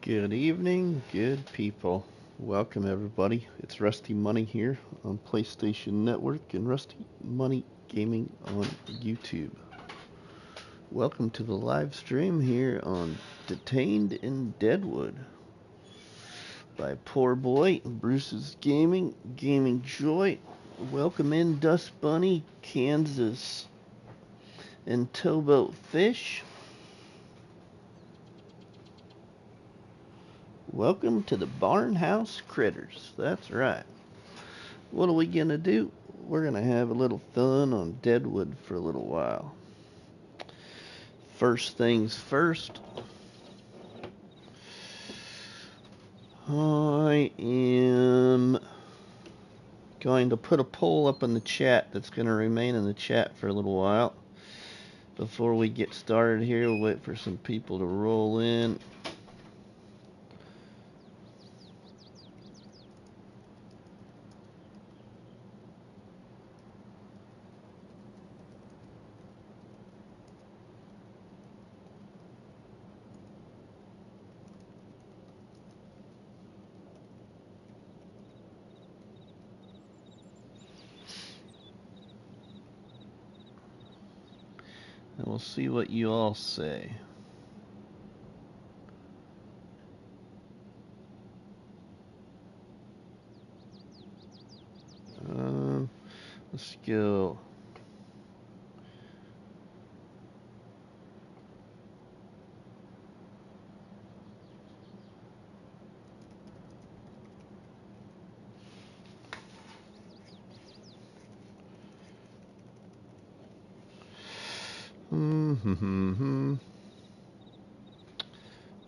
Good evening, good people. Welcome everybody. It's RustyMoney here on PlayStation Network and Rusty Money Gaming on YouTube. Welcome to the live stream here on Detained in Deadwood by Poor Boy, Bruce's Gaming Joy. Welcome in Dust Bunny, Kansas, and Towboat Fish. Welcome to the Barnhouse Critters. That's right. What are we going to do? We're going to have a little fun on Deadwood for a little while. First things first. I am going to put a poll up in the chat that's going to remain in the chat for a little while. Before we get started here, we'll wait for some people to roll in. And we'll see what you all say. Let's go.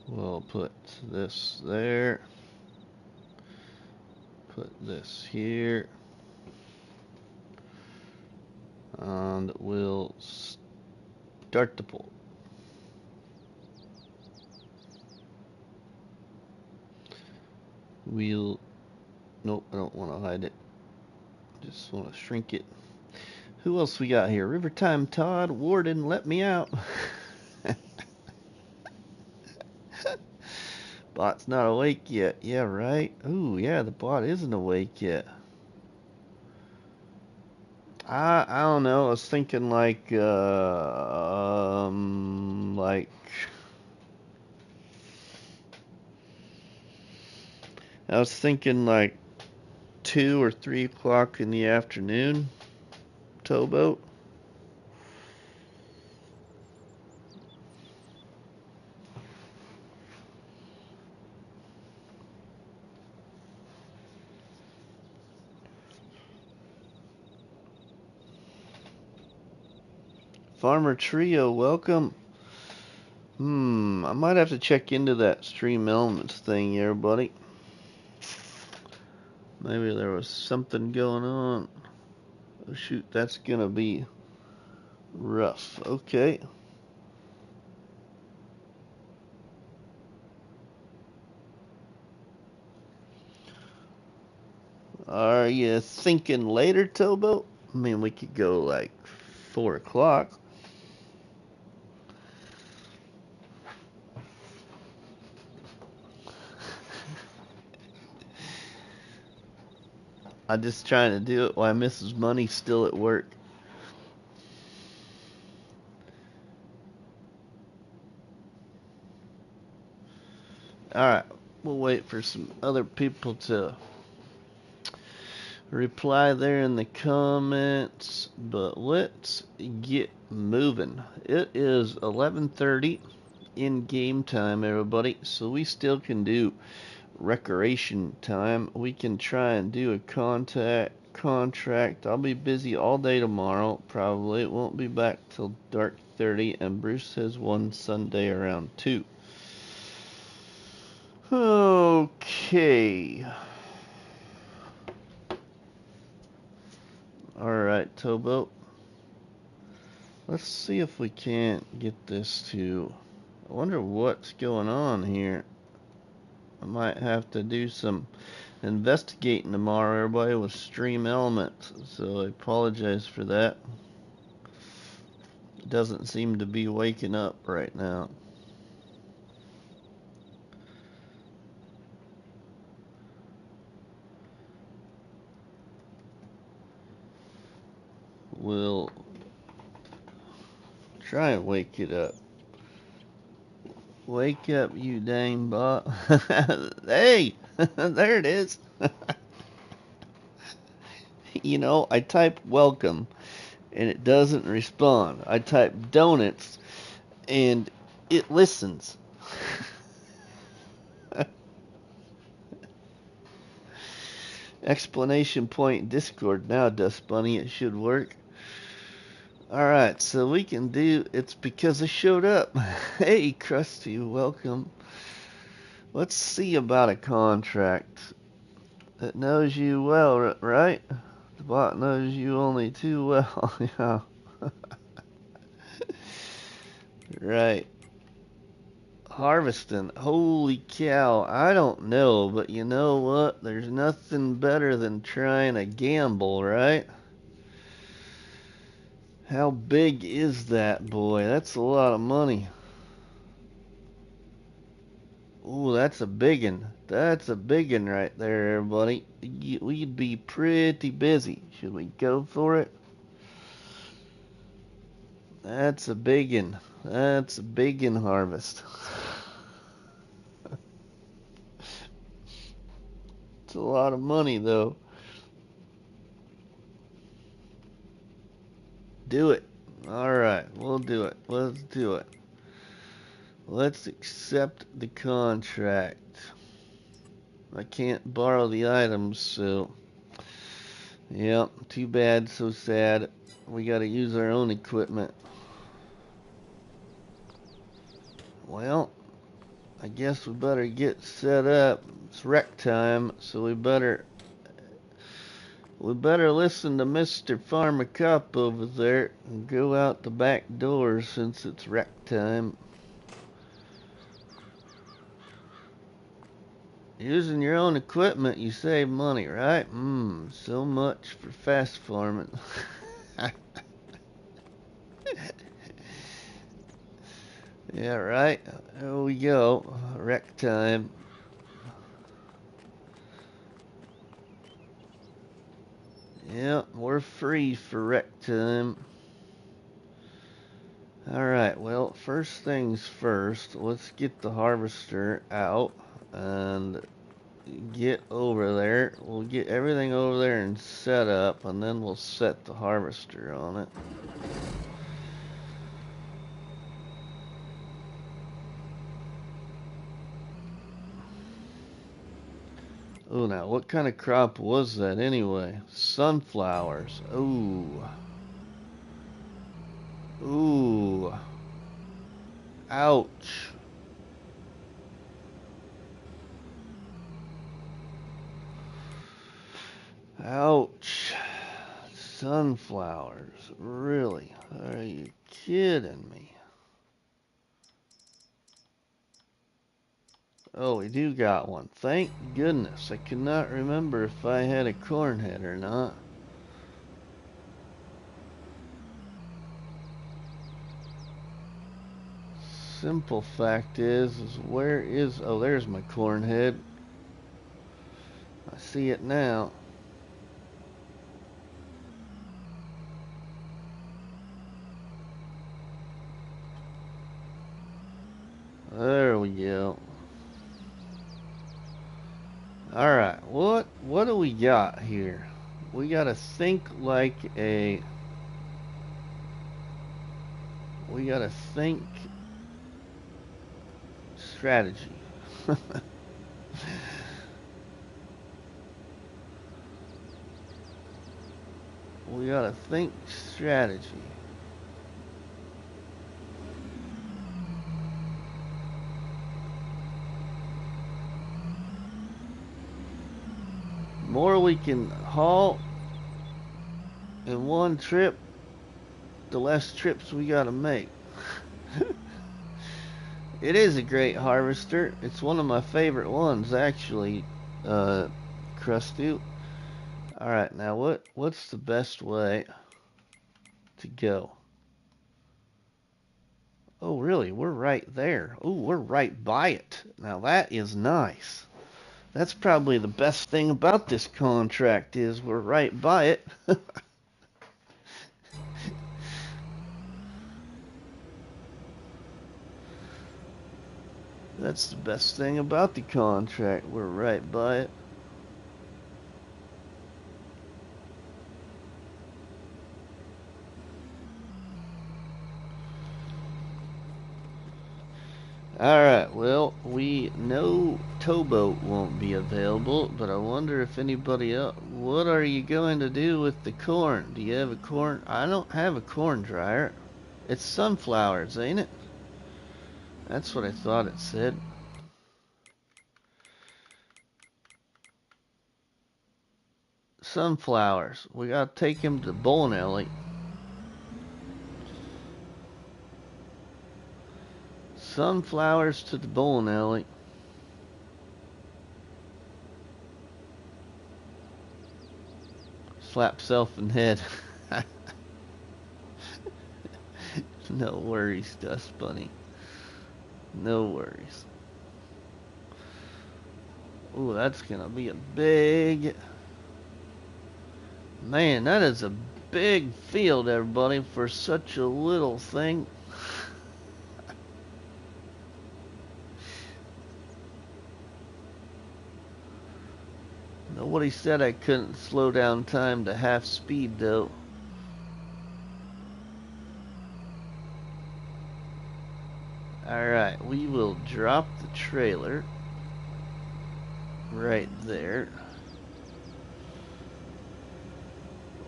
We'll put this there. Put this here. And we'll start the poll. Nope, I don't want to hide it. Just want to shrink it. Who else we got here? Rivertime Todd, Warden, let me out. Bot's not awake yet. Yeah, right? Ooh, yeah, the bot isn't awake yet. I don't know. I was thinking like I was thinking like 2 or 3 o'clock in the afternoon. Towboat. Farmer Trio, welcome. I might have to check into that Stream Elements thing here, buddy. Maybe there was something going on. Oh shoot, that's gonna be rough. Okay. Are you thinking later, Towboat? I mean, we could go like 4 o'clock. I'm just trying to do it while Mrs. Money's still at work. Alright, we'll wait for some other people to reply there in the comments, but let's get moving. It is 11:30 in game time, everybody, so we still can do recreation time. We can try and do a contract. I'll be busy all day tomorrow, probably. It won't be back till dark 30, and Bruce has one Sunday around 2. Okay. Alright, Towboat. Let's see if we can't get this to... I wonder what's going on here. I might have to do some investigating tomorrow, everybody, with Stream Elements. So I apologize for that. It doesn't seem to be waking up right now. Try and wake it up. Wake up, you dang bot. Hey, there it is. You know, I type welcome and it doesn't respond. I type donuts and it listens. Explanation point Discord now, Dust Bunny. It should work. Alright, so we can do, it's because I showed up. Hey, Krusty, welcome. Let's see about a contract that knows you well, right? The bot knows you only too well. Yeah. Right. Harvesting. Holy cow. I don't know, but you know what? There's nothing better than trying to gamble, right? How big is that, boy? That's a lot of money. Ooh, that's a biggin. That's a biggin right there, everybody. We'd be pretty busy. Should we go for it? That's a biggin. That's a biggin harvest. It's a lot of money, though. Do it. Alright, we'll do it. Let's do it. Let's accept the contract. I can't borrow the items, so... Yep, too bad, so sad. We gotta use our own equipment. Well, I guess we better get set up. It's rec time, so we better listen to Mr. Farmer Cop over there and go out the back door since it's rec time. Using your own equipment, you save money, right? So much for fast farming. Yeah, right. There we go. Rec time. Yeah, we're free for rec time. Alright, well, first things first, let's get the harvester out and get over there. We'll get everything over there and set up, and then we'll set the harvester on it. Oh, now, what kind of crop was that anyway? Sunflowers. Ooh. Ooh. Ouch. Ouch. Sunflowers. Really? Are you kidding me? Oh, we do got one. Thank goodness. I could not remember if I had a corn head or not. Simple fact is where is... Oh, there's my corn head. I see it now. There we go. Alright, what do we got here? We gotta think like a... We gotta think strategy. We gotta think strategy. More we can haul in one trip, the less trips we gotta make. It is a great harvester. It's one of my favorite ones, actually, Krusty. Alright, now what's the best way to go? Oh, really? We're right there. Oh, we're right by it. Now that is nice. That's probably the best thing about this contract is we're right by it. That's the best thing about the contract. We're right by it. Alright, well, we know towboat won't be available, but I wonder if anybody else... What are you going to do with the corn? Do you have a corn... I don't have a corn dryer. It's sunflowers, ain't it? That's what I thought it said. Sunflowers. We gotta take him to the bowling alley. Sunflowers to the bowling alley. Slap self in the head. No worries, Dust Bunny. No worries. Ooh, that's gonna be a big... Man, that is a big field, everybody, for such a little thing. Nobody said I couldn't slow down time to half speed, though. Alright, we will drop the trailer right there.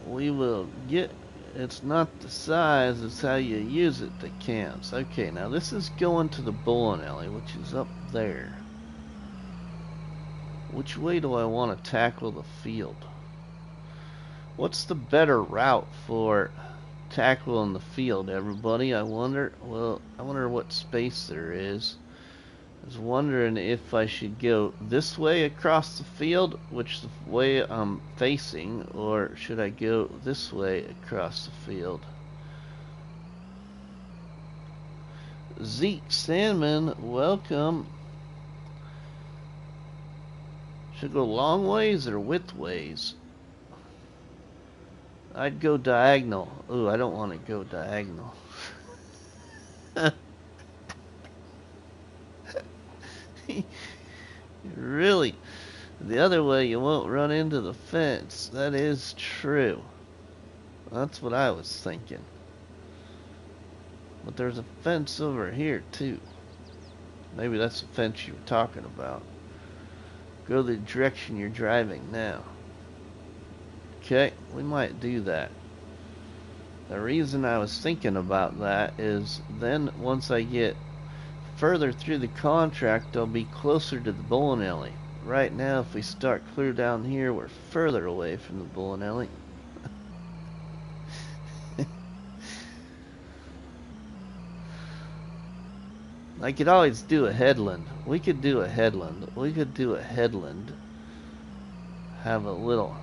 We will get... It's not the size, it's how you use it that counts. Okay, now this is going to the bowling alley, which is up there. Which way do I want to tackle the field? What's the better route for tackling the field, everybody? I wonder. Well, I wonder what space there is. I was wondering if I should go this way across the field, which is the way I'm facing, or should I go this way across the field? Zeke Sandman, welcome. Should go long ways or width ways? I'd go diagonal. Ooh, I don't want to go diagonal. Really? The other way you won't run into the fence. That is true. That's what I was thinking. But there's a fence over here too. Maybe that's the fence you were talking about. Go the direction you're driving now. Okay, we might do that. The reason I was thinking about that is then once I get further through the contract, I'll be closer to the bowling alley. Right now, if we start clear down here, we're further away from the bowling alley. I could always do a headland. We could do a headland. We could do a headland. Have a little...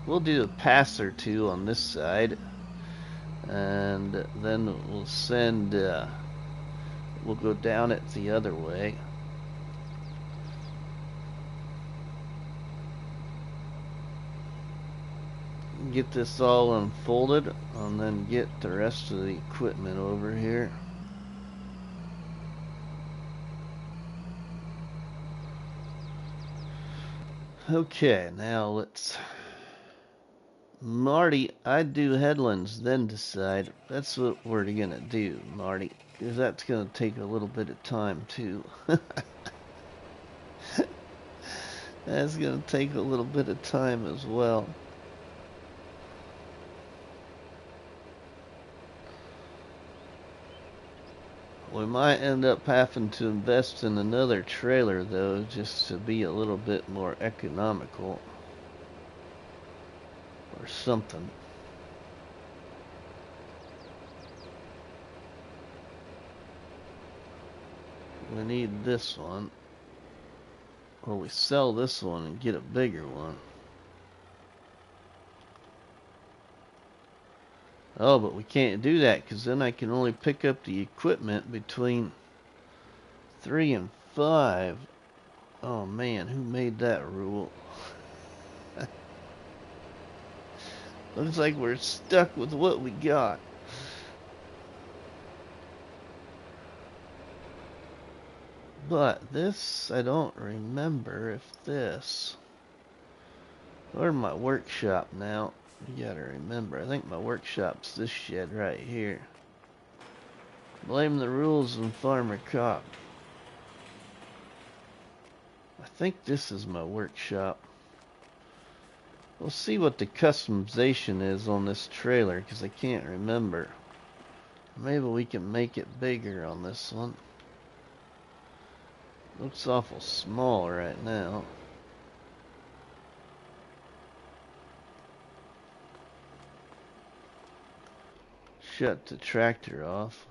We'll do a pass or two on this side. And then we'll send... we'll go down it the other way. Get this all unfolded. And then get the rest of the equipment over here. Okay, now let's... Marty, I'd do headlands, then decide. That's what we're gonna do, Marty. Because that's gonna take a little bit of time, too. That's gonna take a little bit of time as well. We might end up having to invest in another trailer, though, just to be a little bit more economical. Or something. We need this one. Or we sell this one and get a bigger one. Oh, but we can't do that because then I can only pick up the equipment between 3 and 5. Oh man, who made that rule? Looks like we're stuck with what we got. But this, I don't remember if this... Where's my workshop now? You gotta remember, I think my workshop's this shed right here. Blame the rules on Farmer Cop. I think this is my workshop. We'll see what the customization is on this trailer, because I can't remember. Maybe we can make it bigger on this one. Looks awful small right now. Shut the tractor off.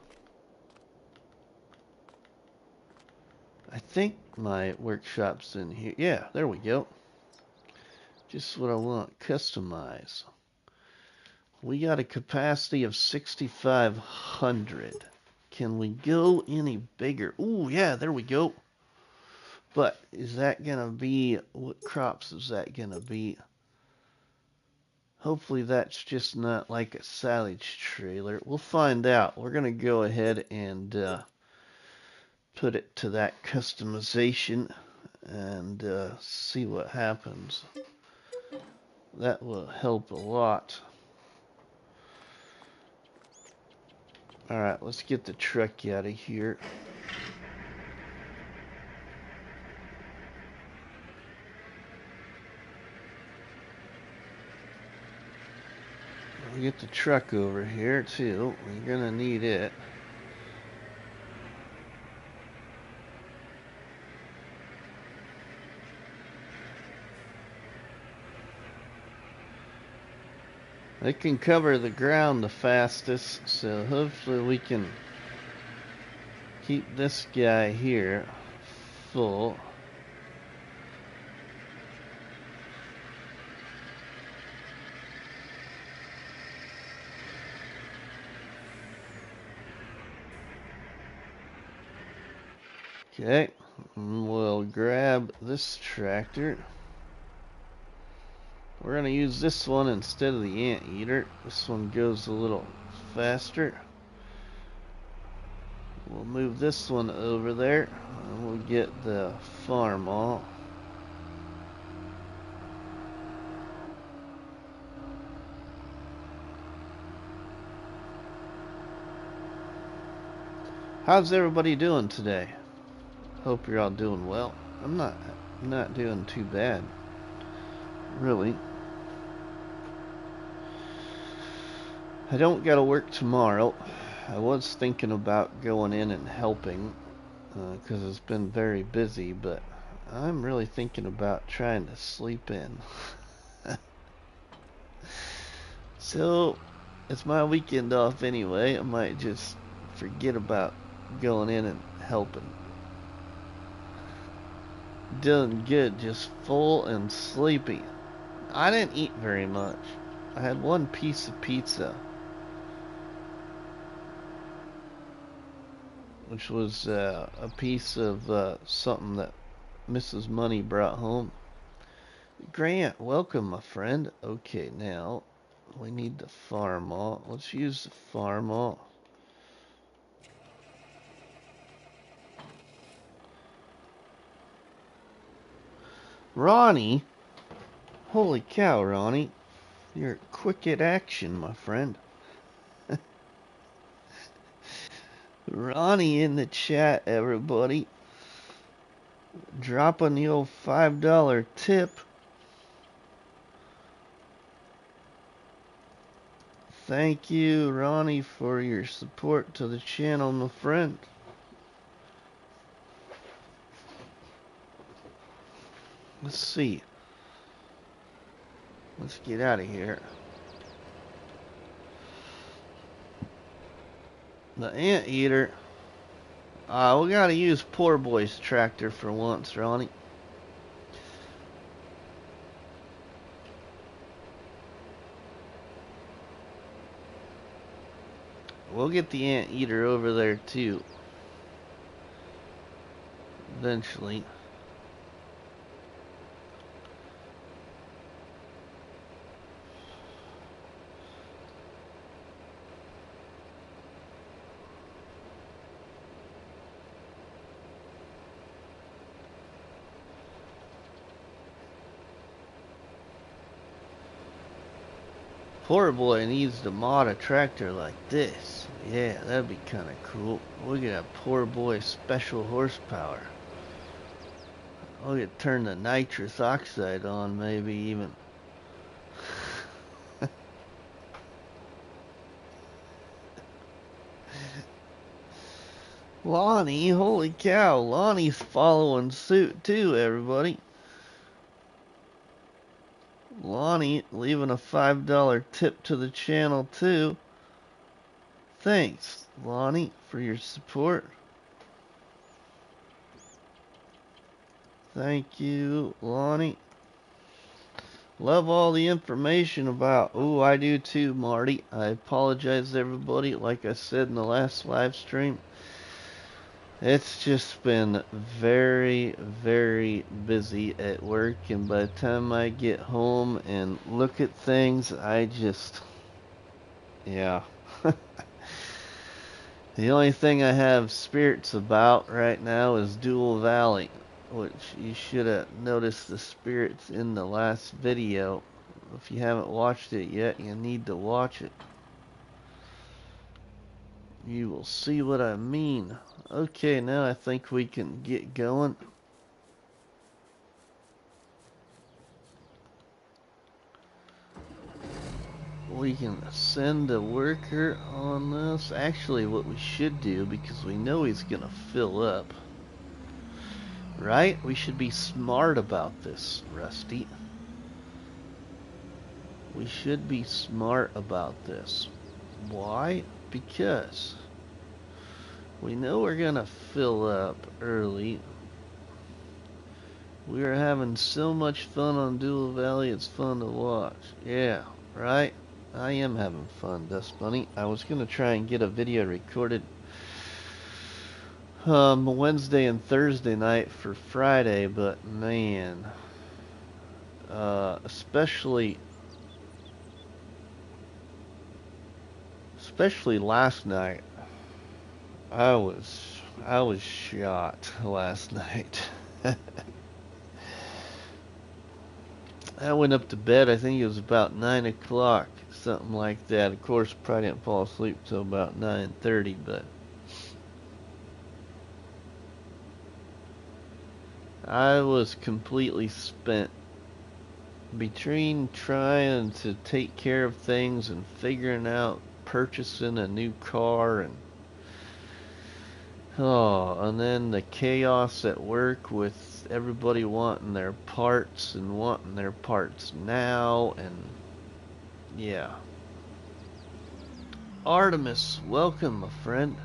I think my workshop's in here. Yeah, there we go. Just what I want. Customize. We got a capacity of 6,500. Can we go any bigger? Ooh, yeah, there we go. But is that gonna be, what crops is that gonna be? Hopefully that's just not like a silage trailer. We'll find out. We're gonna go ahead and put it to that customization and see what happens. That will help a lot. Alright, let's get the truck out of here. We'll get the truck over here too. We're gonna need it. It can cover the ground the fastest, so hopefully we can keep this guy here full. Okay, we'll grab this tractor. We're going to use this one instead of the anteater. This one goes a little faster. We'll move this one over there, and we'll get the farm all. How's everybody doing today? Hope you're all doing well. I'm not doing too bad, really. I don't gotta work tomorrow. I was thinking about going in and helping because it's been very busy, but I'm really thinking about trying to sleep in. So it's my weekend off anyway. I might just forget about going in and helping. Doing good, just full and sleepy. I didn't eat very much. I had one piece of pizza, which was a piece of something that Mrs. Money brought home. Grant, welcome, my friend. Okay, now we need the farm all. Let's use the farm all. Ronnie, holy cow, Ronnie, you're quick at action, my friend. Ronnie in the chat, everybody. Dropping the old $5 tip. Thank you, Ronnie, for your support to the channel, my friend. Let's see. Let's get out of here. The anteater. We gotta use poor boy's tractor for once, Ronnie. We'll get the anteater over there too. Eventually. Poor boy needs to mod a tractor like this. Yeah, that'd be kind of cool. We could have poor boy special horsepower. We could turn the nitrous oxide on, maybe even. Lonnie, holy cow, Lonnie's following suit too, everybody. Lonnie leaving a $5 tip to the channel too. Thanks, Lonnie, for your support. Thank you, Lonnie. Love all the information about... Ooh, I do too, Marty. I apologize, everybody. Like I said in the last live stream, it's just been very, very busy at work. And by the time I get home and look at things, I just... Yeah. The only thing I have spirits about right now is Dual Valley, which you should have noticed the spirits in the last video. If you haven't watched it yet, you need to watch it. You will see what I mean. Okay, now I think we can get going. We can send a worker on this. Actually, what we should do, because we know he's gonna fill up, right? We should be smart about this, Rusty. We should be smart about this. Why? Because we know we're gonna fill up early. We are having so much fun on Dual Valley, it's fun to watch. Yeah, right? I am having fun, Dust Bunny. I was gonna try and get a video recorded Wednesday and Thursday night for Friday, but man, especially last night, I was shot last night. I went up to bed, I think it was about 9 o'clock, something like that. Of course, probably didn't fall asleep till about 9:30, but I was completely spent between trying to take care of things and figuring out purchasing a new car and then the chaos at work with everybody wanting their parts and wanting their parts now, and yeah. Artemis, welcome, my friend.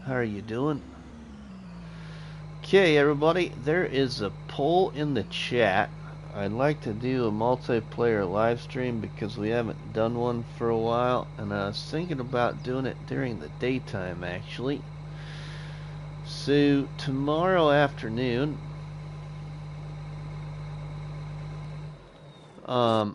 How are you doing? Okay, everybody, there is a poll in the chat. I'd like to do a multiplayer live stream because we haven't done one for a while, and I was thinking about doing it during the daytime, actually. So tomorrow afternoon, I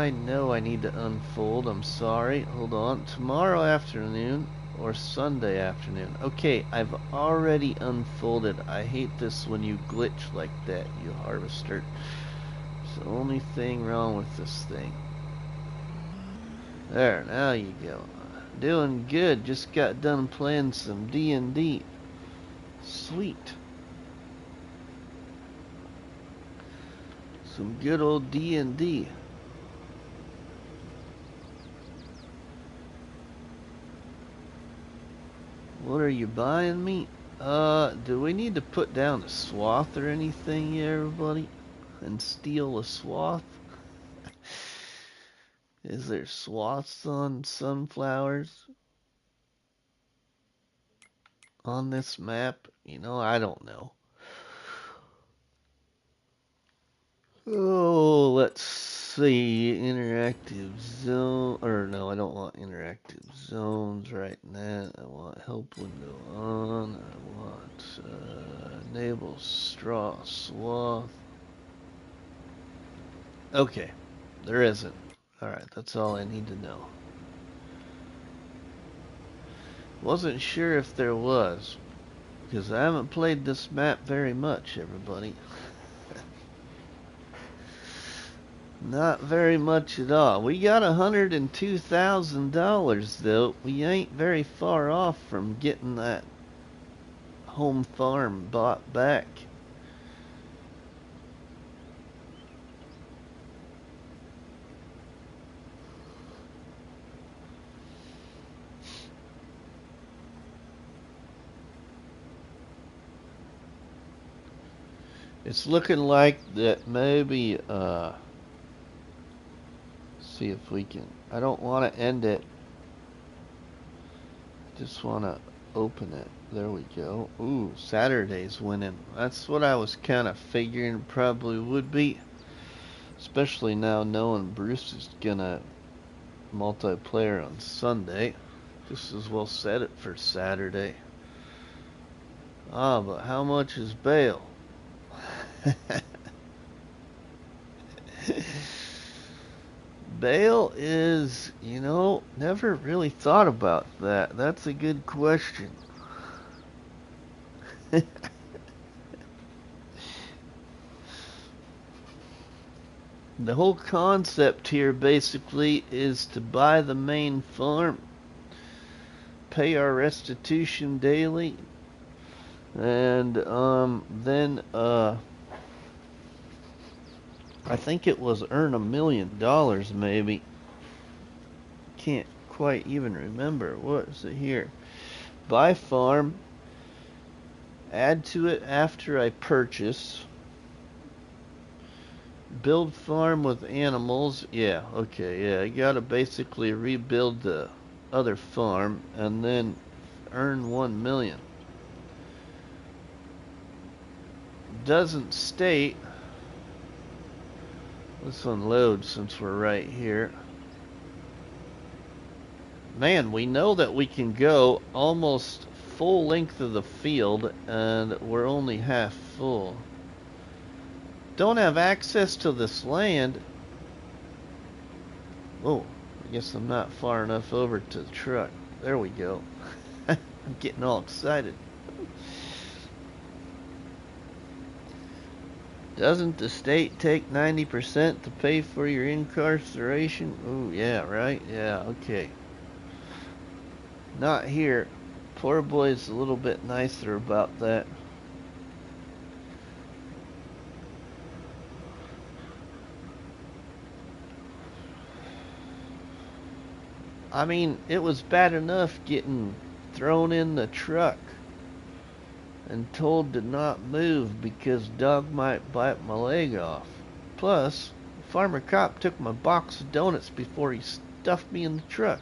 know I need to unfold. I'm sorry. Hold on. Tomorrow afternoon or Sunday afternoon. Okay, I've already unfolded. I hate this when you glitch like that, you harvester. It's the only thing wrong with this thing. There, now you go. Doing good. Just got done playing some D&D. Sweet. Some good old D&D. What are you buying me? Do we need to put down a swath or anything, everybody? And steal a swath? Is there swaths on sunflowers? On this map? You know, I don't know. Oh, let's see. Interactive zone. Or no, I don't want interactive zones right now. I want help window on. I want enable straw swath. Okay, there isn't. Alright, that's all I need to know. Wasn't sure if there was. because I haven't played this map very much, everybody. Not very much at all. We got $102,000 though. We ain't very far off from getting that home farm bought back. It's looking like that maybe, see if we can, I don't want to end it. Just want to open it. There we go. Ooh, Saturday's winning. That's what I was kind of figuring probably would be. Especially now knowing Bruce is gonna multiplayer on Sunday. Just as well set it for Saturday. Ah, but how much is bail? Bail is, never really thought about that. That's a good question. The whole concept here basically is to buy the main farm, pay our restitution daily, and then I think it was earn $1 million maybe. Can't quite even remember. What is it here? Buy farm, add to it after I purchase, build farm with animals. Yeah, okay, yeah. I gotta basically rebuild the other farm and then earn 1 million. Doesn't state. Let's unload since we're right here. Man, we know that we can go almost full length of the field and we're only half full. Don't have access to this land. Oh, I guess I'm not far enough over to the truck. There we go. I'm getting all excited. Doesn't the state take 90% to pay for your incarceration? Oh, yeah, right? Yeah, okay. Not here. Poor boy's a little bit nicer about that. I mean, it was bad enough getting thrown in the truck and told to not move because dog might bite my leg off. Plus, farmer cop took my box of donuts before he stuffed me in the truck.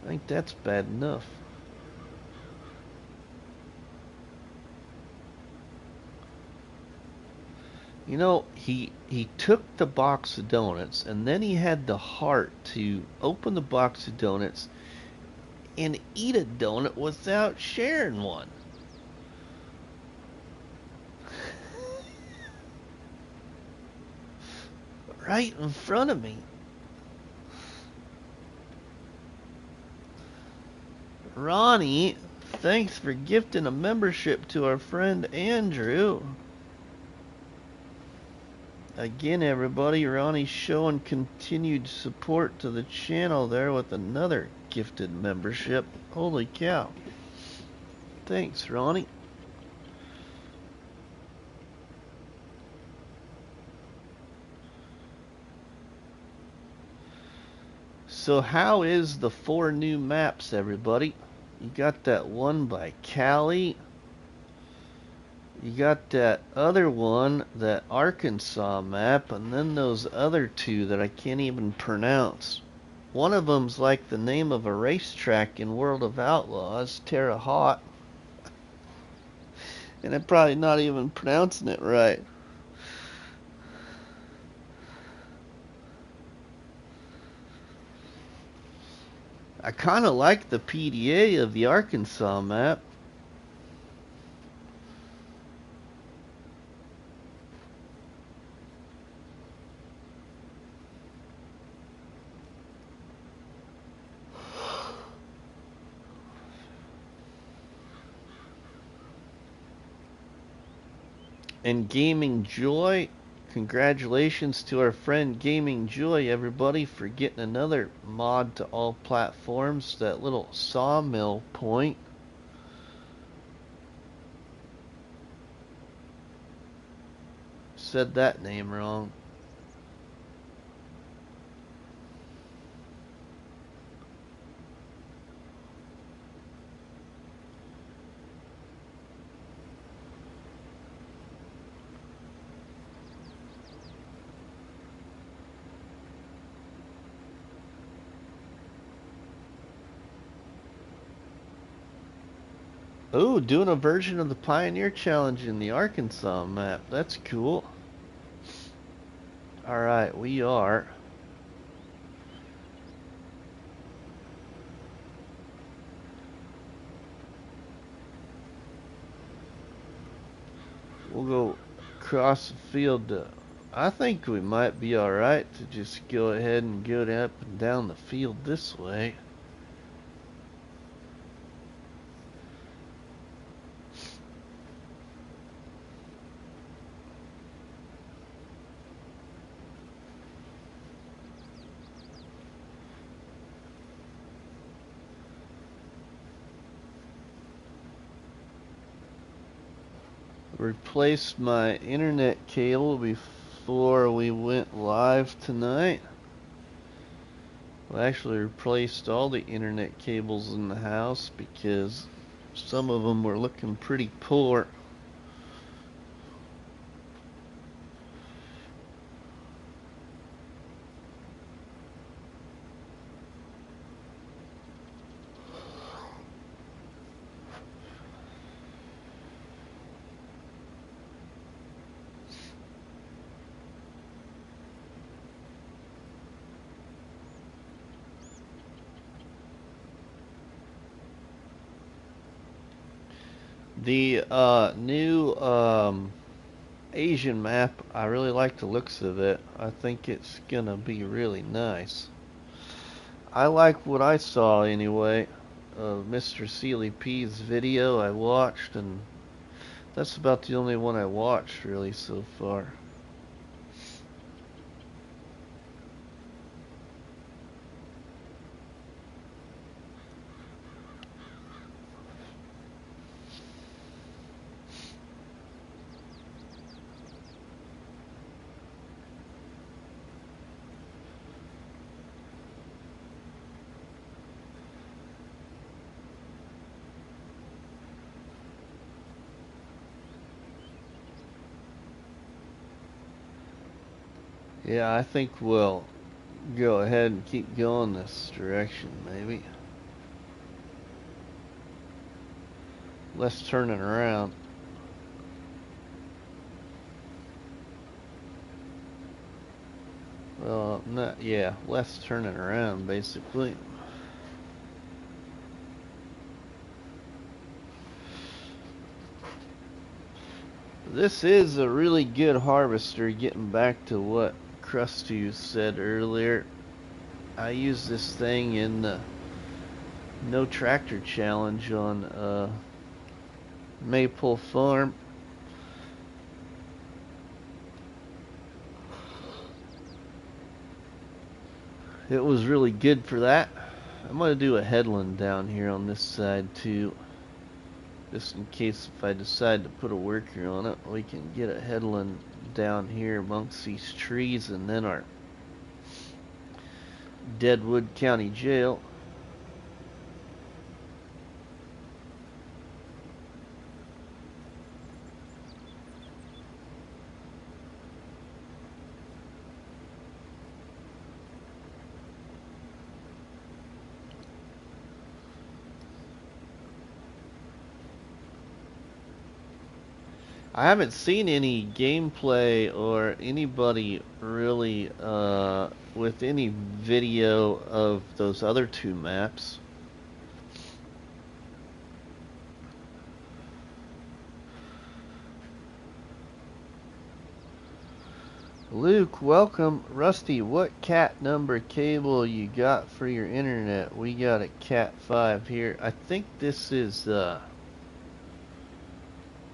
I think that's bad enough. You know, he took the box of donuts and then he had the heart to open the box of donuts and eat a donut without sharing one. Right in front of me. Ronnie, thanks for gifting a membership to our friend Andrew. Again, everybody, Ronnie's showing continued support to the channel there with another gifted membership. Holy cow. Thanks, Ronnie. So how is the 4 new maps, everybody? You got that one by Cali. You got that other one, that Arkansas map, and then those other 2 that I can't even pronounce. One of them's like the name of a racetrack in World of Outlaws, Terre Haute. And I'm probably not even pronouncing it right. I kind of like the PDA of the Arkansas map. and Gaming Joy. Congratulations to our friend Gaming Joy, everybody, for getting another mod to all platforms. That little sawmill point. Said that name wrong. Oh, doing a version of the Pioneer Challenge in the Arkansas map. That's cool. Alright, we are. We'll go across the field. I think we might be alright to just go ahead and go up and down the field this way. Replaced my internet cable before we went live tonight. Well, actually replaced all the internet cables in the house because some of them were looking pretty poor. The new Asian map, I really like the looks of it. I think it's gonna be really nice. I like what I saw anyway of Mr. Sealy P's video I watched, and that's about the only one I watched really so far. Yeah, I think we'll go ahead and keep going this direction, maybe. Less turning around. Well, not, yeah, less turning around, basically. This is a really good harvester, getting back to what Krusty said earlier. I use this thing in the No Tractor Challenge on Maple Farm. It was really good for that. I'm going to do a headland down here on this side too. Just in case if I decide to put a worker on it, we can get a headland down here amongst these trees, and then our Deadwood County Jail. I haven't seen any gameplay or anybody really with any video of those other two maps. Luke, welcome. Rusty, what cat number cable you got for your internet? We got a cat 5 here. I think this is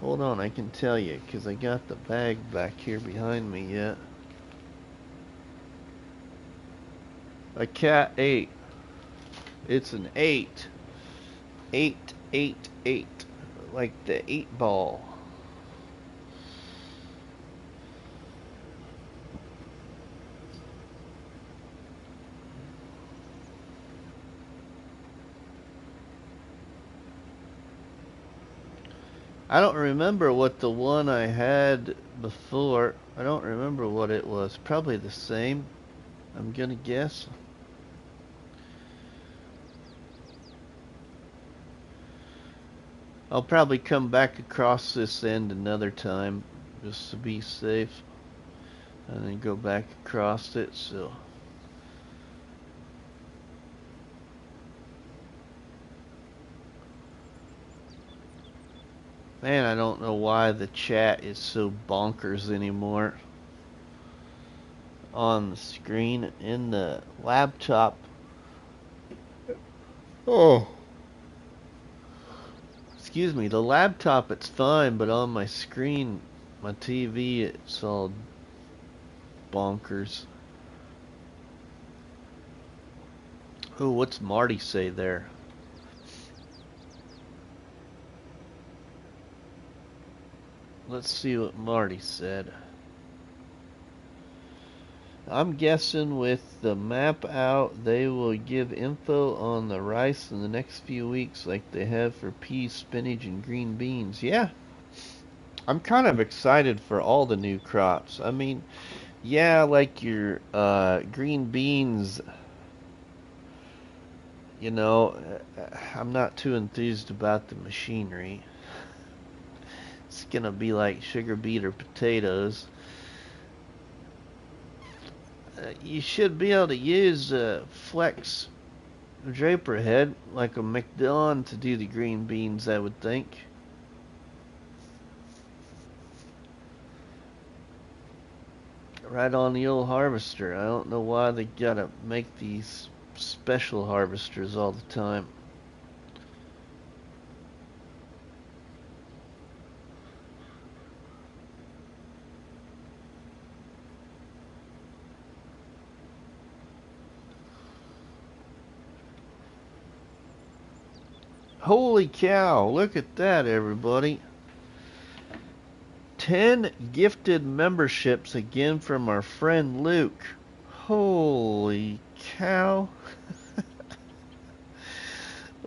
Hold on, I can tell you, because I got the bag back here behind me yet. A cat 8. It's an 8. 8, 8, 8. Like the 8 ball. I don't remember what the one I had before. I don't remember what it was. Probably the same, I'm gonna guess. I'll probably come back across this end another time just to be safe, and then go back across it. So man, I don't know why the chat is so bonkers anymore on the screen. In the laptop, oh, excuse me, the laptop it's fine, but on my screen, my TV, it's all bonkers. Oh, what's Marty say there? Let's see what Marty said. I'm guessing with the map out, they will give info on the rice in the next few weeks like they have for peas, spinach, and green beans. Yeah, I'm kind of excited for all the new crops. I mean, yeah, like your green beans, you know, I'm not too enthused about the machinery. It's gonna be like sugar beet or potatoes. You should be able to use flex draper head like a McDon to do the green beans, I would think. Right on the old harvester. I don't know why they gotta make these special harvesters all the time. Holy cow, look at that, everybody. 10 gifted memberships again from our friend Luke. Holy cow.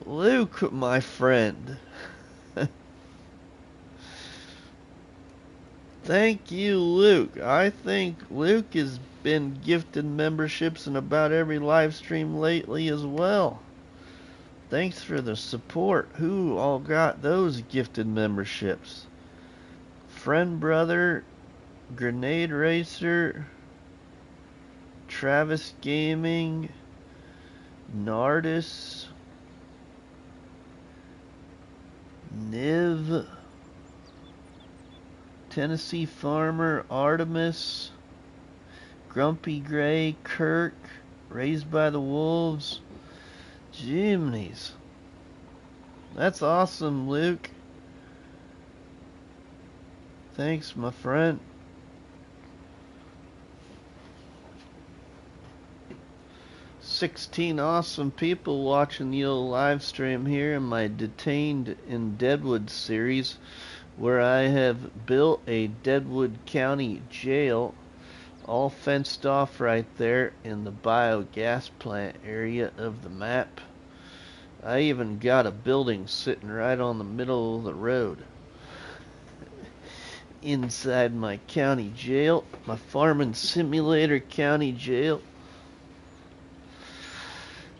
Luke, my friend. Thank you, Luke. I think Luke has been gifted memberships in about every live stream lately as well. Thanks for the support. Who all got those gifted memberships? Friend Brother, Grenade Racer, Travis Gaming, Nardis, Niv, Tennessee Farmer, Artemis, Grumpy Gray, Kirk, Raised by the Wolves. Jiminies. That's awesome, Luke. Thanks, my friend. $16 awesome people watching the old live stream here in my Detained in Deadwood series, where I have built a Deadwood County jail, all fenced off right there in the biogas plant area of the map. I even got a building sitting right on the middle of the road inside my county jail, my farming simulator county jail.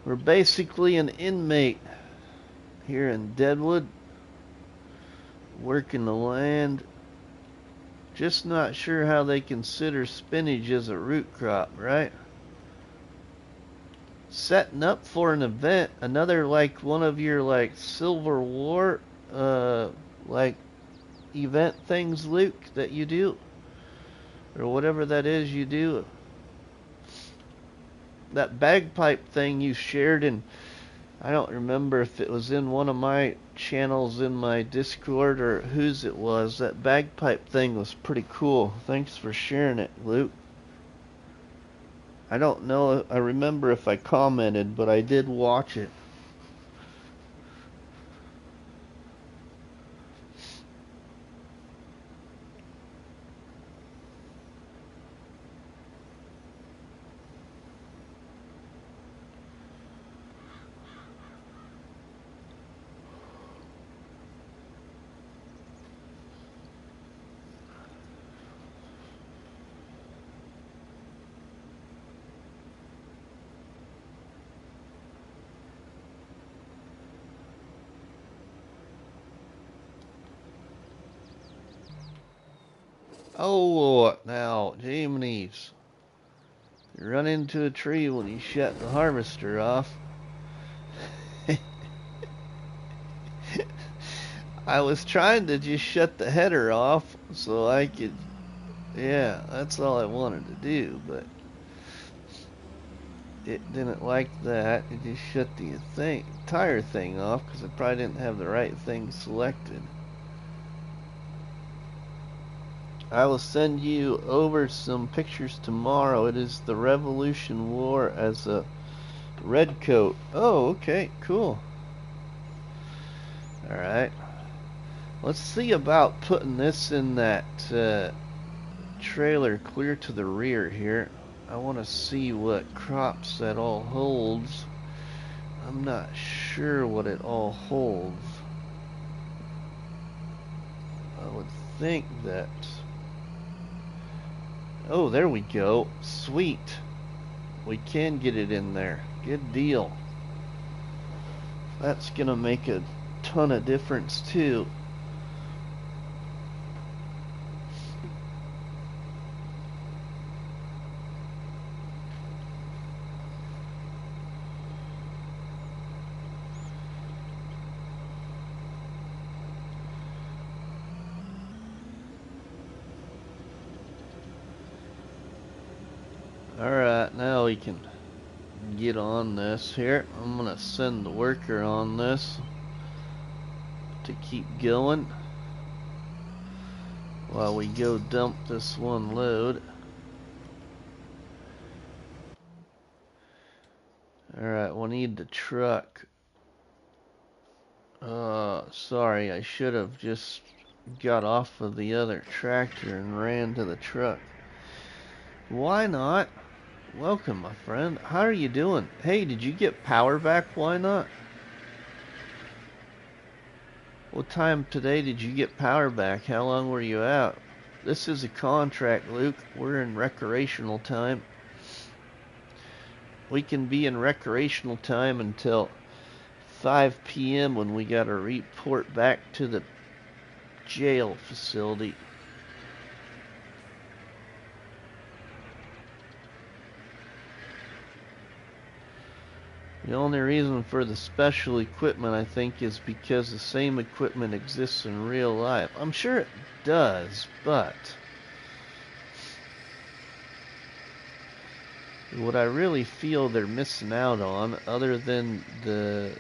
We're basically an inmate here in Deadwood, working the land. Just not sure how they consider spinach as a root crop, right? Setting up for an event, another like one of your like Civil War like event things, Luke, that you do, or whatever that is you do. That bagpipe thing you shared in I don't remember if it was in one of my channels in my Discord or whose it was. That bagpipe thing was pretty cool. Thanks for sharing it, Luke. I don't know, I remember if I commented, but I did watch it. Oh, now, Jiminies. You run into a tree when you shut the harvester off. I was trying to just shut the header off so I could, yeah, that's all I wanted to do, but it didn't like that. It just shut the entire thing off because I probably didn't have the right thing selected. I will send you over some pictures tomorrow. It is the Revolution War as a redcoat. Oh, okay, cool. Alright. Let's see about putting this in that trailer clear to the rear here. I want to see what crops that all holds. I'm not sure what it all holds. I would think that... Oh, there we go. Sweet. We can get it in there. Good deal. That's gonna make a ton of difference too. Alright, now we can get on this here. I'm gonna send the worker on this to keep going while we go dump this one load. Alright, we'll need the truck. Sorry, I should have just got off of the other tractor and ran to the truck. Why not? Welcome, my friend. How are you doing? Hey, did you get power back? Why not? What time today did you get power back? How long were you out? This is a contract, Luke. We're in recreational time. We can be in recreational time until 5 p.m. when we gotta report back to the jail facility. The only reason for the special equipment, I think, is because the same equipment exists in real life. I'm sure it does, but what I really feel they're missing out on, other than the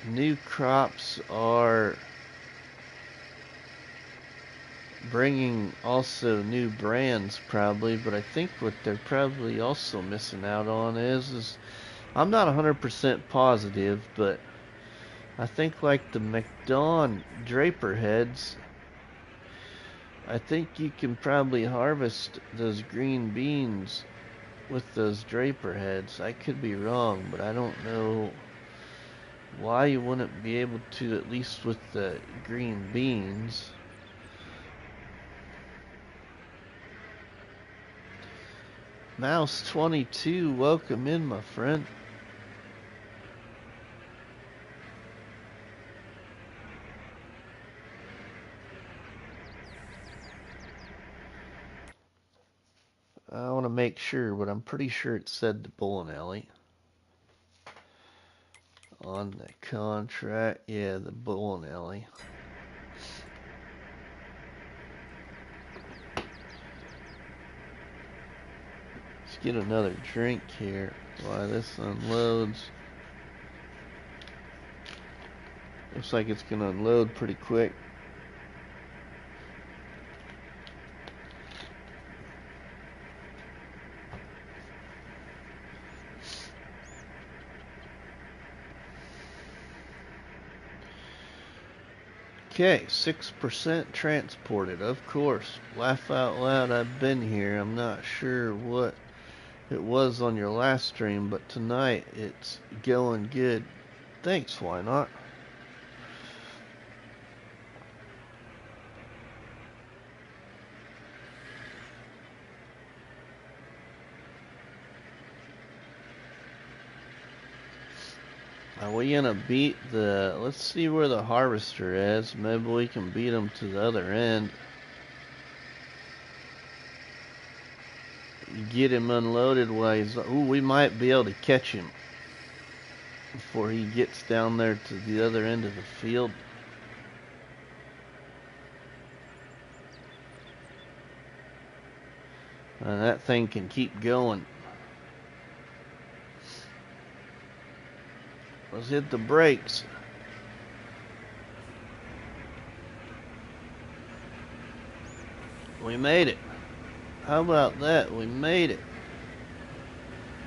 new crops are bringing also new brands probably, but I think what they're probably also missing out on is I'm not 100% positive, but I think like the McDonald Draper heads, I think you can probably harvest those green beans with those Draper heads. I could be wrong, but I don't know why you wouldn't be able to, at least with the green beans. Mouse22, welcome in, my friend. I want to make sure, but I'm pretty sure it said the bowling alley on the contract. Yeah, the bowling alley. Let's get another drink here while this unloads. Looks like it's gonna unload pretty quick. Okay, 6% transported, of course. Laugh out loud, I've been here. I'm not sure what it was on your last stream, but tonight it's going good. Thanks, why not? Are we gonna beat the... Let's see where the harvester is. Maybe we can beat him to the other end. Get him unloaded while he's... Ooh, we might be able to catch him before he gets down there to the other end of the field. And that thing can keep going. Let's hit the brakes. We made it. How about that? We made it.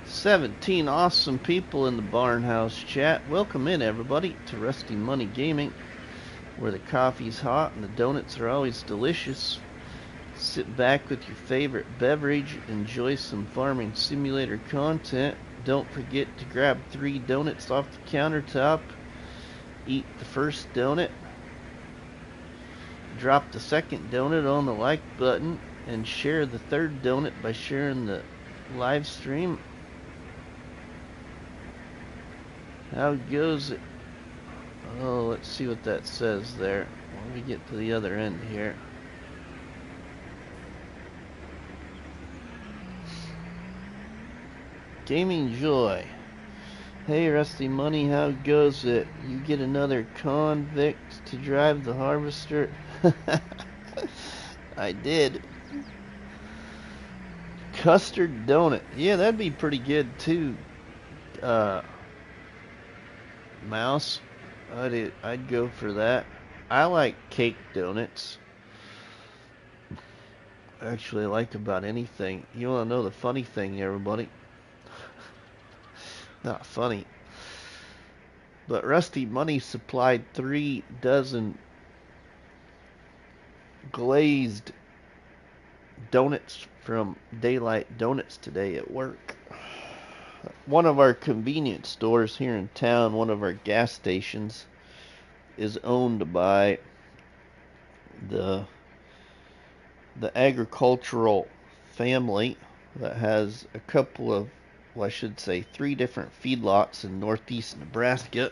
17 awesome people in the Barnhouse chat. Welcome in, everybody, to Rusty Money Gaming, where the coffee's hot and the donuts are always delicious. Sit back with your favorite beverage, enjoy some farming simulator content. Don't forget to grab 3 donuts off the countertop. Eat the first donut. Drop the second donut on the like button. And share the third donut by sharing the live stream. How goes it? Oh, let's see what that says there. When we get to the other end here. Gaming Joy. Hey Rusty Money, how goes it? You get another convict to drive the harvester? I did. Custard donut. Yeah, that'd be pretty good too. Mouse. I'd go for that. I like cake donuts. Actually, I like about anything. You want to know the funny thing, everybody? Not funny. But Rusty Money supplied 3 dozen glazed donuts from Daylight Donuts today at work. One of our convenience stores here in town, one of our gas stations, is owned by the agricultural family that has a couple of, well, I should say 3 different feedlots in northeast Nebraska.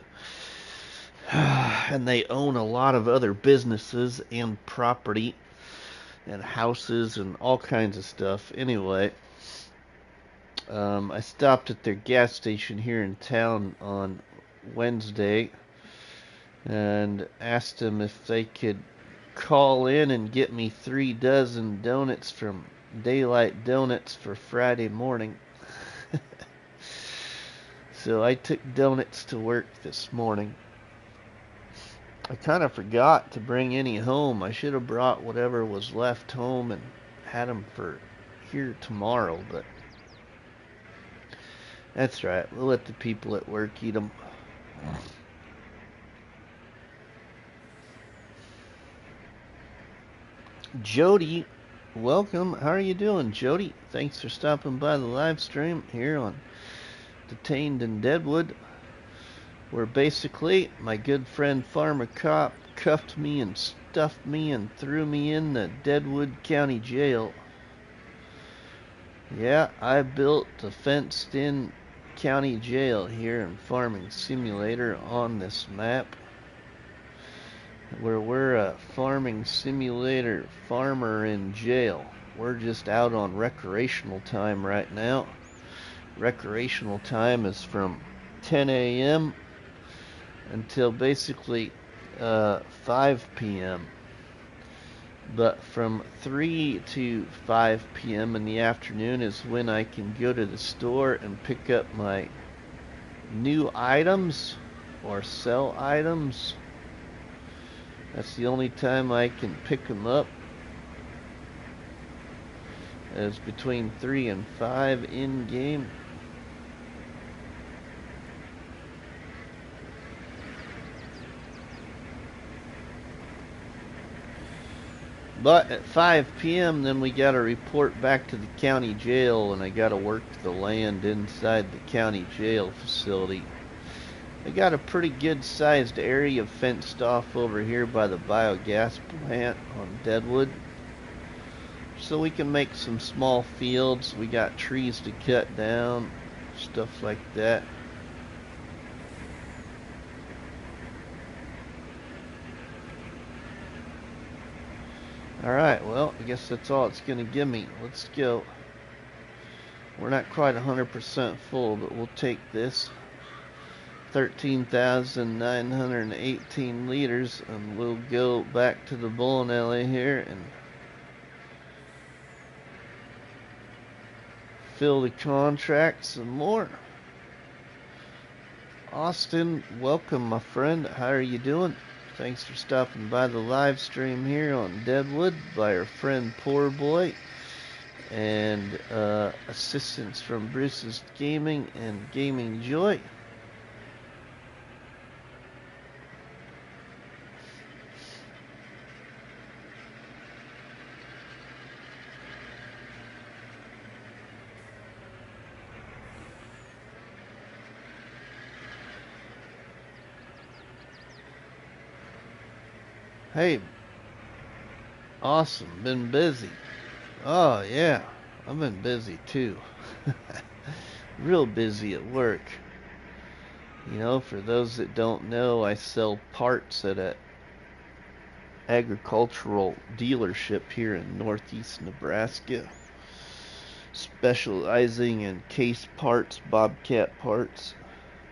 And they own a lot of other businesses and property and houses and all kinds of stuff. Anyway, I stopped at their gas station here in town on Wednesday and asked them if they could call in and get me 3 dozen donuts from Daylight Donuts for Friday morning. So I took donuts to work this morning. I kind of forgot to bring any home. I should have brought whatever was left home and had them for here tomorrow, but that's right. We'll let the people at work eat them. Jody, welcome. How are you doing, Jody? Thanks for stopping by the live stream here on Detained in Deadwood, where basically my good friend Farmer Cop cuffed me and stuffed me and threw me in the Deadwood County Jail. Yeah, I built a fenced-in county jail here in Farming Simulator on this map, where we're a farming simulator farmer in jail. We're just out on recreational time right now. Recreational time is from 10 a.m. until basically 5 p.m. But from 3 to 5 p.m. in the afternoon is when I can go to the store and pick up my new items or sell items. That's the only time I can pick them up, is between 3 and 5 in game. But at 5 p.m. then we got to report back to the county jail, and I got to work the land inside the county jail facility. I got a pretty good sized area fenced off over here by the biogas plant on Deadwood, so we can make some small fields. We got trees to cut down, stuff like that. Alright, well, I guess that's all it's going to give me. Let's go. We're not quite 100% full, but we'll take this. 13,918 liters, and we'll go back to the bowling alley here and fill the contract some more. Austin, welcome, my friend. How are you doing? Thanks for stopping by the live stream here on Deadwood by our friend Poor Boy, and assistance from Bruce's Gaming and Gaming Joy. Hey, awesome, been busy. Oh yeah, I've been busy too. Real busy at work. You know, for those that don't know, I sell parts at a agricultural dealership here in northeast Nebraska, specializing in case parts, bobcat parts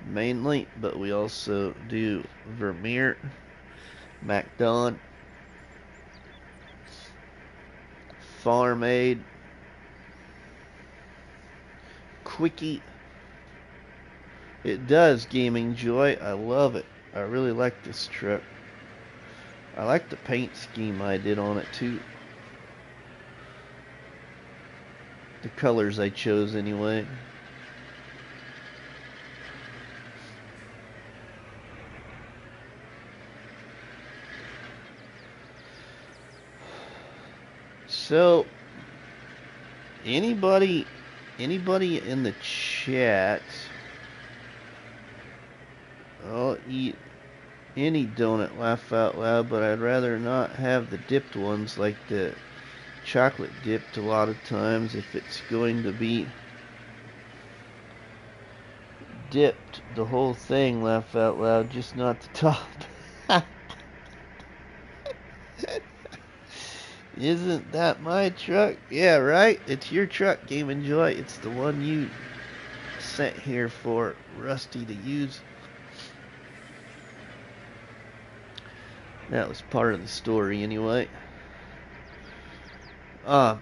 mainly, but we also do Vermeer, MacDon, Farm Aid, Quickie. It does, Gaming Joy. I love it. I really like this truck. I like the paint scheme I did on it too. The colors I chose anyway. So, anybody in the chat, I'll eat any donut, laugh out loud, but I'd rather not have the dipped ones, like the chocolate dipped a lot of times. If it's going to be dipped, the whole thing, laugh out loud, just not the top. Isn't that my truck? Yeah, right? It's your truck, Game and Joy. It's the one you sent here for Rusty to use. That was part of the story anyway. How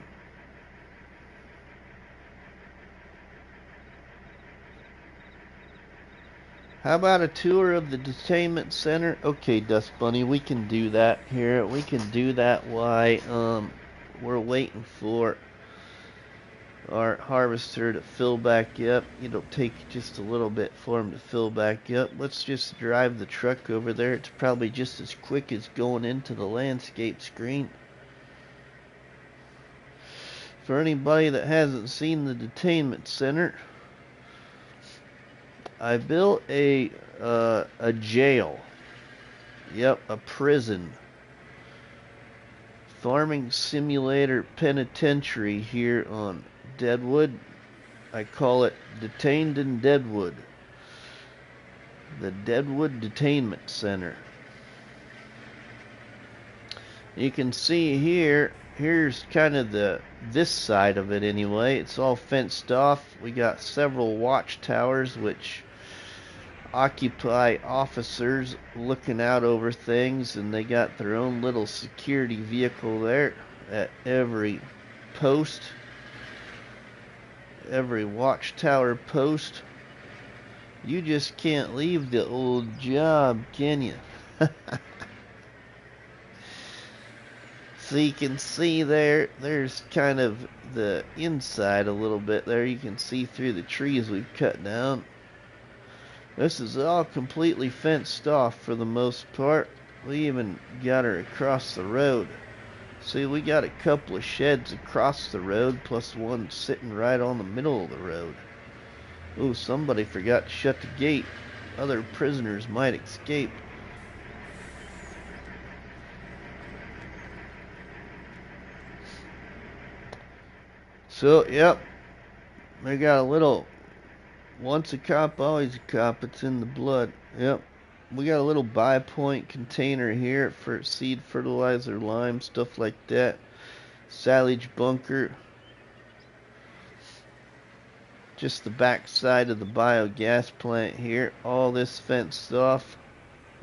about a tour of the Detainment Center? Okay, Dust Bunny, we can do that here. We can do that while we're waiting for our harvester to fill back up. It'll take just a little bit for him to fill back up. Let's just drive the truck over there. It's probably just as quick as going into the landscape screen. For anybody that hasn't seen the Detainment Center, I built a jail. Yep, a prison. Farming simulator penitentiary here on Deadwood. I call it Detained in Deadwood. The Deadwood Detainment Center. You can see here, here's kind of this side of it anyway. It's all fenced off. We got several watchtowers which occupy officers looking out over things, and they got their own little security vehicle there at every post, every watchtower post. You just can't leave the old job, can you? So you can see there's kind of the inside a little bit there. You can see through the trees we've cut down. This is all completely fenced off for the most part. We even got her across the road. See, we got a couple of sheds across the road, plus one sitting right on the middle of the road. Ooh, somebody forgot to shut the gate. Other prisoners might escape. So, yep, they got a little, once a cop, always a cop. It's in the blood. Yep. We got a little buy point container here for seed, fertilizer, lime, stuff like that. Silage bunker. Just the back side of the biogas plant here. All this fenced off.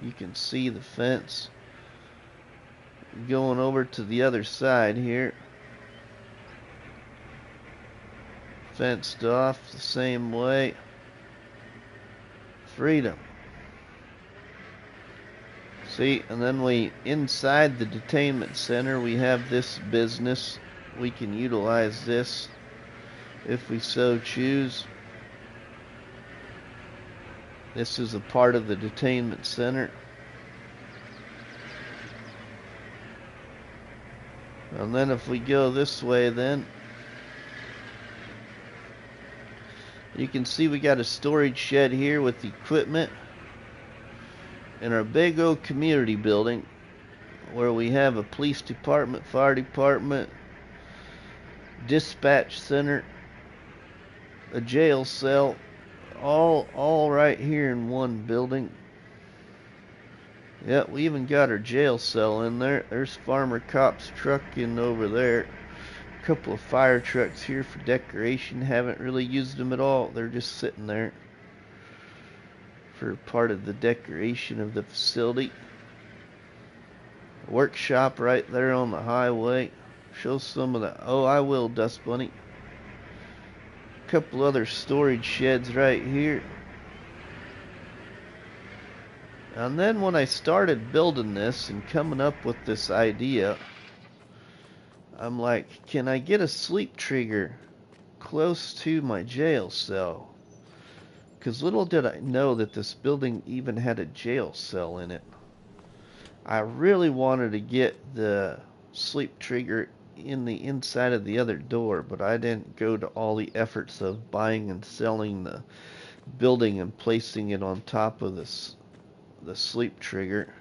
You can see the fence. Going over to the other side here. Fenced off the same way. Freedom. See, and then inside the detainment center, we have this business. We can utilize this if we so choose. This is a part of the detainment center. And then if we go this way, then you can see we got a storage shed here with equipment. In our big old community building, where we have a police department, fire department, dispatch center, a jail cell, all right here in one building. Yeah, we even got our jail cell in there. There's Farmer Cop's truck in over there. A couple of fire trucks here for decoration. Haven't really used them at all. They're just sitting there for part of the decoration of the facility. Workshop right there on the highway. Show some of the, oh, I will, Dust Bunny. A couple other storage sheds right here. And then when I started building this and coming up with this idea, I'm like, can I get a sleep trigger close to my jail cell? Because little did I know that this building even had a jail cell in it. I really wanted to get the sleep trigger in the inside of the other door, but I didn't go to all the efforts of buying and selling the building and placing it on top of the sleep trigger.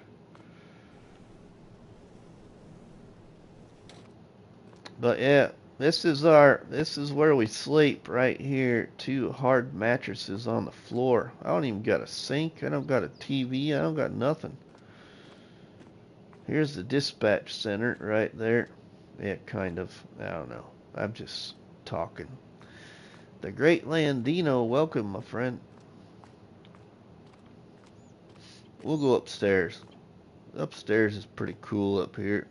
But yeah, this is where we sleep right here. Two hard mattresses on the floor. I don't even got a sink. I don't got a TV. I don't got nothing. Here's the dispatch center right there. Yeah, kind of. I don't know. I'm just talking. The Great Landino, welcome, my friend. We'll go upstairs. Upstairs is pretty cool up here.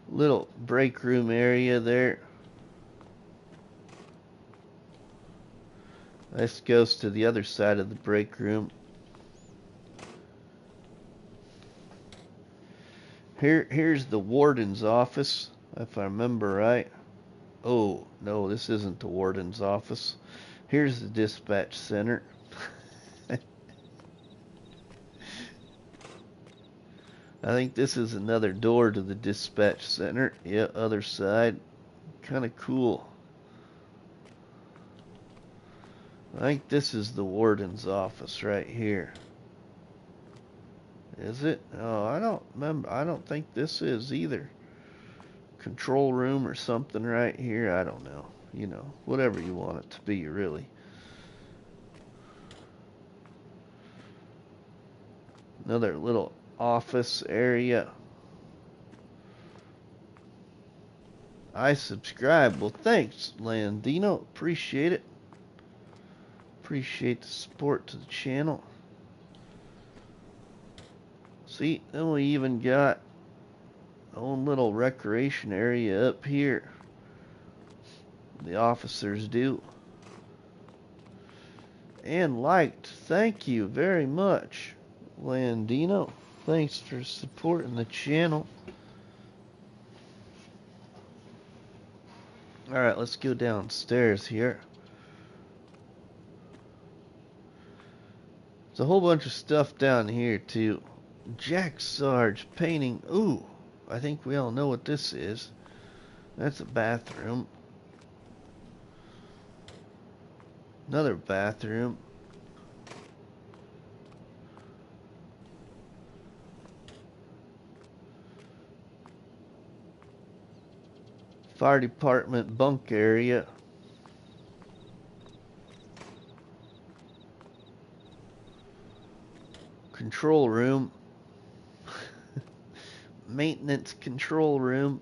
Little break room area there. This goes to the other side of the break room. Here's the warden's office, if I remember right. Oh, no, this isn't the warden's office. Here's the dispatch center. I think this is another door to the dispatch center. Yeah, other side. Kind of cool. I think this is the warden's office right here. Is it? Oh, I don't remember. I don't think this is either. Control room or something right here. I don't know. You know, whatever you want it to be, really. Another little office area. I subscribe. Well, thanks, Landino. Appreciate it. Appreciate the support to the channel. See, then we even got our own little recreation area up here. The officers do. and liked. Thank you very much, Landino. Thanks for supporting the channel. Alright, let's go downstairs here. There's a whole bunch of stuff down here too. Jack Sarge painting. Ooh, I think we all know what this is. That's a bathroom. Another bathroom. Fire department bunk area. Control room. Maintenance control room.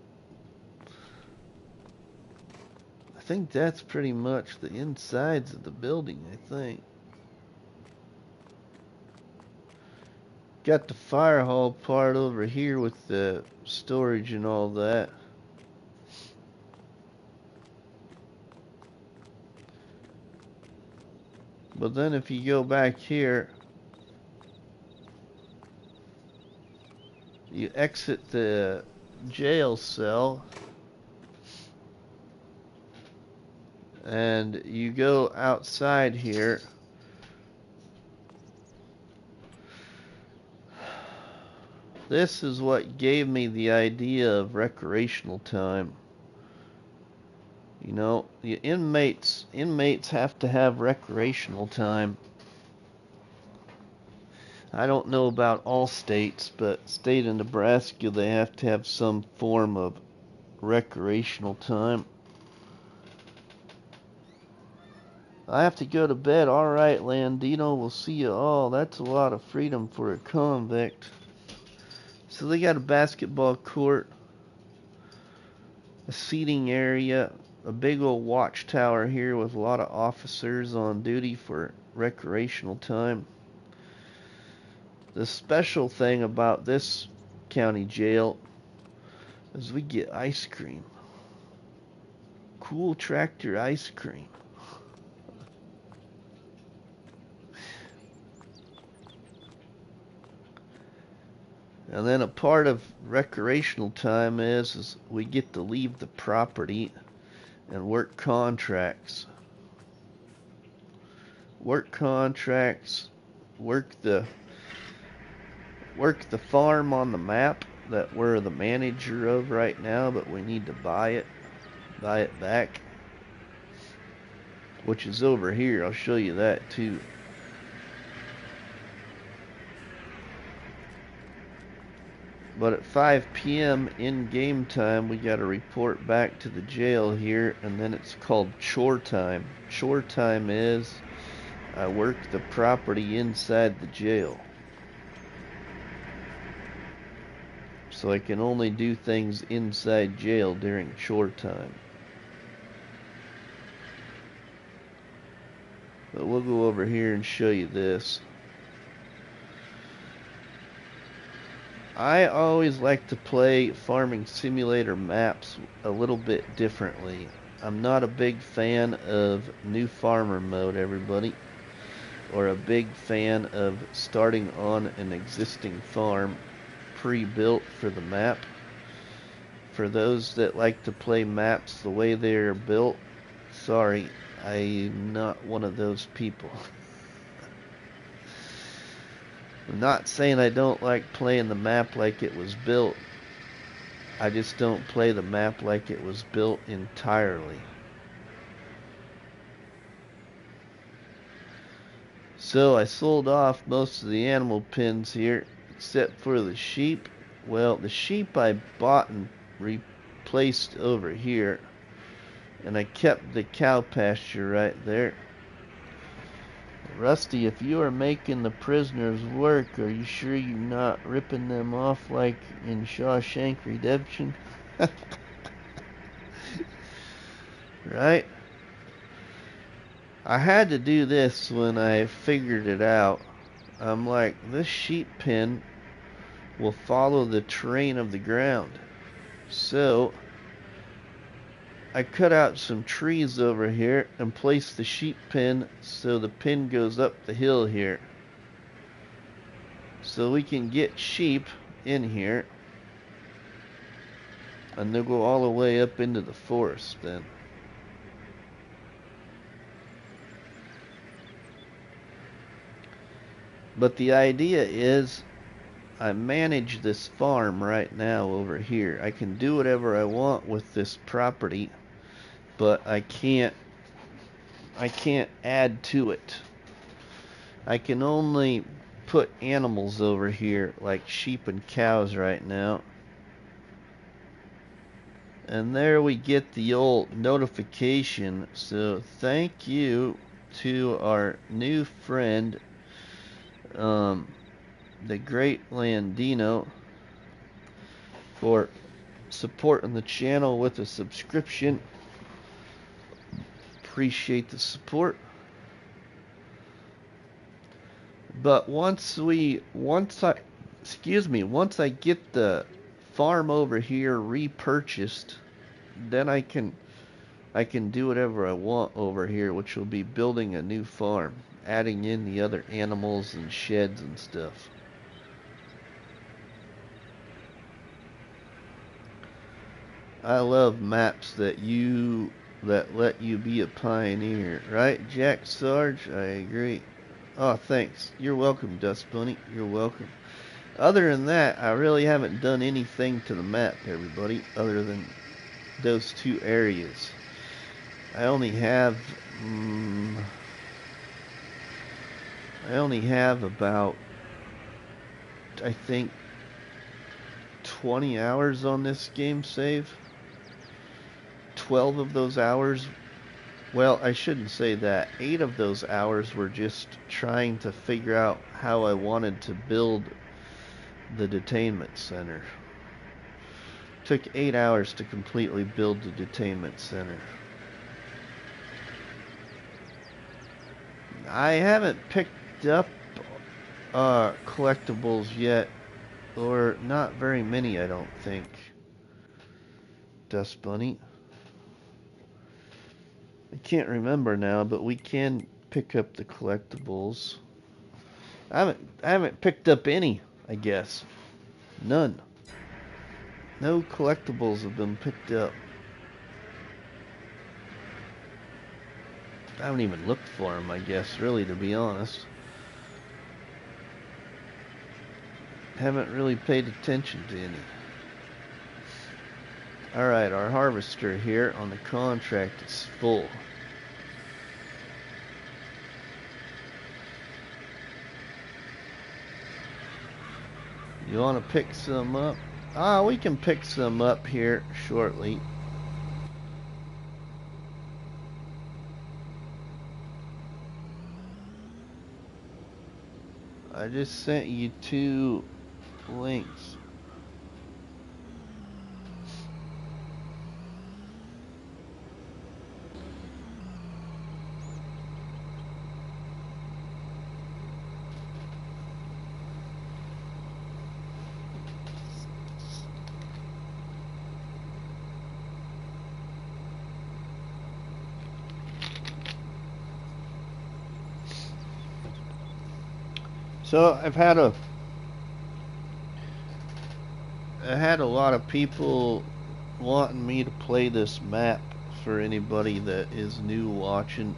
I think that's pretty much the insides of the building, I think. Got the fire hall part over here with the storage and all that. But then if you go back here, you exit the jail cell and you go outside here. This is what gave me the idea of recreational time. You know, the inmates have to have recreational time. I don't know about all states, but state of Nebraska, they have to have some form of recreational time. I have to go to bed. All right, Landino, we'll see you all. That's a lot of freedom for a convict. So they got a basketball court, a seating area, a big old watchtower here with a lot of officers on duty for recreational time. The special thing about this county jail is we get ice cream. Cool Tractor ice cream. And then a part of recreational time is we get to leave the property and work contracts. Work contracts, work the farm on the map that we're the manager of right now, but we need to buy it back, which is over here. I'll show you that too. But at 5 p.m. in game time, we got to report back to the jail here, and then it's called chore time. Chore time is I work the property inside the jail. So I can only do things inside jail during chore time. But we'll go over here and show you this. I always like to play farming simulator maps a little bit differently. I'm not a big fan of new farmer mode, everybody, or a big fan of starting on an existing farm pre-built for the map. For those that like to play maps the way they're built, sorry, I'm not one of those people. I'm not saying I don't like playing the map like it was built. I just don't play the map like it was built entirely. So I sold off most of the animal pens here, except for the sheep. Well, the sheep I bought and replaced over here, and I kept the cow pasture right there. Rusty, if you are making the prisoners work, are you sure you're not ripping them off like in Shawshank Redemption? Right? I had to do this when I figured it out. I'm like, this sheep pen will follow the terrain of the ground. So I cut out some trees over here and placed the sheep pen so the pen goes up the hill here. So we can get sheep in here. And they'll go all the way up into the forest then. But the idea is I manage this farm right now over here. I can do whatever I want with this property, but I can't add to it. I can only put animals over here like sheep and cows right now. And there we get the old notification. So thank you to our new friend, the Great Landino, for supporting the channel with a subscription. Appreciate the support. But once I get the farm over here repurchased, then I can do whatever I want over here, which will be building a new farm, adding in the other animals and sheds and stuff. I love maps that let you be a pioneer, right, Jack Sarge? I agree. Oh, thanks. You're welcome, Dust Bunny. You're welcome. Other than that, I really haven't done anything to the map, everybody, other than those two areas. I only have about, I think, 20 hours on this game save. 12 of those hours, well, I shouldn't say that. 8 of those hours were just trying to figure out how I wanted to build the detainment center. Took 8 hours to completely build the detainment center. I haven't picked up collectibles yet, or not very many, I don't think. Dust Bunny. I can't remember now, but we can pick up the collectibles. I haven't picked up any, I guess. None. No collectibles have been picked up. I haven't even looked for them, I guess, really, to be honest. Haven't really paid attention to any. Alright, our harvester here on the contract is full. You want to pick some up? We can pick some up here shortly. I just sent you 2 links. So I had a lot of people wanting me to play this map for anybody that is new watching.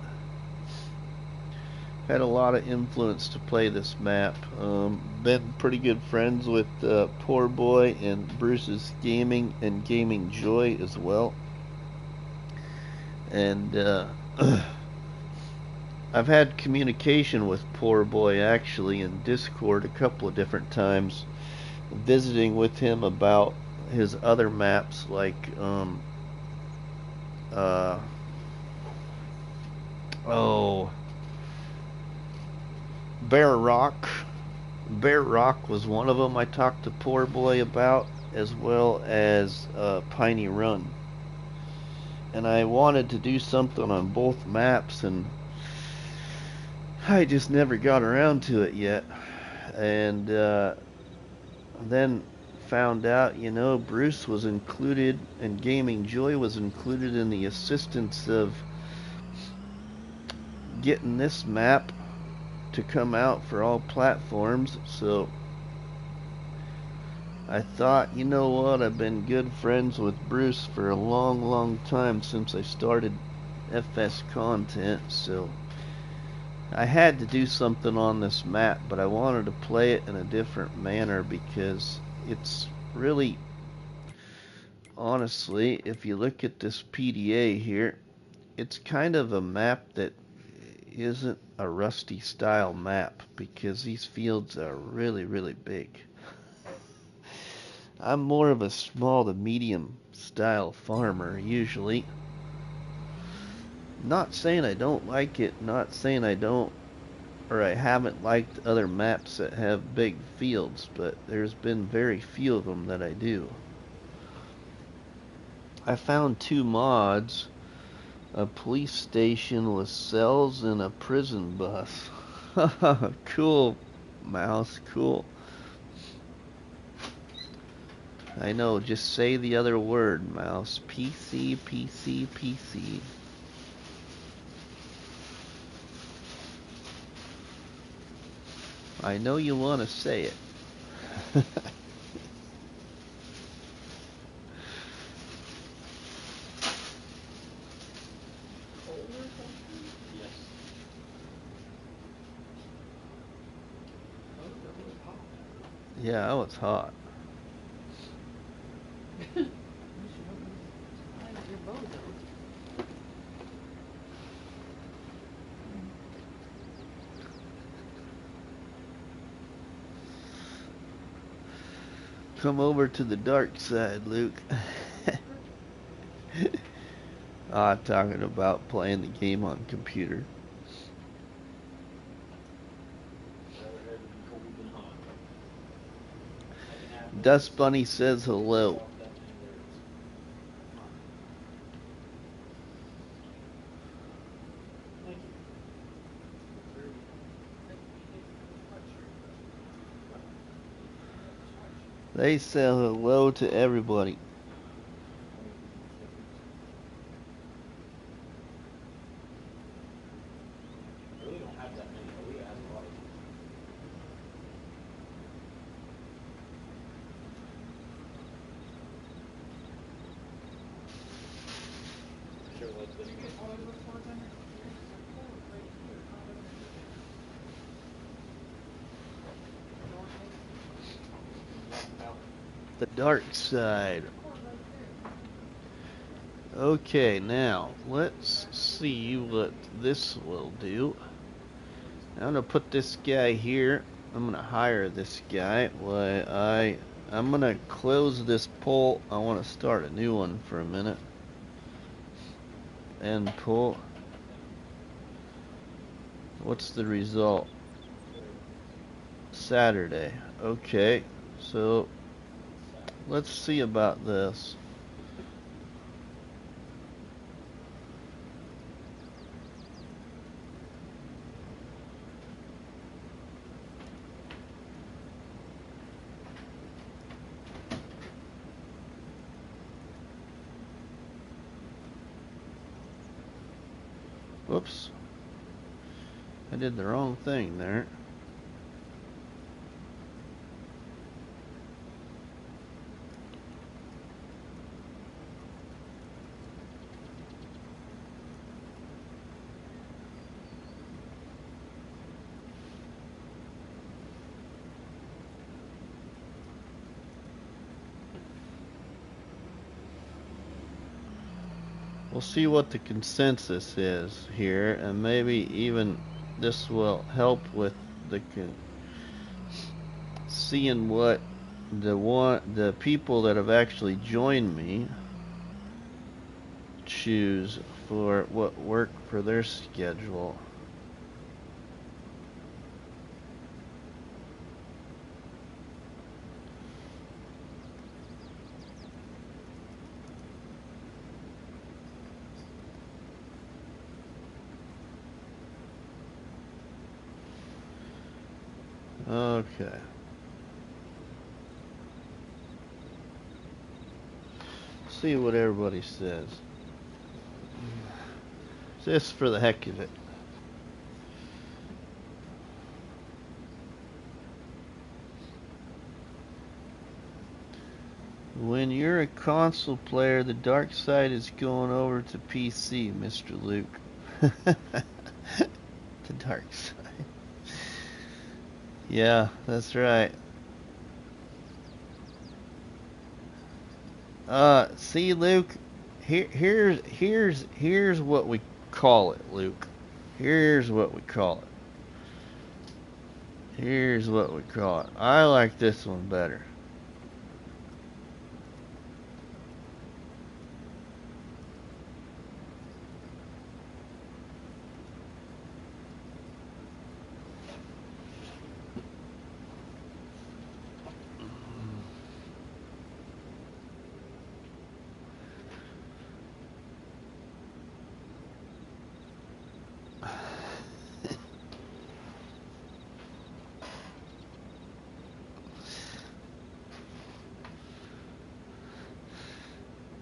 Had a lot of influence to play this map. Been pretty good friends with Poor Boy and Bruce's Gaming and Gaming Joy as well. And I've had communication with Poor Boy actually in Discord a couple of different times, visiting with him about his other maps like Bear Rock. Bear Rock was one of them I talked to Poor Boy about, as well as Piney Run. And I wanted to do something on both maps, and I just never got around to it yet. And then found out, you know, Bruce was included and Gaming Joy was included in the assistance of getting this map to come out for all platforms. So I thought, you know what, I've been good friends with Bruce for a long time since I started FS content, so I had to do something on this map, but I wanted to play it in a different manner because it's really, honestly, if you look at this PDA here, it's kind of a map that isn't a Rusty style map because these fields are really big. I'm more of a small to medium style farmer usually. Not saying I don't like it, not saying I don't, or I haven't liked other maps that have big fields, but there's been very few of them that I do. I found 2 mods, a police station with cells and a prison bus. Cool, Mouse, cool. I know, just say the other word, Mouse. PC, PC, PC. I know you want to say it. Yeah, oh, it's hot. Come over to the dark side, Luke. Talking about playing the game on computer. Dust Bunny says hello. They say hello to everybody. The dark side. Okay, now let's see what this will do. I'm gonna put this guy here. I'm gonna hire this guy. I'm gonna close this poll. I want to start a new one for a minute. End poll. What's the result? Saturday. Okay, so let's see about this. Whoops. I did the wrong thing there. We'll see what the consensus is here, and maybe even this will help with the seeing what the people that have actually joined me choose for what work for their schedule. Okay. See what everybody says. Just for the heck of it. When you're a console player, the dark side is going over to PC, Mr. Luke. The dark side. Yeah, that's right. See, Luke, here's what we call it, Luke. Here's what we call it. Here's what we call it. I like this one better.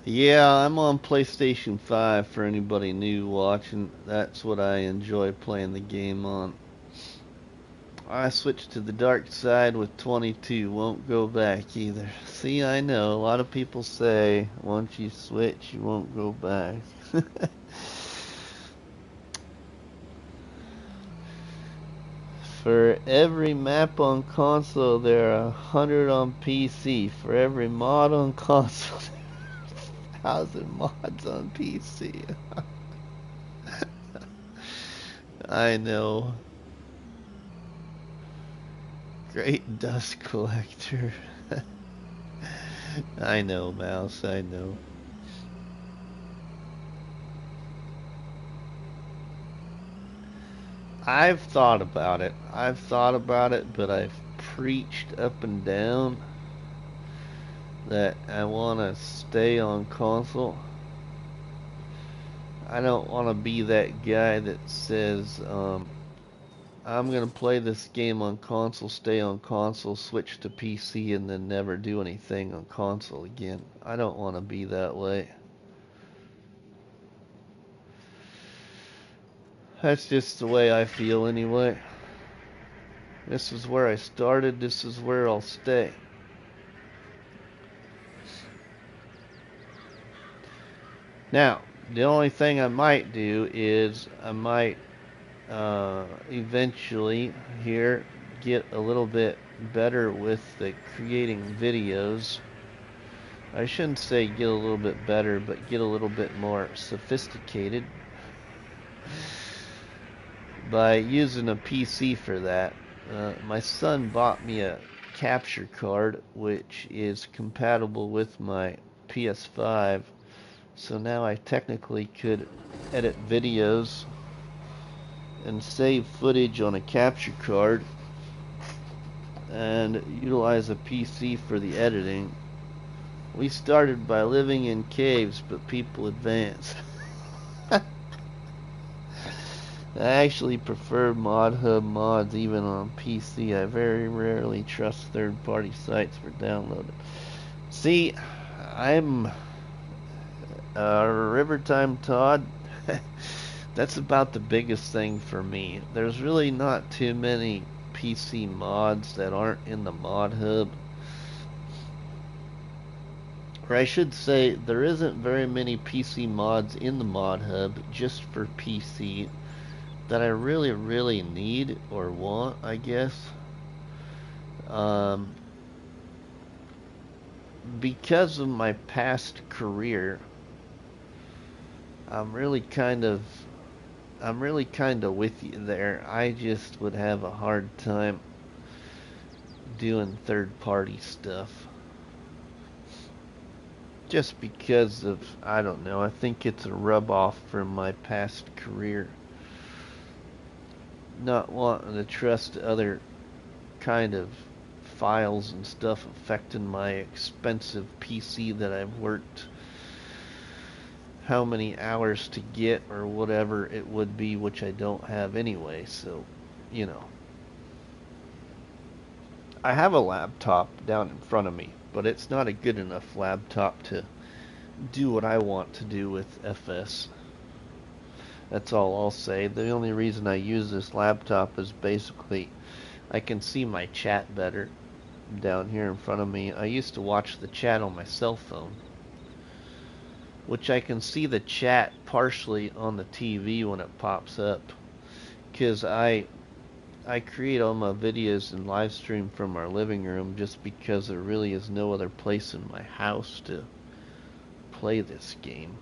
Yeah, I'm on PlayStation 5 for anybody new watching. That's what I enjoy playing the game on. I switched to the dark side with 22. Won't go back either. See, I know. A lot of people say once you switch, you won't go back. For every map on console, there are 100 on PC. For every mod on console, 1,000 mods on PC. I know. Great dust collector. I know, Mouse, I know. I've thought about it, but I've preached up and down that I want to stay on console. I don't want to be that guy that says, I'm going to play this game on console, stay on console, switch to PC, and then never do anything on console again. I don't want to be that way. That's just the way I feel anyway. This is where I started, this is where I'll stay. Now, the only thing I might do is I might eventually here get a little bit better with the creating videos. I shouldn't say get a little bit better, but get a little bit more sophisticated by using a PC for that. My son bought me a capture card which is compatible with my PS5, so now I technically could edit videos and save footage on a capture card and utilize a PC for the editing. We started by living in caves, but people advance. I actually prefer ModHub mods even on PC. I very rarely trust third-party sites for downloading. See, I'm Rivertime Todd. That's about the biggest thing for me. There's really not too many PC mods that aren't in the ModHub. Or I should say, there isn't very many PC mods in the ModHub just for PC that I really need or want, I guess. Because of my past career, I'm really kind of with you there. I just would have a hard time doing third-party stuff. Just because of, I don't know, I think it's a rub-off from my past career. Not wanting to trust other kind of files and stuff affecting my expensive PC that I've worked how many hours to get or whatever it would be, which I don't have anyway, so, you know. I have a laptop down in front of me, but it's not a good enough laptop to do what I want to do with FS. That's all I'll say. The only reason I use this laptop is basically I can see my chat better down here in front of me. I used to watch the chat on my cell phone, which I can see the chat partially on the TV when it pops up, because I create all my videos and live stream from our living room just because there really is no other place in my house to play this game.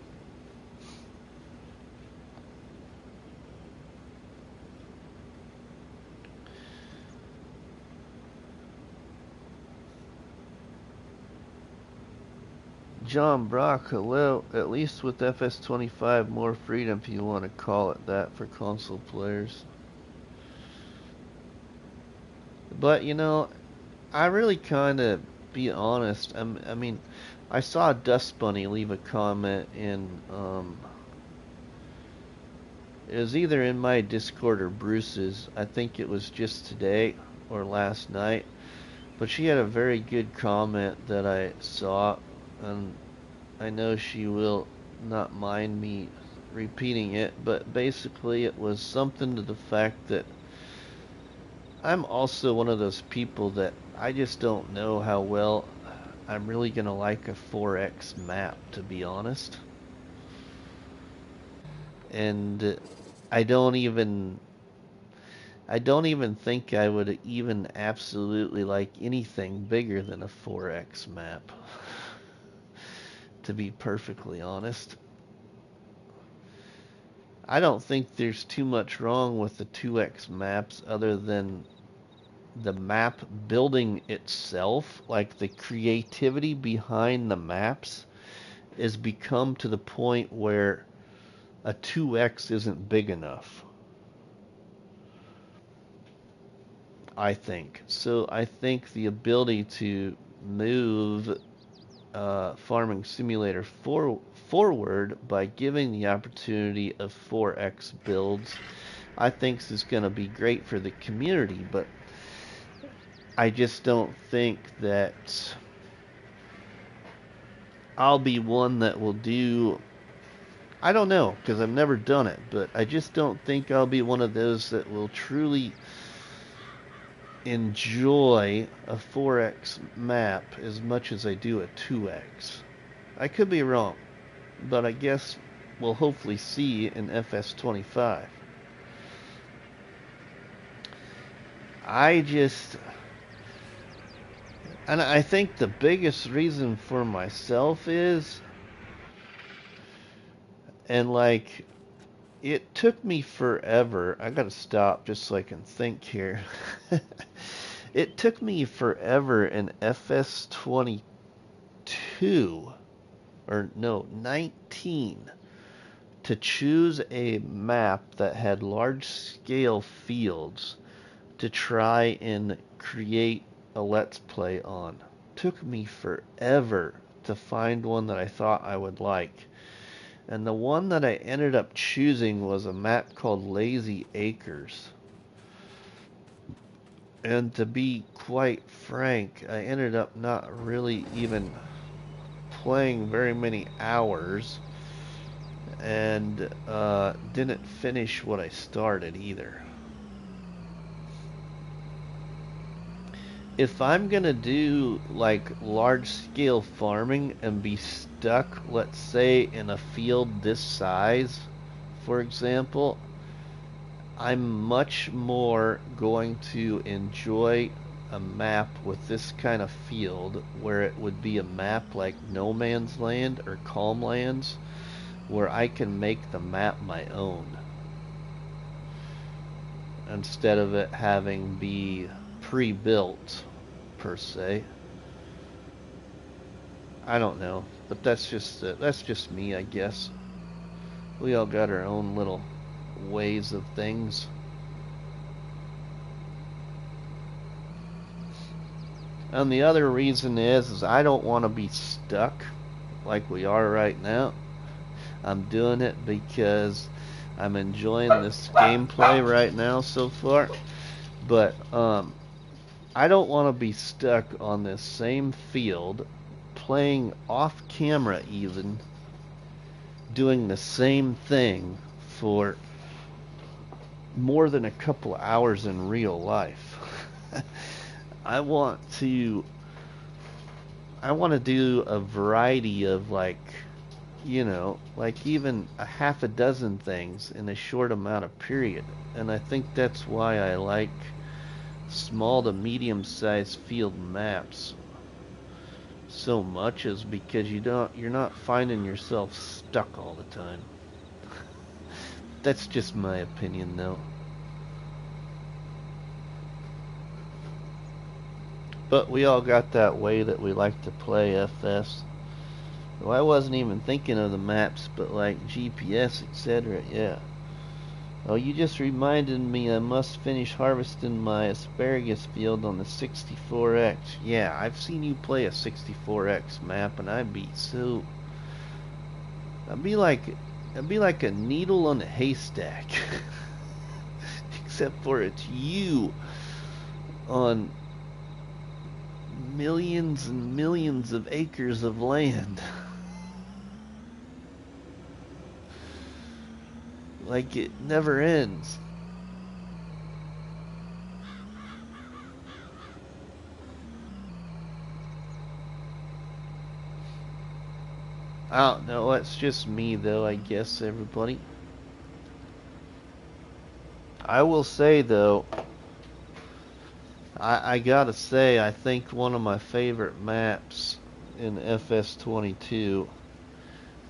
John Brock, hello. At least with FS25, more freedom, if you want to call it that, for console players. But, you know, I really kind of, be honest, I mean, I saw Dust Bunny leave a comment in, it was either in my Discord or Bruce's. I think it was just today or last night. But she had a very good comment that I saw, and I know she will not mind me repeating it, but basically it was something to the fact that I'm also one of those people that I just don't know how well I'm really going to like a 4X map, to be honest. And I don't even think I would even absolutely like anything bigger than a 4X map, to be perfectly honest. I don't think there's too much wrong with the 2X maps other than the map building itself. Like, the creativity behind the maps is become to the point where a 2X isn't big enough, I think. So I think the ability to move Farming Simulator forward by giving the opportunity of 4X builds, I think is going to be great for the community. But I just don't think that I'll be one that will do, I don't know, because I've never done it, but I just don't think I'll be one of those that will truly enjoy a 4X map as much as I do a 2X. I could be wrong, but I guess we'll hopefully see in FS25. And I think the biggest reason for myself is, and like, it took me forever. I gotta stop just so I can think here. It took me forever in FS22, or no, 19, to choose a map that had large scale fields to try and create a Let's Play on. Took me forever to find one that I thought I would like. And the one that I ended up choosing was a map called Lazy Acres. And to be quite frank, I ended up not really even playing very many hours, and didn't finish what I started either. If I'm gonna do like large scale farming and be stuck, let's say, in a field this size, for example, I'm much more going to enjoy a map with this kind of field, where it would be a map like No Man's Land or Calm Lands, where I can make the map my own, instead of it having be pre-built per se. I don't know, but that's just me, I guess. We all got our own little ways of things. And the other reason is I don't want to be stuck like we are right now. I'm doing it because I'm enjoying this gameplay right now so far. But I don't want to be stuck on this same field playing off camera even, doing the same thing for more than a couple hours in real life. I want to do a variety of, like, you know, like even a half a dozen things in a short amount of period. And I think that's why I like small to medium sized field maps so much, is because you're not finding yourself stuck all the time. That's just my opinion though. But we all got that way that we like to play FS. Well, I wasn't even thinking of the maps, but like GPS, etc. Yeah. Oh, you just reminded me I must finish harvesting my asparagus field on the 64X. Yeah, I've seen you play a 64X map, and I'd be like a needle on a haystack. Except for it's you on millions and millions of acres of land. Like it never ends. I don't know, it's just me though, I guess, everybody. I will say though, I gotta say, I think one of my favorite maps in FS22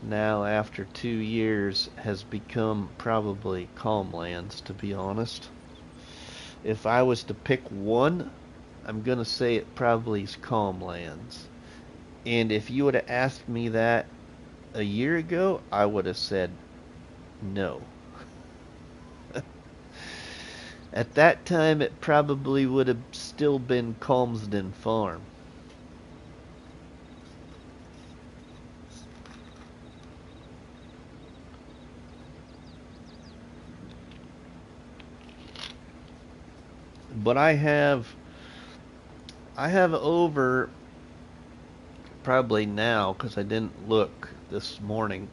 now after 2 years has become probably Calmlands, to be honest. If I was to pick one, I'm gonna say it probably is Calmlands. And if you would have asked me that a year ago, I would have said no. At that time, it probably would have still been Calmsden Farm. But I have over, probably now, because I didn't look this morning,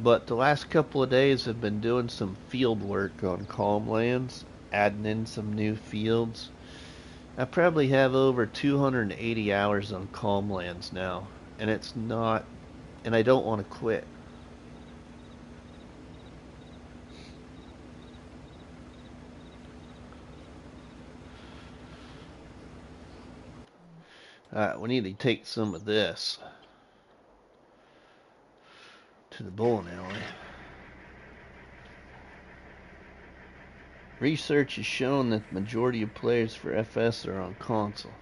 but the last couple of days I've been doing some field work on Calmlands, adding in some new fields. I probably have over 280 hours on Calmlands now, and it's not, and I don't want to quit. We need to take some of this to the bowling alley. Research has shown that the majority of players for FS are on console.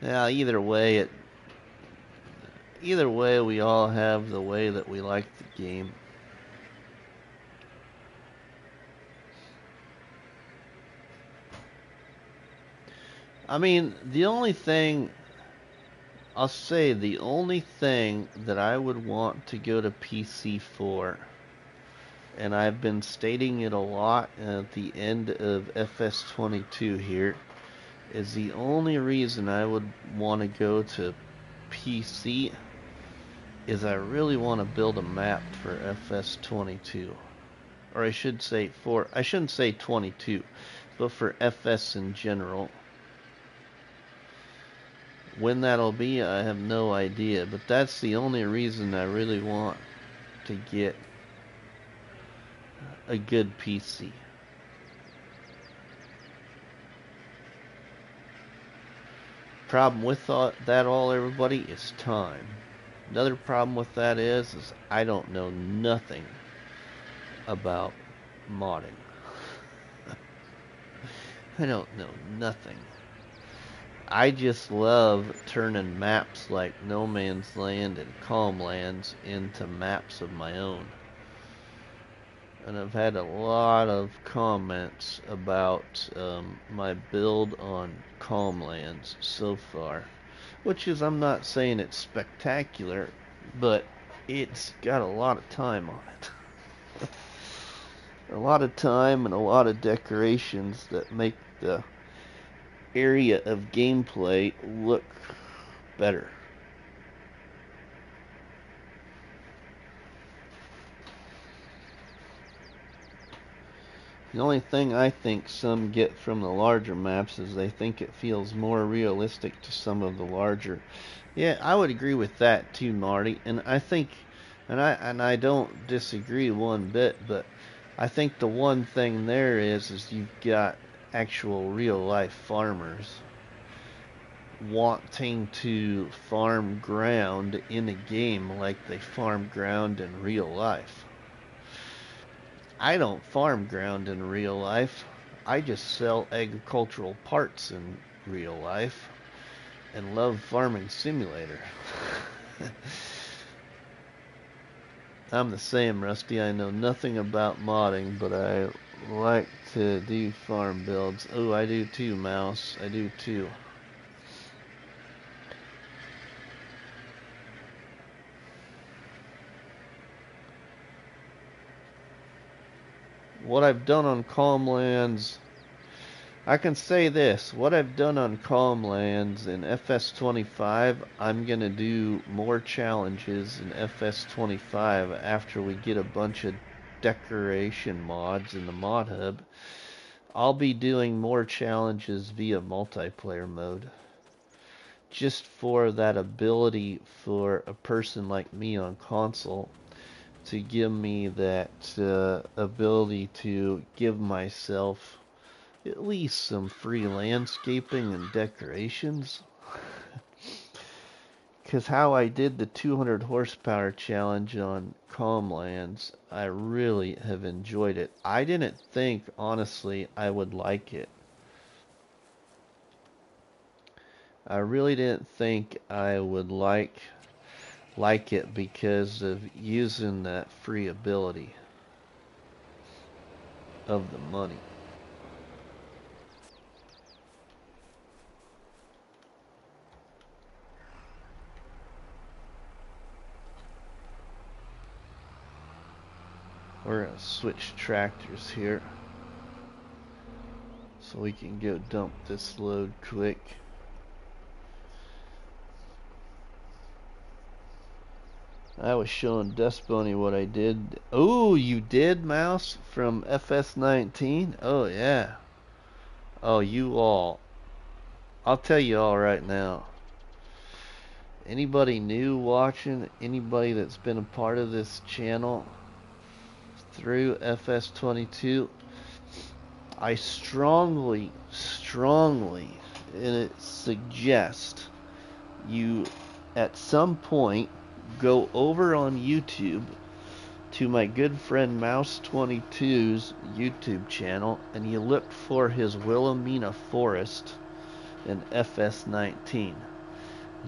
Yeah, either way, we all have the way that we like the game. I mean, the only thing that I would want to go to PC for, and I've been stating it a lot at the end of FS22 here, is the only reason I would want to go to PC is I really want to build a map for FS22. Or I shouldn't say 22, but for FS in general. When that'll be, I have no idea, but that's the only reason I really want to get a good PC. Problem with that all, everybody, is time. Another problem with that is I don't know nothing about modding. I don't know nothing. I just love turning maps like No Man's Land and Calmlands into maps of my own. And I've had a lot of comments about my build on Calmlands so far. Which is, I'm not saying it's spectacular, but it's got a lot of time on it. A lot of time and a lot of decorations that make the area of gameplay look better. The only thing I think some get from the larger maps is they think it feels more realistic to some of the larger. Yeah, I would agree with that too, Marty. And I think, and I don't disagree one bit, but I think the one thing there is you've got actual real life farmers wanting to farm ground in a game like they farm ground in real life. I don't farm ground in real life. I just sell agricultural parts in real life and love Farming Simulator. I'm the same, Rusty. I know nothing about modding, but I like to do farm builds. Oh, I do too, Mouse. I do too. What I've done on Calmlands, I can say this, what I've done on Calmlands in FS25, I'm going to do more challenges in FS25 after we get a bunch of decoration mods in the mod hub. I'll be doing more challenges via multiplayer mode, just for that ability for a person like me on console to give me that ability to give myself at least some free landscaping and decorations. Because how I did the 200 horsepower challenge on Calmlands, I really have enjoyed it. I didn't think, honestly, I would like it. I really didn't think I would like it because of using that free ability of the money. We're going to switch tractors here so we can go dump this load quick. I was showing Dustbony what I did. Oh, you did, Mouse? From FS19? Oh, yeah. Oh, you all. I'll tell you all right now. Anybody new watching, anybody that's been a part of this channel through FS22, I strongly suggest you at some point go over on YouTube to my good friend Mouse22's YouTube channel and you look for his Wilhelmina Forest in FS19.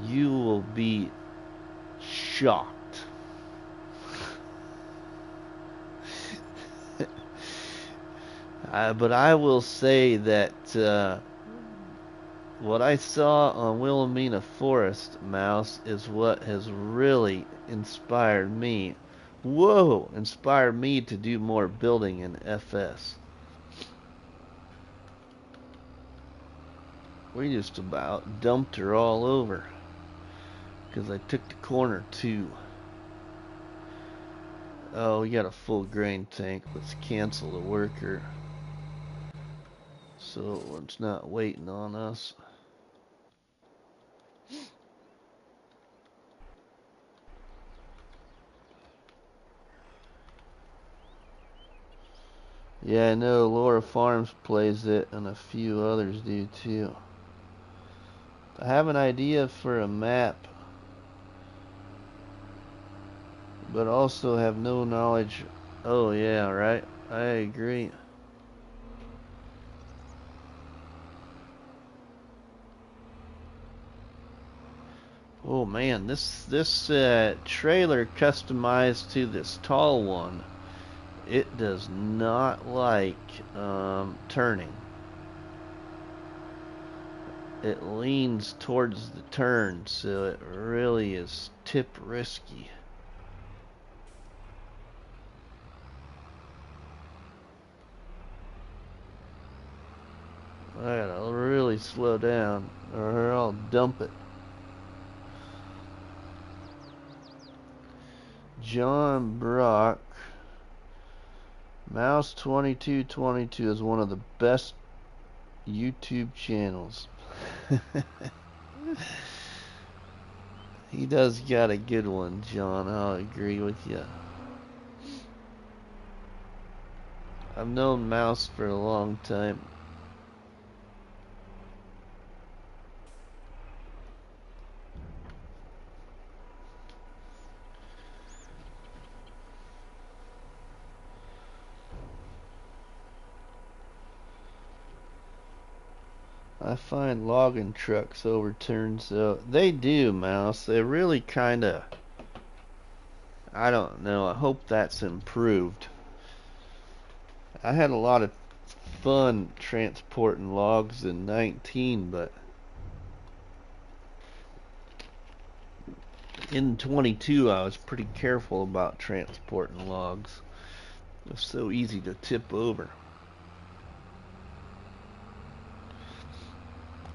You will be shocked. But I will say that what I saw on Wilhelmina Forest, Mouse, is what has really inspired me. Whoa! Inspired me to do more building in FS. We just about dumped her all over because I took the corner too. Oh, we got a full grain tank. Let's cancel the worker so it's not waiting on us. Yeah, I know Laura Farms plays it and a few others do too. I have an idea for a map, but also have no knowledge. Oh yeah, right. I agree. Oh man, this trailer customized to this tall one, it does not like turning. It leans towards the turn, so it really is tip risky. I gotta really slow down, or I'll dump it. John Brock. Mouse2222 is one of the best YouTube channels. He does got a good one, John. I'll agree with you. I've known Mouse for a long time. I find logging trucks overturned, so they do, Mouse. They really kinda, I don't know, I hope that's improved. I had a lot of fun transporting logs in 19, but in 22 I was pretty careful about transporting logs. It was so easy to tip over.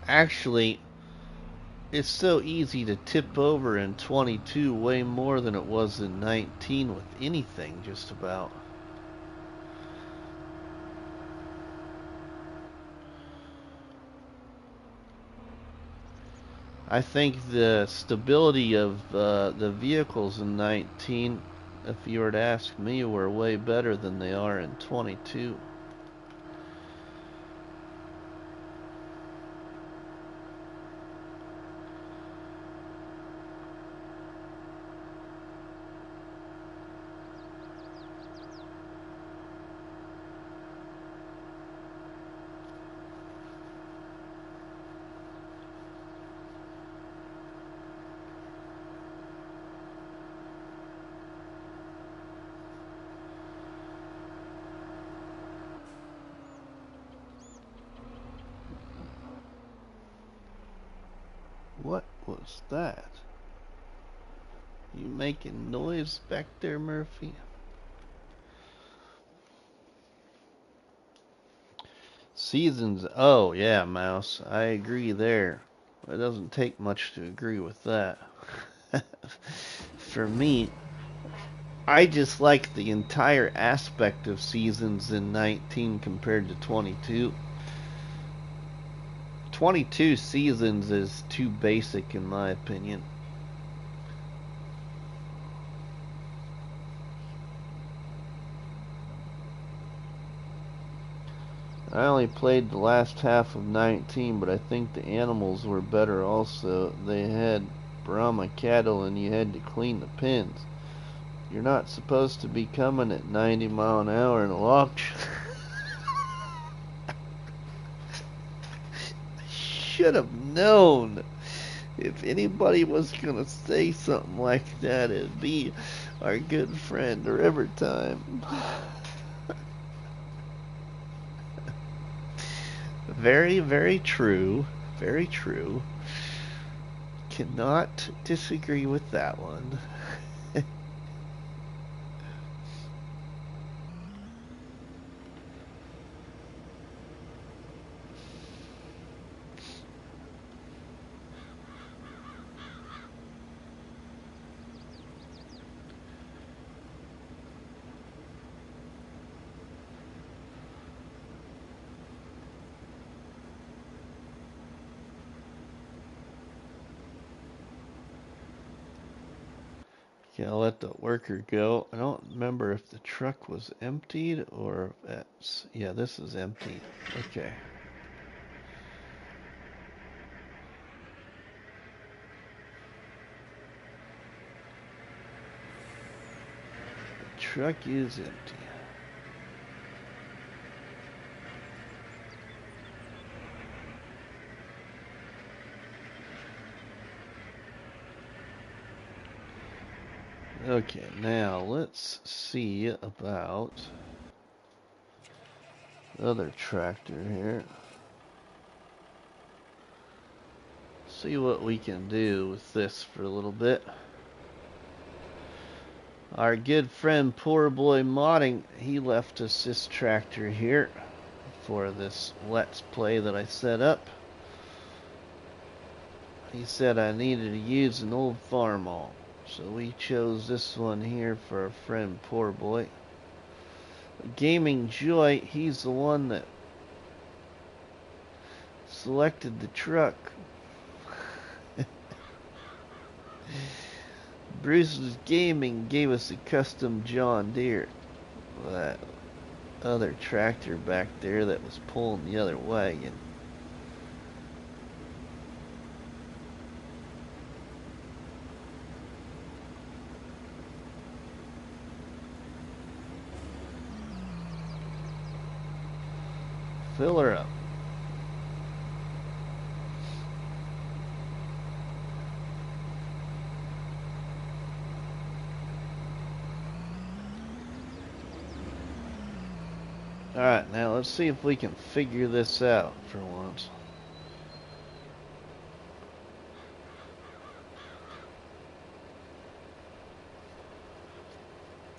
Actually, it's so easy to tip over in 22, way more than it was in 19 with anything, just about. I think the stability of the vehicles in 19, if you were to ask me, were way better than they are in 22. What was that? You making noise back there, Murphy? Seasons. Oh, yeah, Mouse. I agree there. It doesn't take much to agree with that. For me, I just like the entire aspect of Seasons in 19 compared to 22. 22 Seasons is too basic in my opinion. I only played the last half of 19, but I think the animals were better also. They had Brahma cattle and you had to clean the pens. You're not supposed to be coming at 90 mile an hour in a log truck. Should have known. If anybody was gonna say something like that, it'd be our good friend River Time. Very, very true. Very true. Cannot disagree with that one. Okay, I'll let the worker go. I don't remember if the truck was emptied or if that's... Yeah, this is emptied. Okay. The truck is empty. Okay, now let's see about the other tractor here. See what we can do with this for a little bit. Our good friend Poor Boy Modding, he left us this tractor here for this Let's Play that I set up. he said I needed to use an old farm all. So we chose this one here for our friend Poor Boy. Gaming Joy, he's the one that selected the truck. Bruce's Gaming gave us a custom John Deere. That other tractor back there that was pulling the other wagon. Fill her up. Alright, now let's see if we can figure this out for once.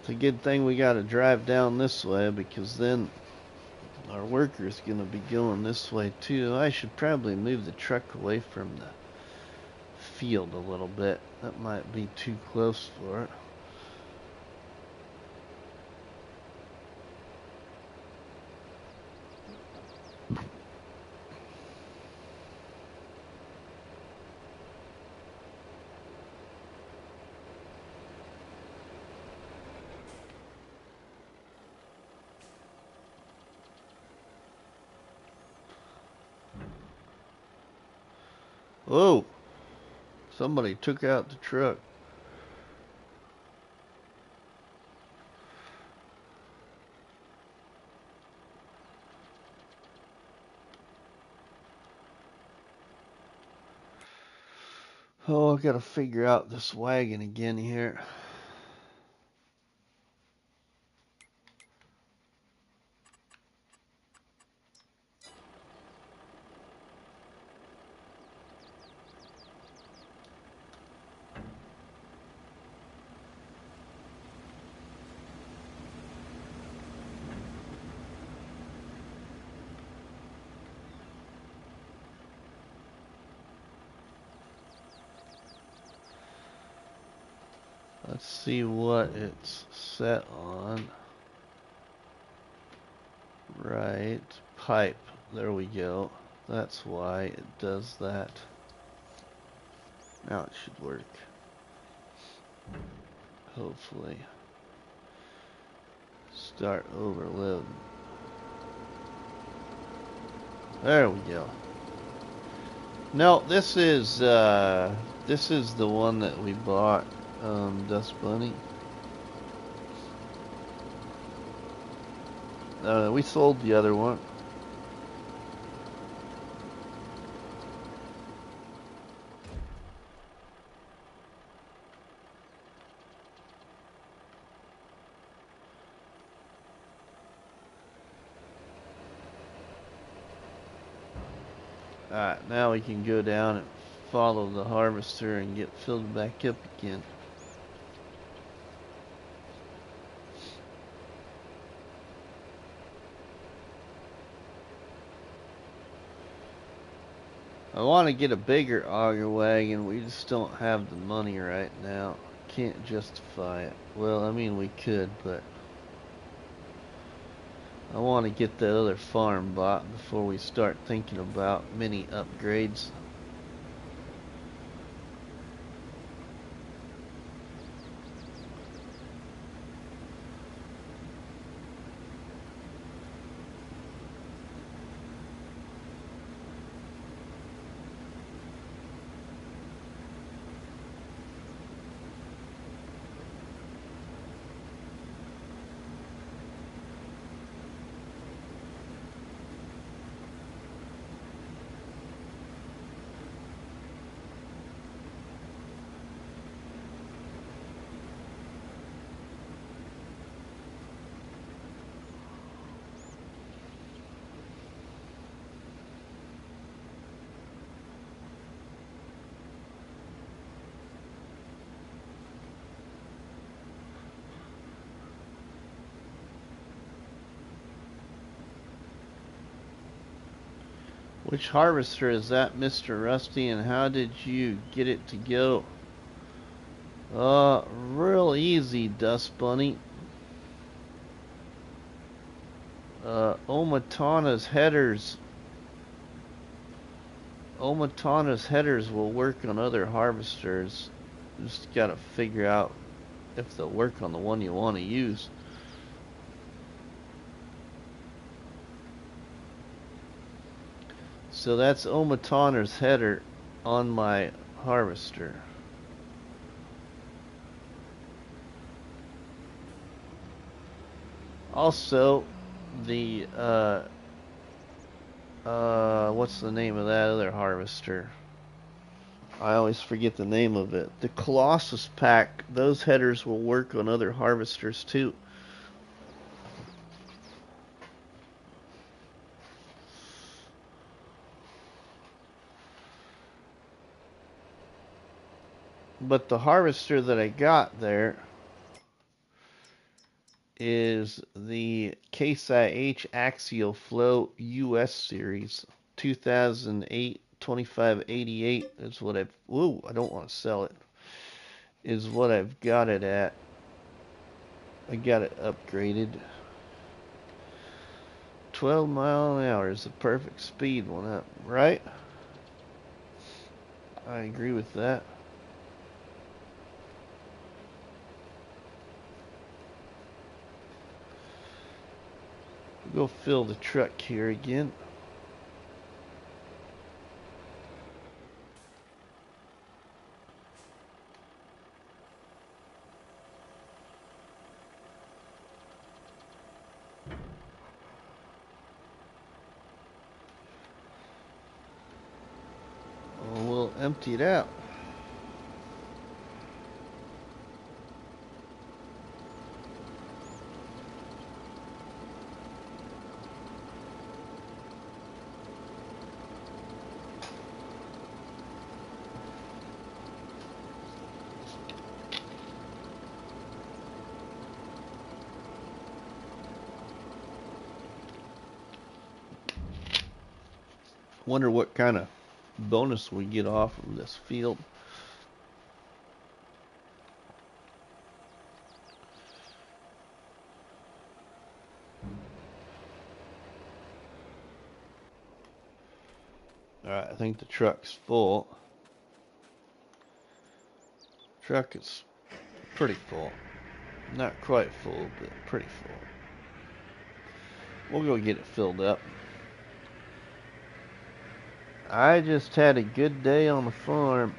It's a good thing we gotta drive down this way, because then our worker's gonna be going this way too. I should probably move the truck away from the field a little bit. That might be too close for it. Whoa! Somebody took out the truck. Oh, I gotta figure out this wagon again here. Let's see what it's set on. Right, pipe. There we go. That's why it does that. Now it should work. Hopefully. Start overloading. There we go. No, this is the one that we bought. Dust Bunny. We sold the other one. Alright, now we can go down and follow the harvester and get filled back up again. I want to get a bigger auger wagon. We just don't have the money right now. Can't justify it. Well, I mean we could, but I want to get that other farm bought before we start thinking about mini upgrades. Which harvester is that, Mr. Rusty, and how did you get it to go? Real easy, Dust Bunny. Omatana's headers will work on other harvesters. Just gotta figure out if they'll work on the one you want to use. So that's Omatana's header on my harvester. Also, the what's the name of that other harvester? I always forget the name of it. The Colossus pack, those headers will work on other harvesters too. But the harvester that I got there is the Case IH Axial Flow US Series 2008 2588 is what I've, whoa, I don't want to sell it, is what I've got it at. I got it upgraded. 12 mile an hour is the perfect speed one, right? I agree with that. We'll go fill the truck here again. We'll empty it out. Wonder what kind of bonus we get off of this field. Alright, I think the truck's full. Truck is pretty full. Not quite full, but pretty full. We'll go get it filled up. I just had a good day on the farm.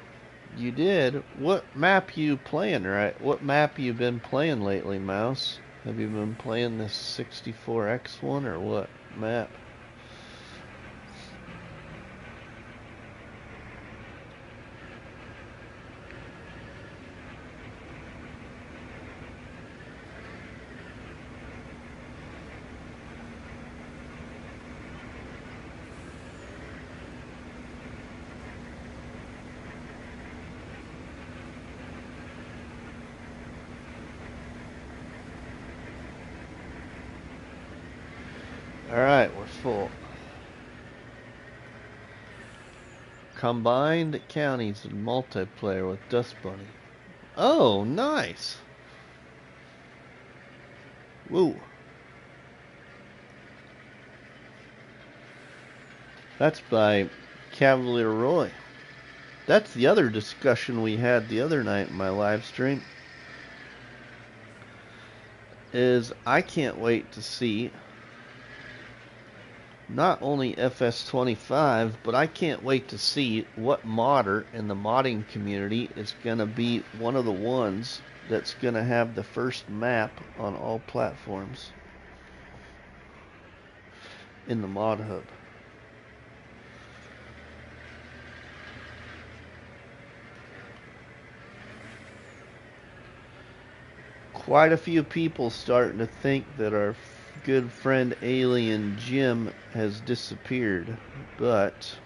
You did? What map you playing, right? What map you been playing lately, Mouse? Have you been playing this 64X one or what map? Alright, we're full. Combined counties in multiplayer with Dust Bunny. Oh, nice. Woo. That's by Cavalier Roy. That's the other discussion we had the other night in my live stream. Is I can't wait to see not only FS25, but I can't wait to see what modder in the modding community is going to be one of the ones that's going to have the first map on all platforms in the mod hub. Quite a few people starting to think that our good friend Alien Jim has disappeared, but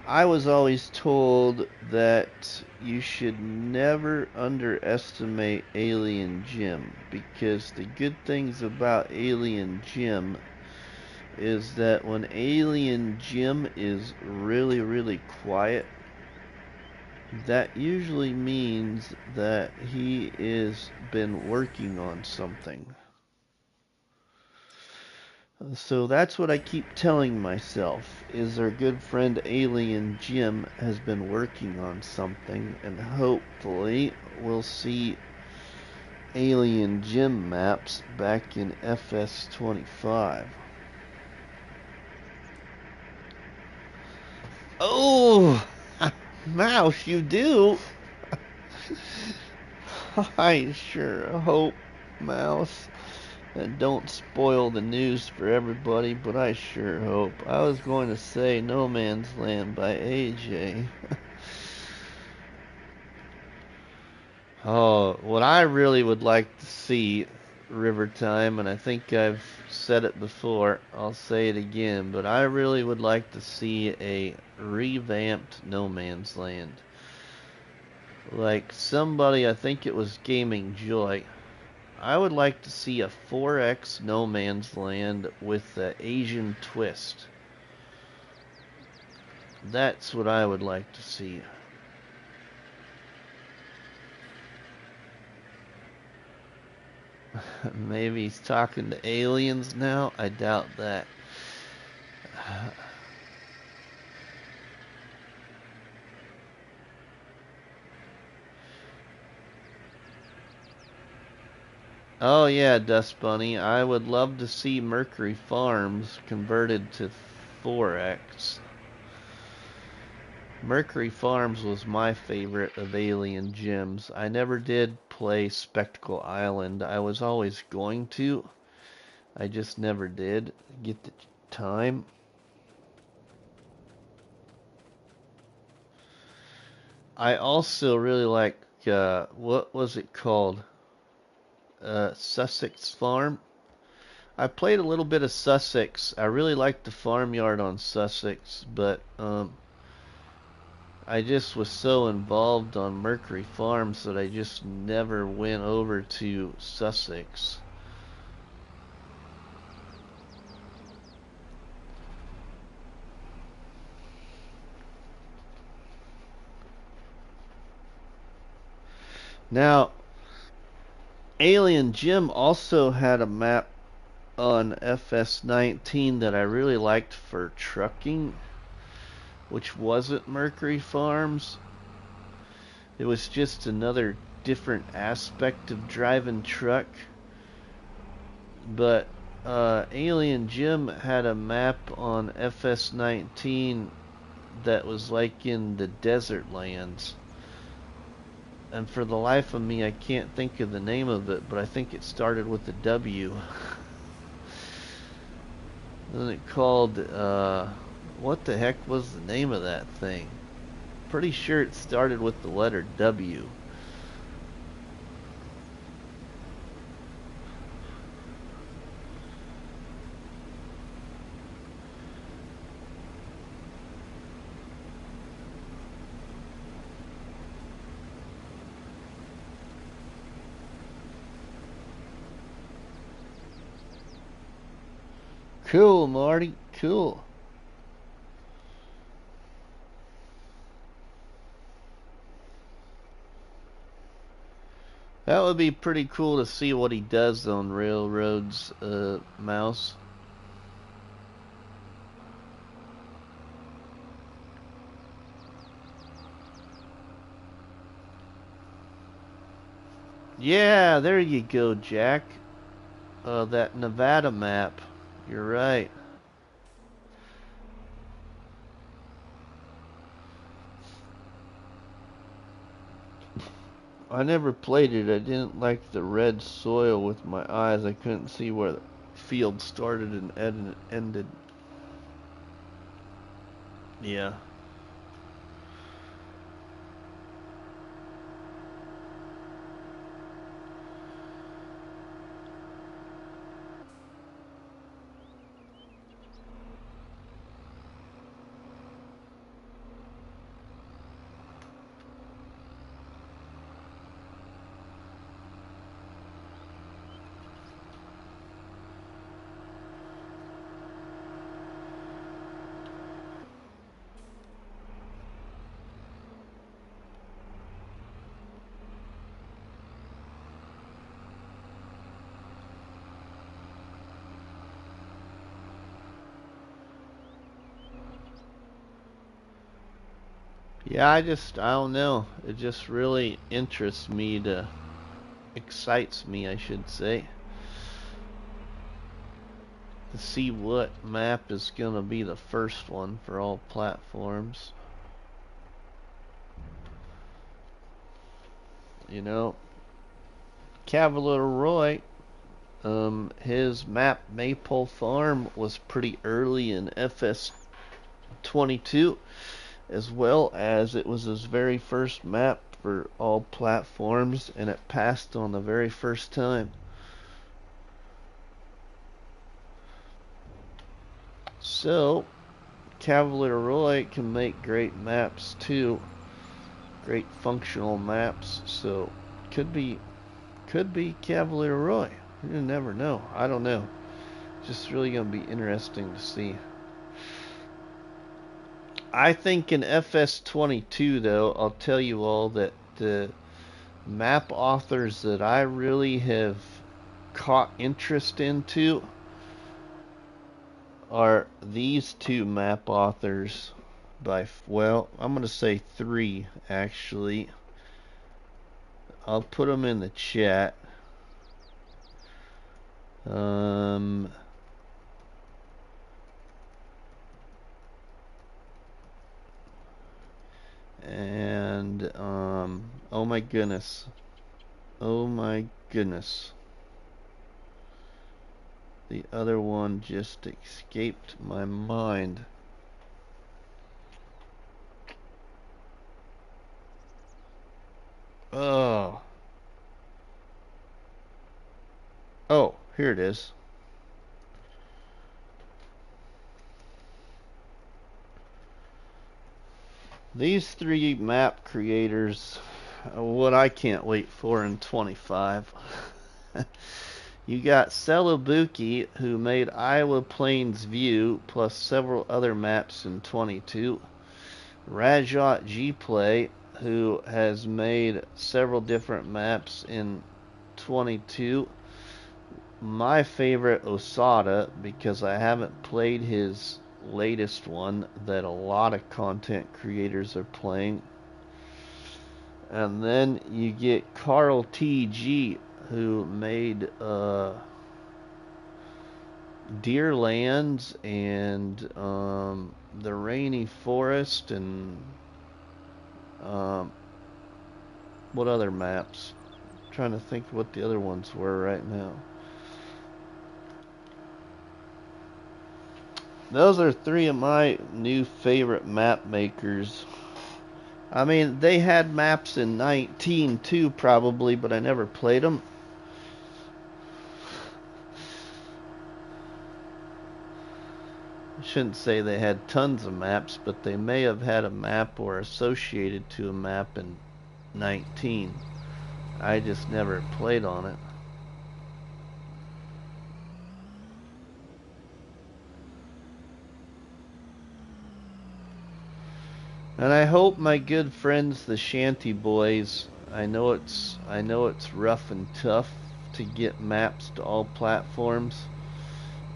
I was always told that you should never underestimate Alien Jim, because the good things about Alien Jim is that when Alien Jim is really, really quiet, that usually means that he is been working on something. So that's what I keep telling myself, is our good friend Alien Jim has been working on something, and hopefully we'll see Alien Jim maps back in FS25. Oh, Mouse, you do? I sure hope, Mouse. And don't spoil the news for everybody, but I sure hope. I was going to say No Man's Land by AJ. Oh, what I really would like to see, River Time, and I think I've said it before, I'll say it again, but I really would like to see a revamped No Man's Land. Like somebody, I think it was Gaming Joy, I would like to see a 4X No Man's Land with the Asian twist. That's what I would like to see. Maybe he's talking to aliens now? I doubt that. Oh yeah, Dust Bunny. I would love to see Mercury Farms converted to 4X. Mercury Farms was my favorite of Alien Gems. I never did play Spectacle Island. I was always going to. I just never did get the time. I also really like, what was it called? Sussex Farm. I played a little bit of Sussex. I really liked the farmyard on Sussex, but I just was so involved on Mercury Farms that I just never went over to Sussex. Now, Alien Jim also had a map on FS19 that I really liked for trucking, which wasn't Mercury Farms. It was just another different aspect of driving truck. But Alien Jim had a map on FS19 that was like in the desert lands. And for the life of me, I can't think of the name of it, but I think it started with a W. Isn't it called, what the heck was the name of that thing? Pretty sure it started with the letter W. Cool, Marty. Cool. That would be pretty cool to see what he does on railroads, Mouse. Yeah, there you go, Jack. That Nevada map. You're right. I never played it. I didn't like the red soil with my eyes. I couldn't see where the field started and ended. Yeah. Yeah, I don't know. It just really interests me excites me, I should say, to see what map is gonna be the first one for all platforms. You know, Cavalier Roy, his map Maypole Farm was pretty early in FS22, as well as it was his very first map for all platforms, and it passed on the very first time. So, Cavalier Roy can make great maps too, great functional maps. So, could be Cavalier Roy. You never know. I don't know. It's just really gonna be interesting to see. I think in FS22 though, I'll tell you all that the map authors that I really have caught interest into are these two map authors well, I'm going to say three actually. I'll put them in the chat. Oh my goodness. Oh my goodness. The other one just escaped my mind. Oh. Oh, here it is. These three map creators, what I can't wait for in 25. You got Celebuki, who made Iowa Plains View, plus several other maps in 22. Rajat G-Play, who has made several different maps in 22. My favorite, Osada, because I haven't played his latest one that a lot of content creators are playing. And then you get Carl T.G., who made Deerlands and the Rainy Forest and what other maps? I'm trying to think what the other ones were right now. Those are three of my new favorite map makers. I mean, they had maps in 19 too, probably, but I never played them. I shouldn't say they had tons of maps, but they may have had a map or associated to a map in 19. I just never played on it. And I hope my good friends the Shanty Boys, I know it's rough and tough to get maps to all platforms,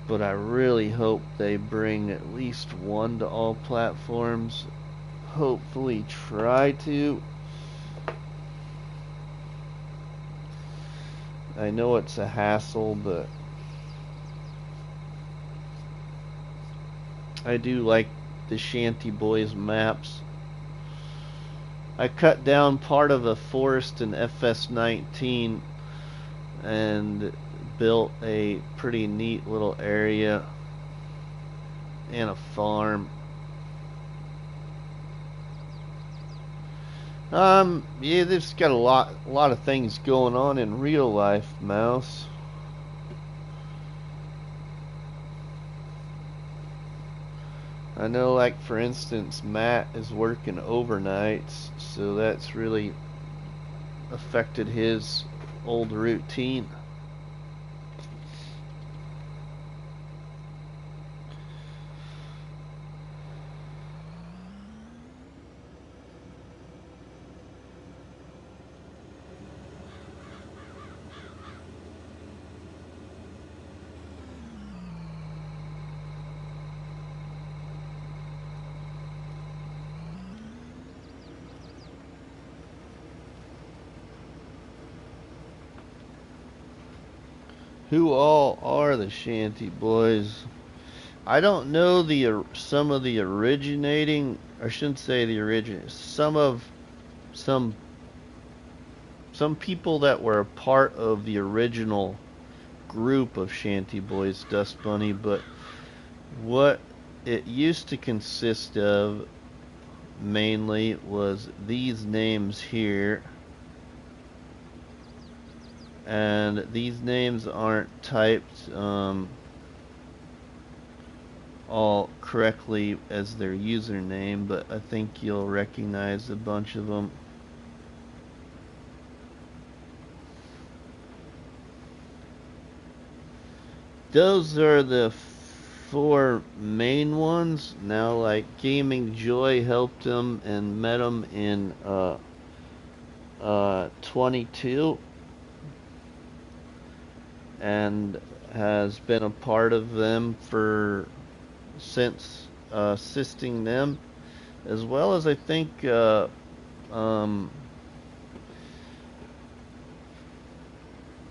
but I really hope they bring at least one to all platforms. Hopefully try to. I know it's a hassle, but I do like the Shanty Boys maps. I cut down part of a forest in FS19 and built a pretty neat little area and a farm. Yeah, they've got a lot of things going on in real life, Mouse. I know, like, for instance, Matt is working overnights, so that's really affected his old routine. Who all are the Shanty Boys? I don't know some of the originating, I shouldn't say the origin, some people that were a part of the original group of Shanty Boys Dust Bunny, but what it used to consist of mainly was these names here, and these names aren't typed all correctly as their username, but I think you'll recognize a bunch of them. Those are the four main ones. Now, like Gaming Joy helped him and met him in 22 and has been a part of them since, assisting them, as well as I think I'm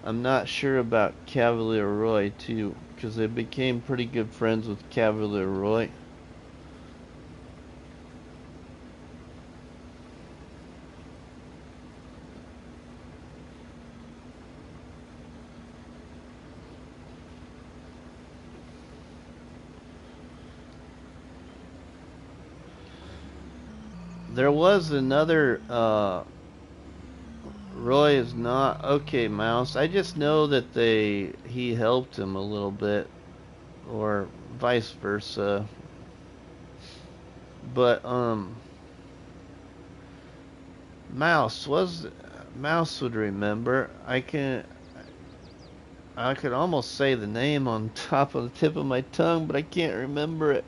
not sure about Cavalier Roy too, because they became pretty good friends with Cavalier Roy. There was another, Roy is not, okay, Mouse. I just know that he helped him a little bit, or vice versa. But, Mouse would remember. I could almost say the name on top of the tip of my tongue, but I can't remember it.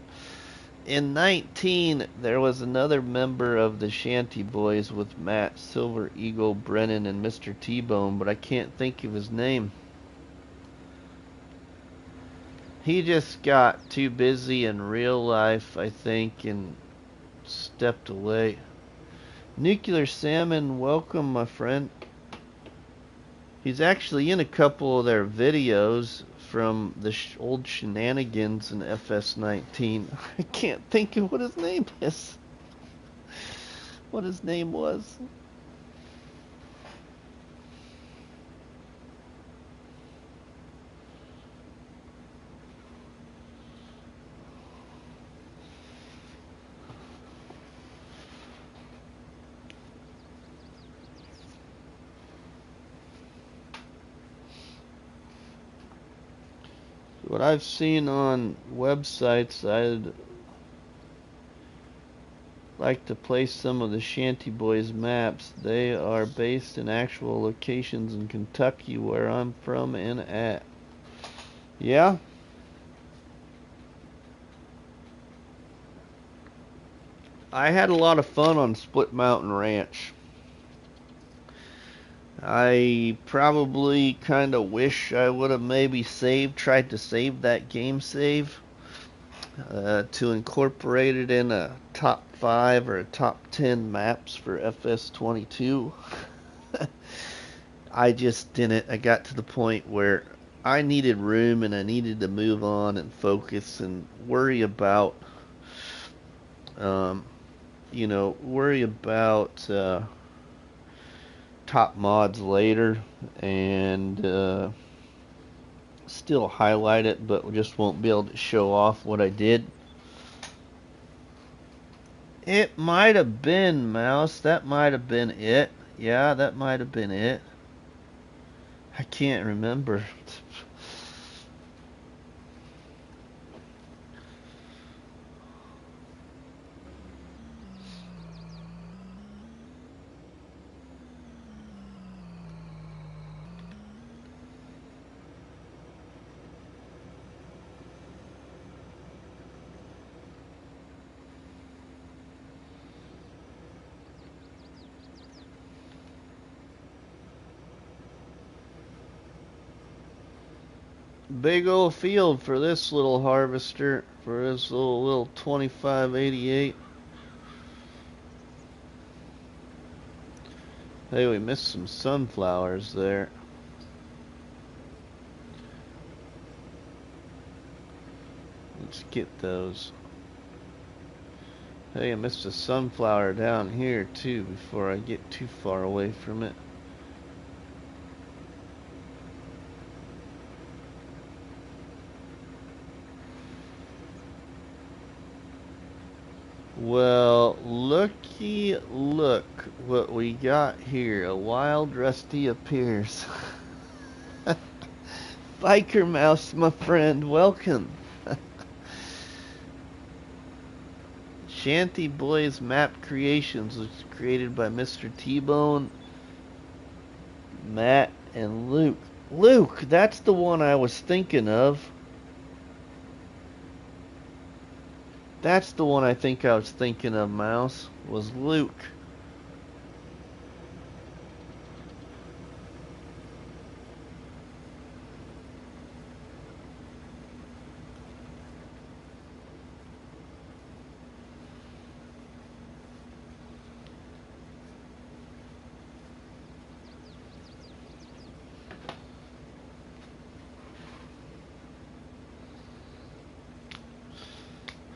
In 19, there was another member of the Shanty Boys with Matt, Silver Eagle, Brennan, and Mr. T-Bone, but I can't think of his name. He just got too busy in real life, I think, and stepped away. Nuclear Salmon, welcome, my friend. He's actually in a couple of their videos from the old shenanigans in FS19. I can't think of what his name is. What his name was. What I've seen on websites, I'd like to place some of the Shanty Boys maps. They are based in actual locations in Kentucky, where I'm from and at. Yeah? I had a lot of fun on Split Mountain Ranch. I probably kind of wish I would have maybe tried to save that game save to incorporate it in a top 5 or a top 10 maps for FS22. I just didn't. I got to the point where I needed room and I needed to move on and focus and worry about, top mods later, and still highlight it, but just won't be able to show off what I did. It might have been, Mouse. That might have been it. Yeah, that might have been it. I can't remember. Big old field for this little harvester, for this little 2588. Hey, we missed some sunflowers there. Let's get those. Hey, I missed a sunflower down here too before I get too far away from it. Well, looky look what we got here. A wild Rusty appears. Biker Mouse, my friend, welcome. Shanty Boys Map Creations was created by Mr. T-Bone, Matt, and Luke. Luke, that's the one I was thinking of. That's the one I think I was thinking of, Mouse, was Luke.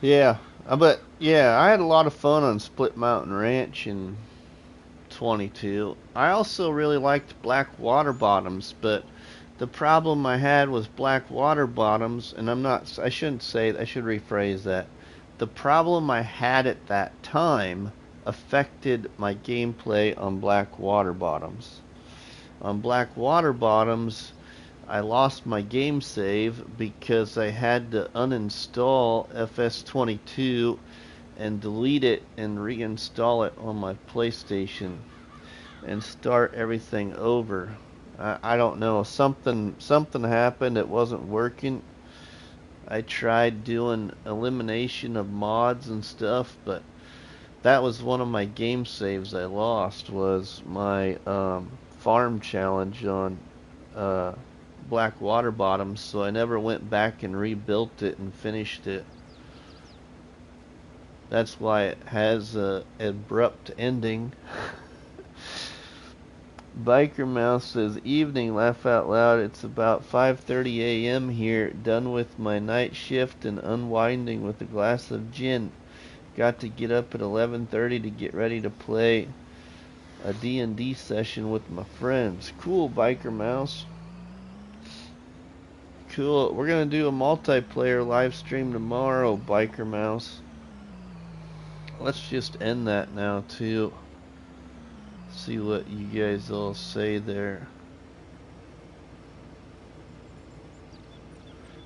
Yeah, but yeah, I had a lot of fun on Split Mountain Ranch in 22. I also really liked Black Water Bottoms, but the problem I had with Black Water Bottoms, and I shouldn't say, I should rephrase that. The problem I had at that time affected my gameplay on Black Water Bottoms. On Black Water Bottoms, I lost my game save because I had to uninstall FS22 and delete it and reinstall it on my PlayStation and start everything over. I don't know, something happened, it wasn't working. I tried doing elimination of mods and stuff, but that was one of my game saves I lost, was my farm challenge on Black Water Bottoms, so I never went back and rebuilt it and finished it. That's why it has an abrupt ending. Biker Mouse says, evening, laugh out loud. It's about 5:30 a.m. here, done with my night shift and unwinding with a glass of gin. Got to get up at 11:30 to get ready to play a D&D session with my friends. Cool, Biker Mouse. Cool. We're going to do a multiplayer live stream tomorrow, Biker Mouse. Let's just end that now, too. See what you guys all say there.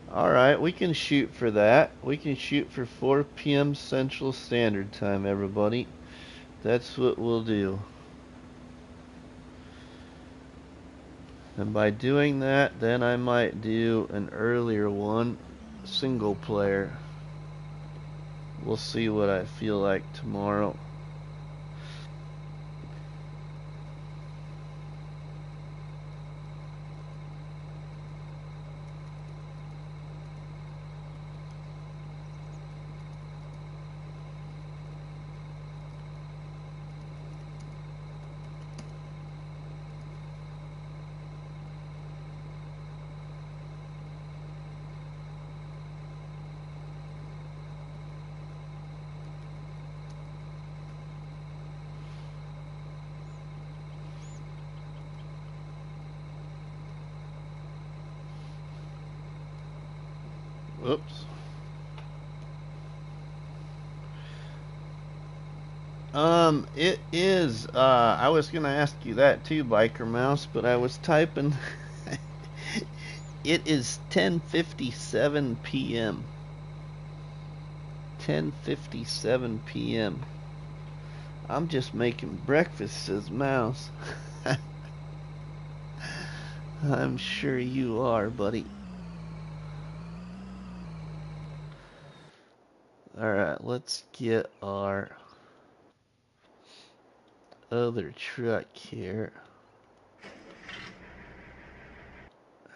Alright, we can shoot for that. We can shoot for 4 p.m. Central Standard Time, everybody. That's what we'll do. And by doing that, then I might do an earlier one, single player. We'll see what I feel like tomorrow. Oops. It is, I was gonna ask you that too, Biker Mouse, but I was typing. It is 10:57 p.m. 10:57 p.m. I'm just making breakfast, says Mouse. I'm sure you are, buddy. Alright, let's get our other truck here.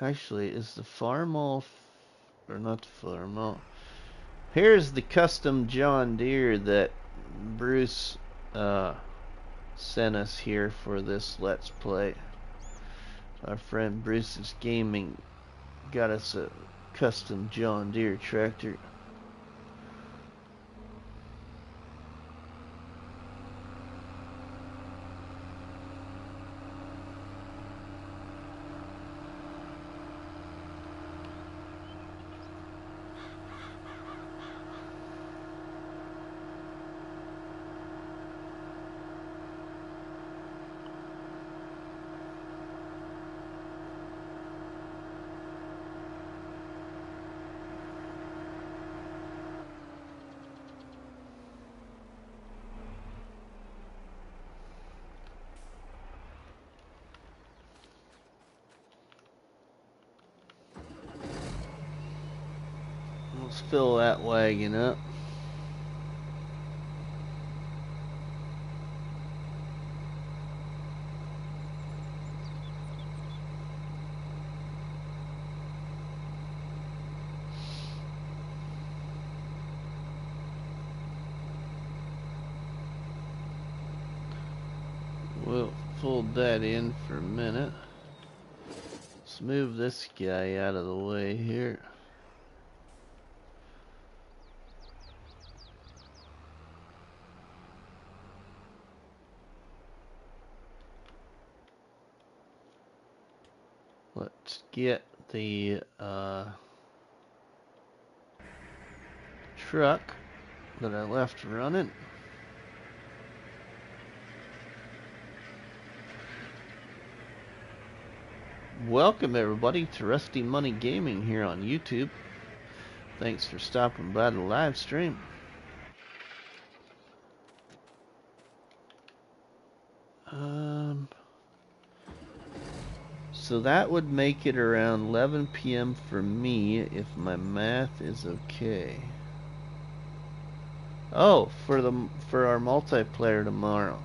Actually, is the farm all or not the farm all? Here's the custom John Deere that Bruce sent us here for this Let's Play. Our friend Bruce's Gaming got us a custom John Deere tractor. fill that wagon up. We'll fold that in for a minute. Let's move this guy out of the way here. Let's get the truck that I left running. Welcome everybody to Rusty Money Gaming here on YouTube. Thanks for stopping by the live stream. So that would make it around 11 p.m. for me if my math is okay. Oh, for our multiplayer tomorrow.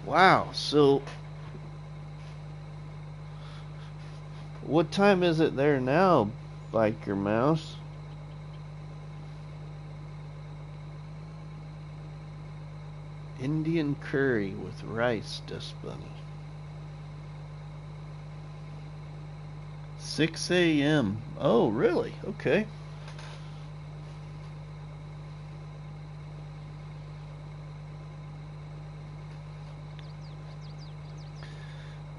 Wow, so what time is it there now, Biker Mouse? Indian curry with rice, Dust Bunny. 6 a.m. Oh, really? Okay.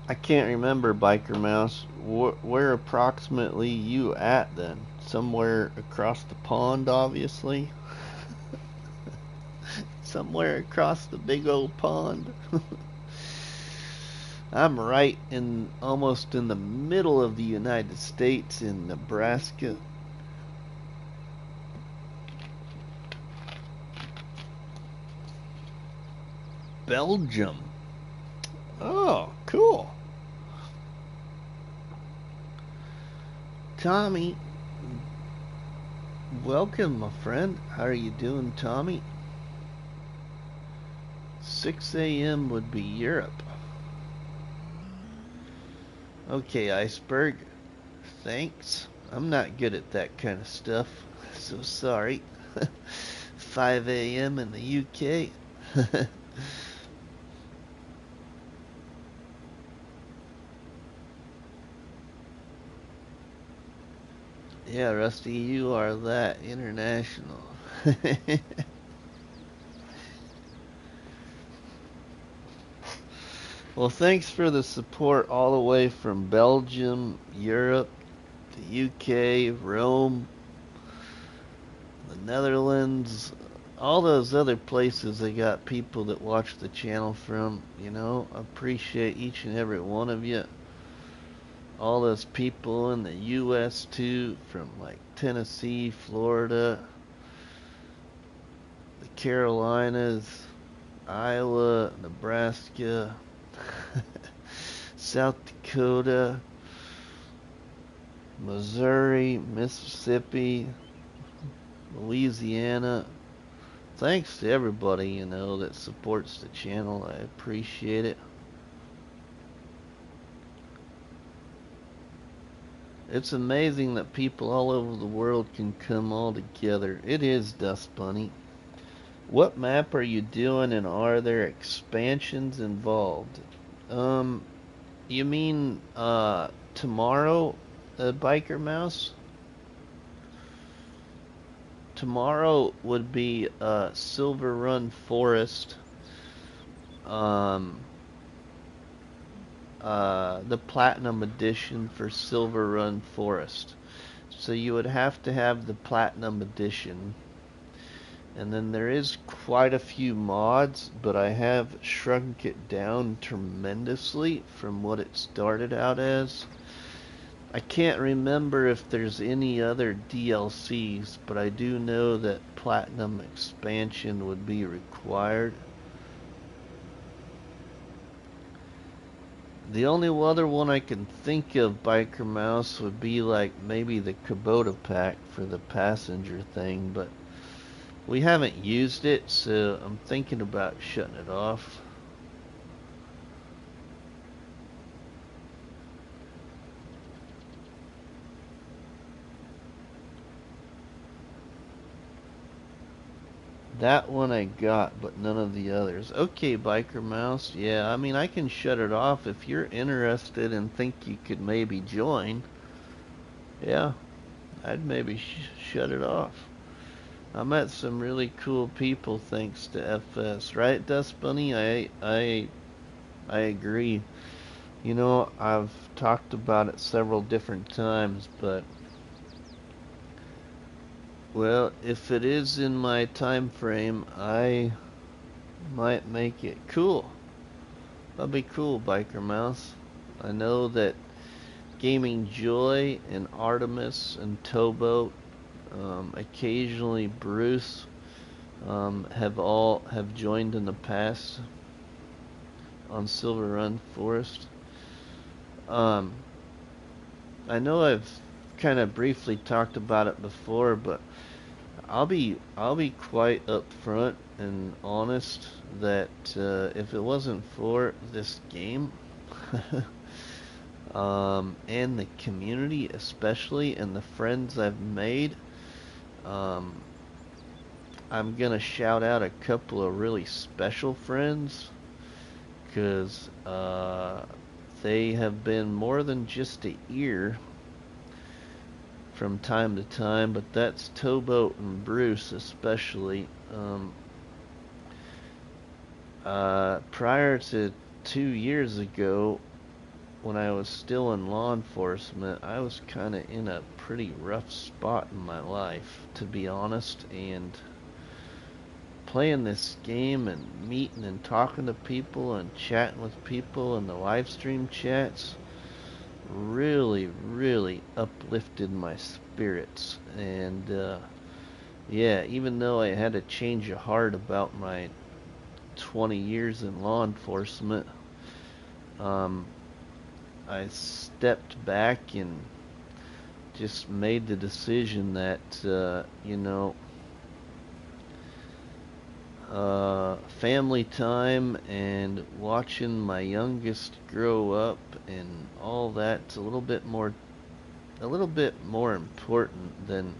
I can't remember, Biker Mouse. Where approximately you at then? Somewhere across the pond, obviously. Somewhere across the big old pond. I'm right almost in the middle of the United States in Nebraska. Belgium. Oh, cool. Tommy, welcome, my friend. How are you doing, Tommy? 6 a.m. would be Europe. Okay, Iceberg. Thanks. I'm not good at that kind of stuff, so sorry. 5 a.m. in the UK. Yeah, Rusty, you are that international. Well, thanks for the support all the way from Belgium, Europe, the UK, Rome, the Netherlands, all those other places they got people that watch the channel from. You know, I appreciate each and every one of you. All those people in the U.S. too, from like Tennessee, Florida, the Carolinas, Iowa, Nebraska, South Dakota, Missouri, Mississippi, Louisiana. Thanks to everybody, you know, that supports the channel. I appreciate it. It's amazing that people all over the world can come all together. It is, Dust Bunny. What map are you doing, and are there expansions involved? You mean tomorrow, Biker Mouse? Tomorrow would be Silver Run Forest. The Platinum Edition for Silver Run Forest. So you would have to have the Platinum Edition. And then there is quite a few mods, but I have shrunk it down tremendously from what it started out as. I can't remember if there's any other DLCs, but I do know that Platinum expansion would be required. The only other one I can think of, Biker Mouse, would be like maybe the Kubota pack for the passenger thing, but we haven't used it, so I'm thinking about shutting it off. That one I got, but none of the others. Okay, Biker Mouse. Yeah, I mean, I can shut it off if you're interested and think you could maybe join. Yeah, I'd maybe shut it off. I met some really cool people thanks to FS, right, Dust Bunny? I agree. You know, I've talked about it several different times, but well, if it is in my time frame, I might make it. Cool. That'd be cool, Biker Mouse. I know that Gaming Joy and Artemis and Towboat, occasionally Bruce, have joined in the past on Silver Run Forest. I know I've kind of briefly talked about it before, but I'll be quite upfront and honest that if it wasn't for this game and the community especially and the friends I've made, I'm gonna shout out a couple of really special friends because they have been more than just a ear from time to time, but that's Towboat and Bruce especially. Prior to 2 years ago, when I was still in law enforcement, I was kind of in a pretty rough spot in my life, to be honest, and playing this game and meeting and talking to people and chatting with people in the live stream chats really uplifted my spirits. And yeah, even though I had a change of heart about my 20 years in law enforcement, I stepped back and just made the decision that you know, family time and watching my youngest grow up and all that's a little bit more important than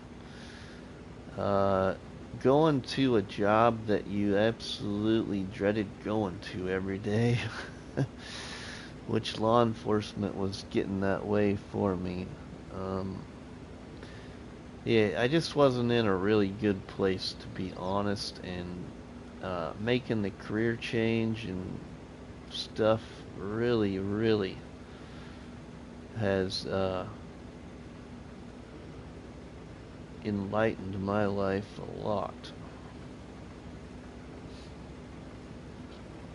going to a job that you absolutely dreaded going to every day. Which law enforcement was getting that way for me. Yeah, I just wasn't in a really good place, to be honest, and making the career change and stuff really has enlightened my life a lot.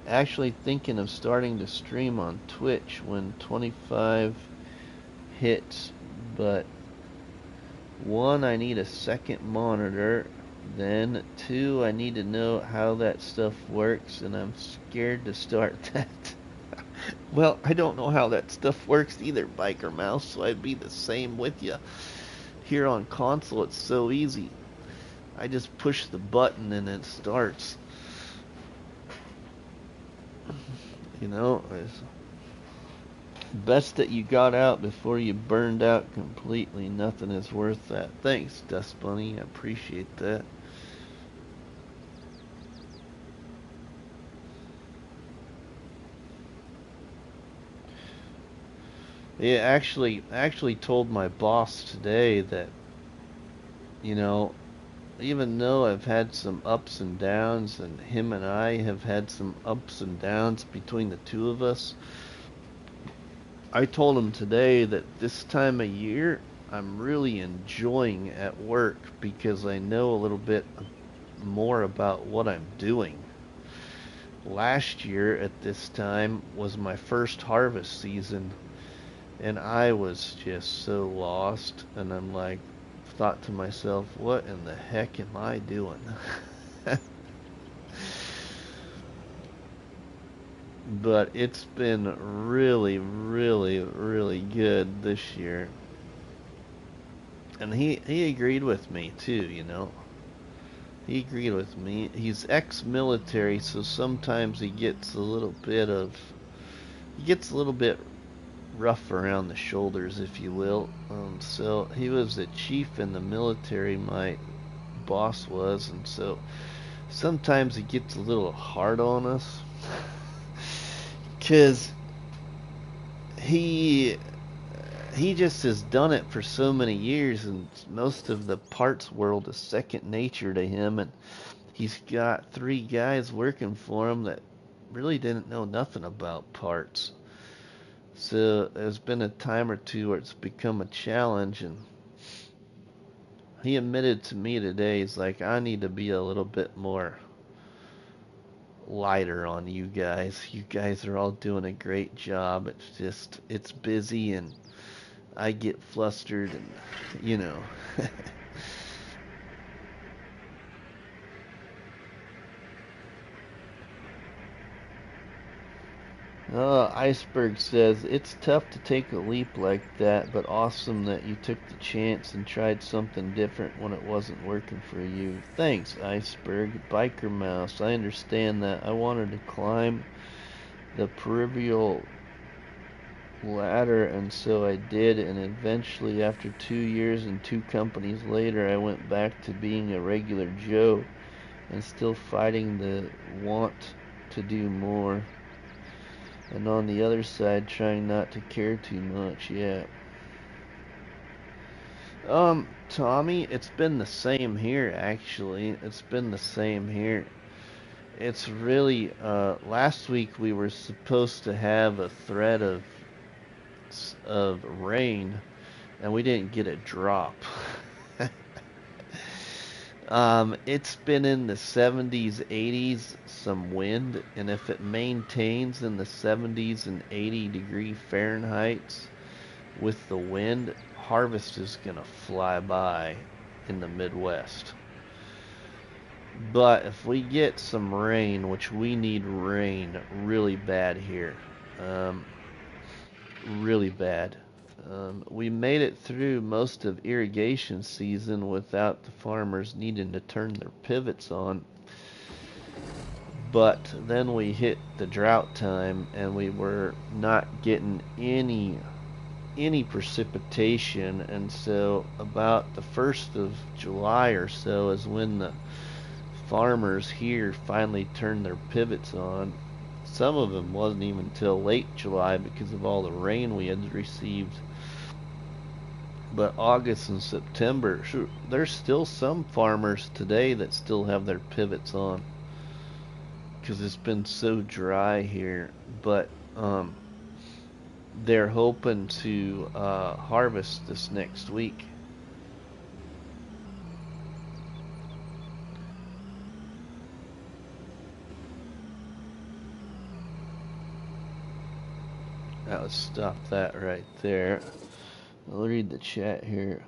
Actually thinking of starting to stream on Twitch when 25 hits, but one, I need a second monitor, then two, I need to know how that stuff works, and I'm scared to start that. Well, I don't know how that stuff works either, Biker Mouse, so I'd be the same with you. Here on console, it's so easy. I just push the button and it starts. You know, it's best that you got out before you burned out completely. Nothing is worth that. Thanks, Dust Bunny. I appreciate that. Yeah, actually told my boss today that, you know, even though I've had some ups and downs, and him and I have had some ups and downs between the two of us, I told him today that this time of year I'm really enjoying at work because I know a little bit more about what I'm doing. Last year at this time was my first harvest season, and I was just so lost, and I'm like, thought to myself, what in the heck am I doing? but it's been really, really, really good this year. And he agreed with me too, you know. He agreed with me. He's ex-military, so sometimes he gets a little bit rough around the shoulders, if you will. So he was a chief in the military, my boss was, and so sometimes he gets a little hard on us. 'Cause he he just has done it for so many years, and most of the parts world is second nature to him, and he's got 3 guys working for him that really didn't know nothing about parts. So there's been a time or two where it's become a challenge, and he admitted to me today, he's like, I need to be a little bit more lighter on you guys. You guys are all doing a great job. It's just, it's busy, and I get flustered, and, you know. Iceberg says, it's tough to take a leap like that, but awesome that you took the chance and tried something different when it wasn't working for you. Thanks, Iceberg. Biker Mouse, I understand that. I wanted to climb the peripheral ladder, and so I did, and eventually, after 2 years and 2 companies later, I went back to being a regular Joe and still fighting the want to do more. And on the other side, trying not to care too much, yeah. Tommy, it's been the same here, actually. It's been the same here. It's really, last week we were supposed to have a threat of rain, and we didn't get a drop. It's been in the 70s, 80s, some wind, and if it maintains in the 70s and 80-degree Fahrenheit with the wind, harvest is gonna fly by in the Midwest. But if we get some rain, which we need rain really bad here, really bad. We made it through most of irrigation season without the farmers needing to turn their pivots on. But then we hit the drought time, and we were not getting any precipitation, and so about the 1st of July or so is when the farmers here finally turned their pivots on. Some of them wasn't even till late July because of all the rain we had received. But August and September, sure, there's still some farmers today that still have their pivots on because it's been so dry here. But they're hoping to harvest this next week. Let's stop that right there. I'll read the chat here.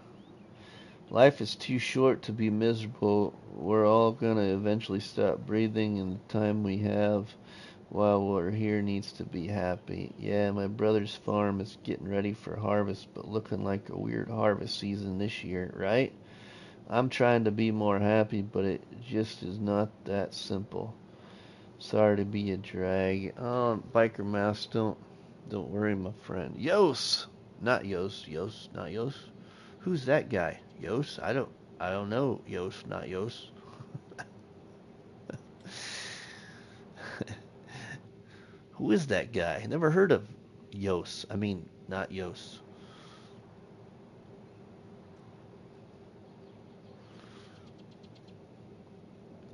Life is too short to be miserable. We're all gonna eventually stop breathing, and the time we have while we're here needs to be happy. Yeah, my brother's farm is getting ready for harvest, but looking like a weird harvest season this year, right? I'm trying to be more happy, but it just is not that simple. Sorry to be a drag. Biker Mouse, don't worry, my friend. Yos! Not Yos. Yos, not Yos. Who's that guy? Yos? I don't know. Yos, not Yos. Who is that guy? Never heard of Yos. I mean, not Yos.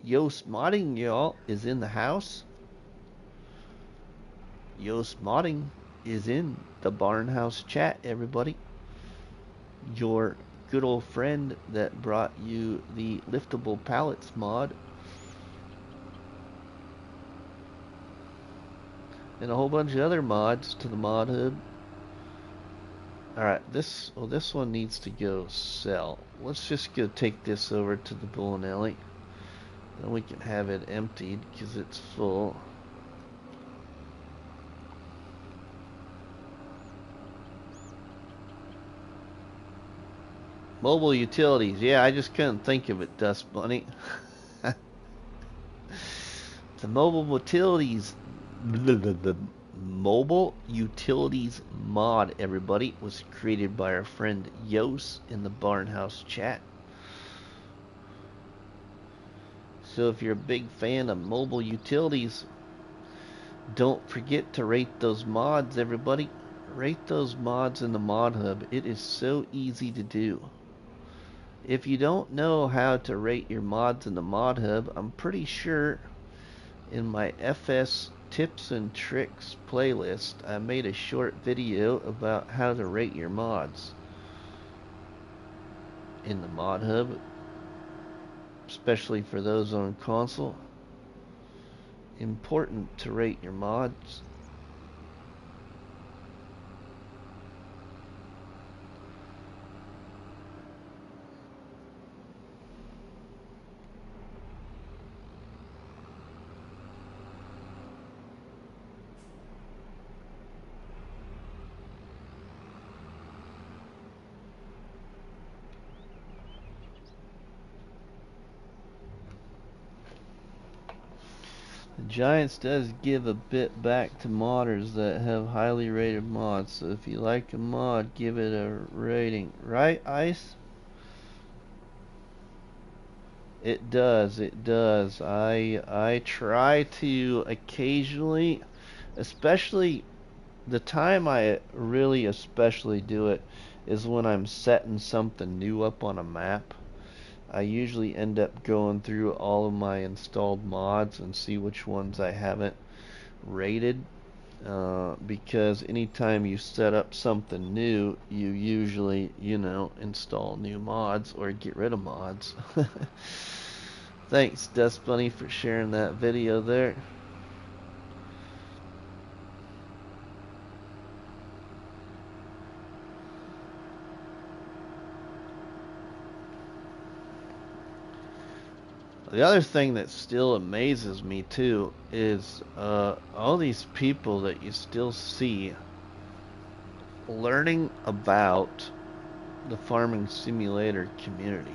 Yos Modding, y'all, is in the house. Yos Modding is in the Barnhouse chat, everybody. Your good old friend that brought you the liftable pallets mod. And a whole bunch of other mods to the mod hub. Alright, this one needs to go sell. Let's just go take this over to the bowling alley. Then we can have it emptied because it's full. Mobile utilities. Yeah, I just couldn't think of it, Dust Bunny. The mobile utilities mod, everybody, was created by our friend Yos in the Barnhouse chat. So if you're a big fan of mobile utilities, don't forget to rate those mods, everybody. Rate those mods in the mod hub. It is so easy to do. If you don't know how to rate your mods in the mod hub, I'm pretty sure in my FS tips and tricks playlist I made a short video about how to rate your mods in the mod hub, especially for those on console. Important to rate your mods. The Giants does give a bit back to modders that have highly rated mods, so if you like a mod, give it a rating. Right, Ice? It does, it does. I try to occasionally, especially the time I really especially do it is when I'm setting something new up on a map. I usually end up going through all of my installed mods and see which ones I haven't rated, because anytime you set up something new, you usually, install new mods or get rid of mods. Thanks, Dust Bunny, for sharing that video there. The other thing that still amazes me too is all these people that you still see learning about the farming simulator community.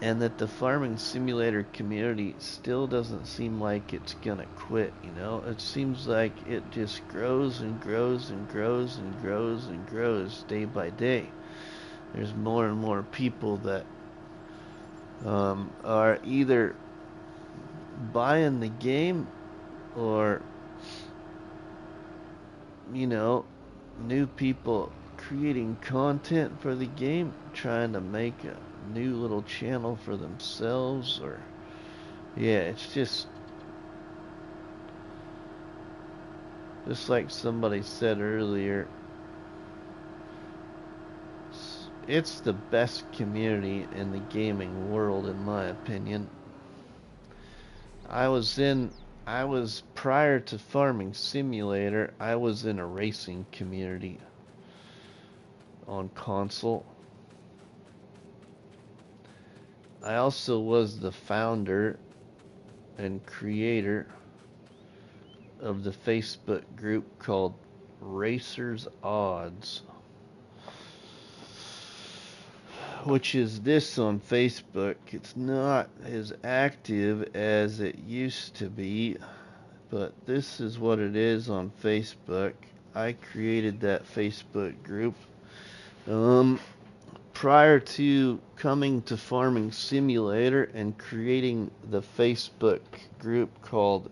And that the farming simulator community still doesn't seem like it's gonna quit, It seems like it just grows and grows and grows and grows and grows day by day. There's more and more people that are either buying the game or, new people creating content for the game, trying to make a new little channel for themselves, or it's just like somebody said earlier, it's the best community in the gaming world, in my opinion. Prior to Farming Simulator, I was in a racing community on console. I also was the founder and creator of the Facebook group called Racers Odds, which is this on Facebook. It's not as active as it used to be, but this is what it is on Facebook. I created that Facebook group prior to coming to Farming Simulator and creating the Facebook group called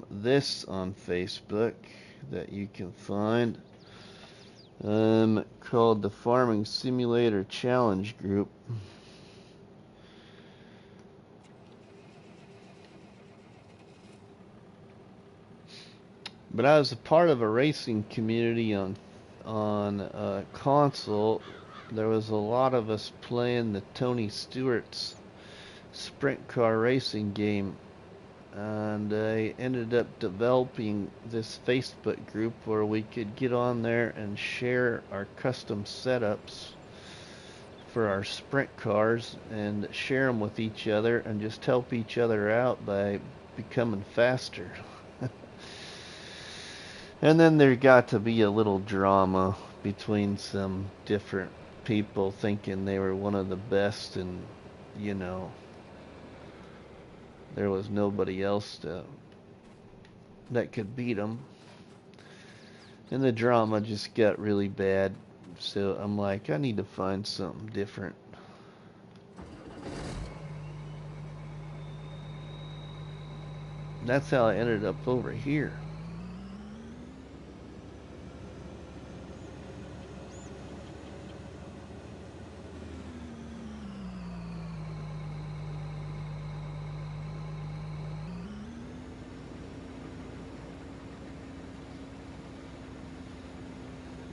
this on Facebook that you can find, called the Farming Simulator Challenge Group. But I was a part of a racing community on console. There was a lot of us playing the Tony Stewart's sprint car racing game, and I ended up developing this Facebook group where we could get on there and share our custom setups for our sprint cars and share them with each other and just help each other out by becoming faster. And then there got to be a little drama between some different people thinking they were one of the best, and you know, there was nobody else that could beat them. And the drama just got really bad. So I'm like, I need to find something different. That's how I ended up over here.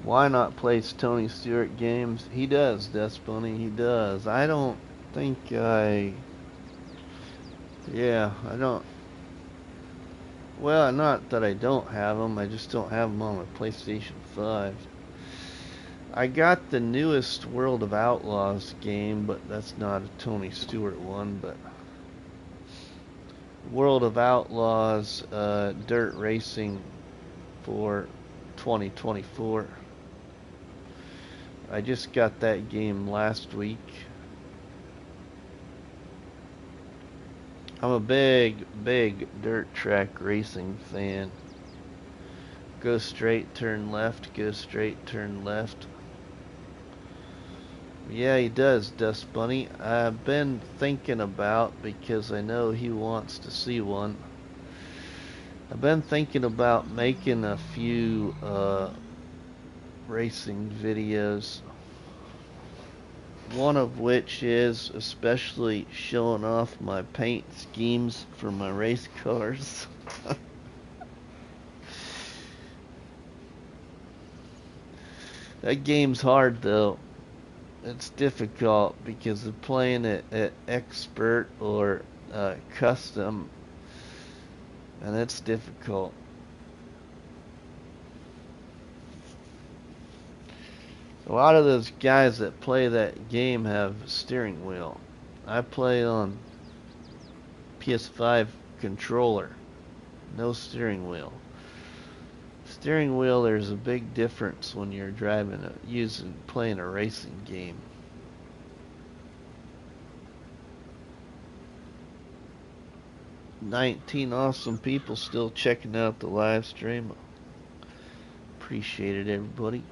Why not play Tony Stewart games? He does, Death Bunny, he does. I don't think I don't. Well, not that I don't have them, I just don't have them on my PlayStation 5. I got the newest World of Outlaws game, but that's not a Tony Stewart one, but World of Outlaws Dirt Racing for 2024. I just got that game last week. I'm a big dirt track racing fan. Go straight, turn left, go straight, turn left. Yeah, he does, Dust Bunny. I've been thinking about, because I know he wants to see one, I've been thinking about making a few racing videos. One of which is especially showing off my paint schemes for my race cars. That game's hard though. It's difficult because of playing it at expert or custom, and it's difficult. A lot of those guys that play that game have a steering wheel. I play on PS5 controller, no steering wheel. Steering wheel, there's a big difference when you're playing a racing game. $19 awesome people still checking out the live stream. Appreciate it, everybody.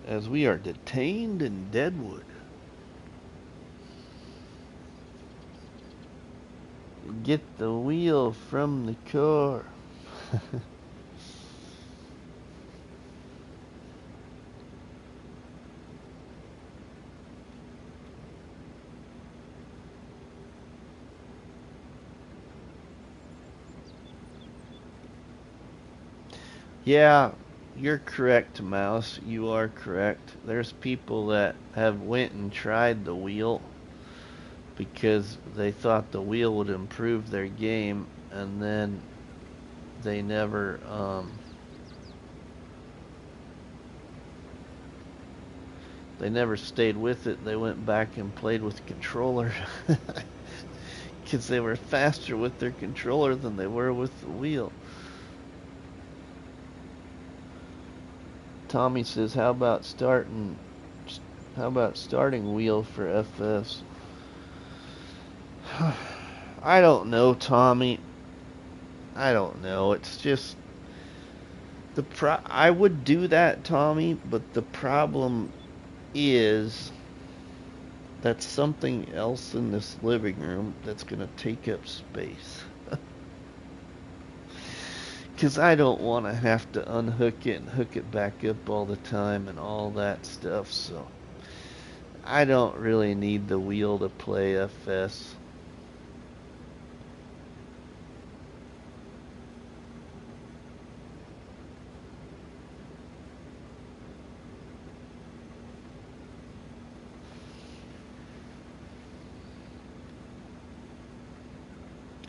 As we are detained in Deadwood. Get the wheel from the car. Yeah. You're correct, Mouse. You are correct. There's people that have went and tried the wheel because they thought the wheel would improve their game, and then they never stayed with it. They went back and played with the controller because they were faster with their controller than they were with the wheel. Tommy says, how about starting wheel for FS? I don't know, Tommy. I don't know. It's just I would do that, Tommy, but the problem is that's something else in this living room that's going to take up space. Because I don't want to have to unhook it and hook it back up all the time and all that stuff, so I don't really need the wheel to play FS.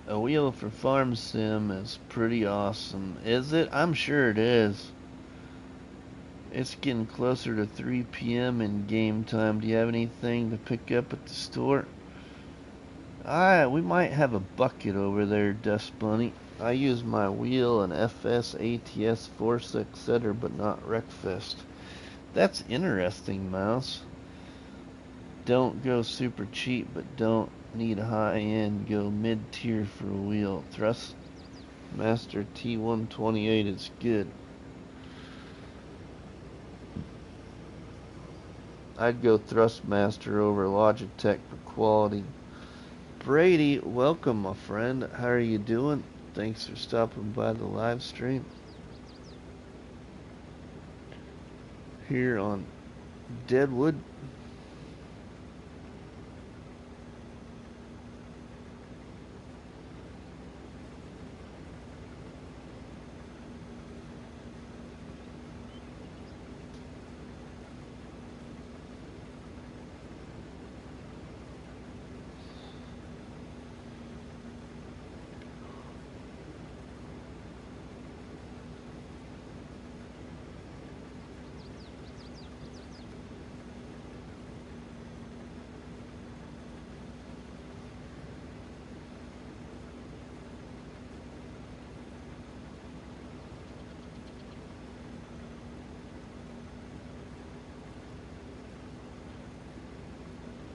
A wheel for Farm Sim is pretty awesome. Is it? I'm sure it is. It's getting closer to 3 p.m. in game time. Do you have anything to pick up at the store? We might have a bucket over there, Dust Bunny. I use my wheel and FS, ATS, Force, etc., but not Wreckfest. That's interesting, Mouse. Don't go super cheap, but don't need a high end. Go mid tier for a wheel. Thrust Master T128 is good. I'd go Thrustmaster over Logitech for quality. Brady, welcome, my friend. How are you doing? Thanks for stopping by the live stream here on Deadwood.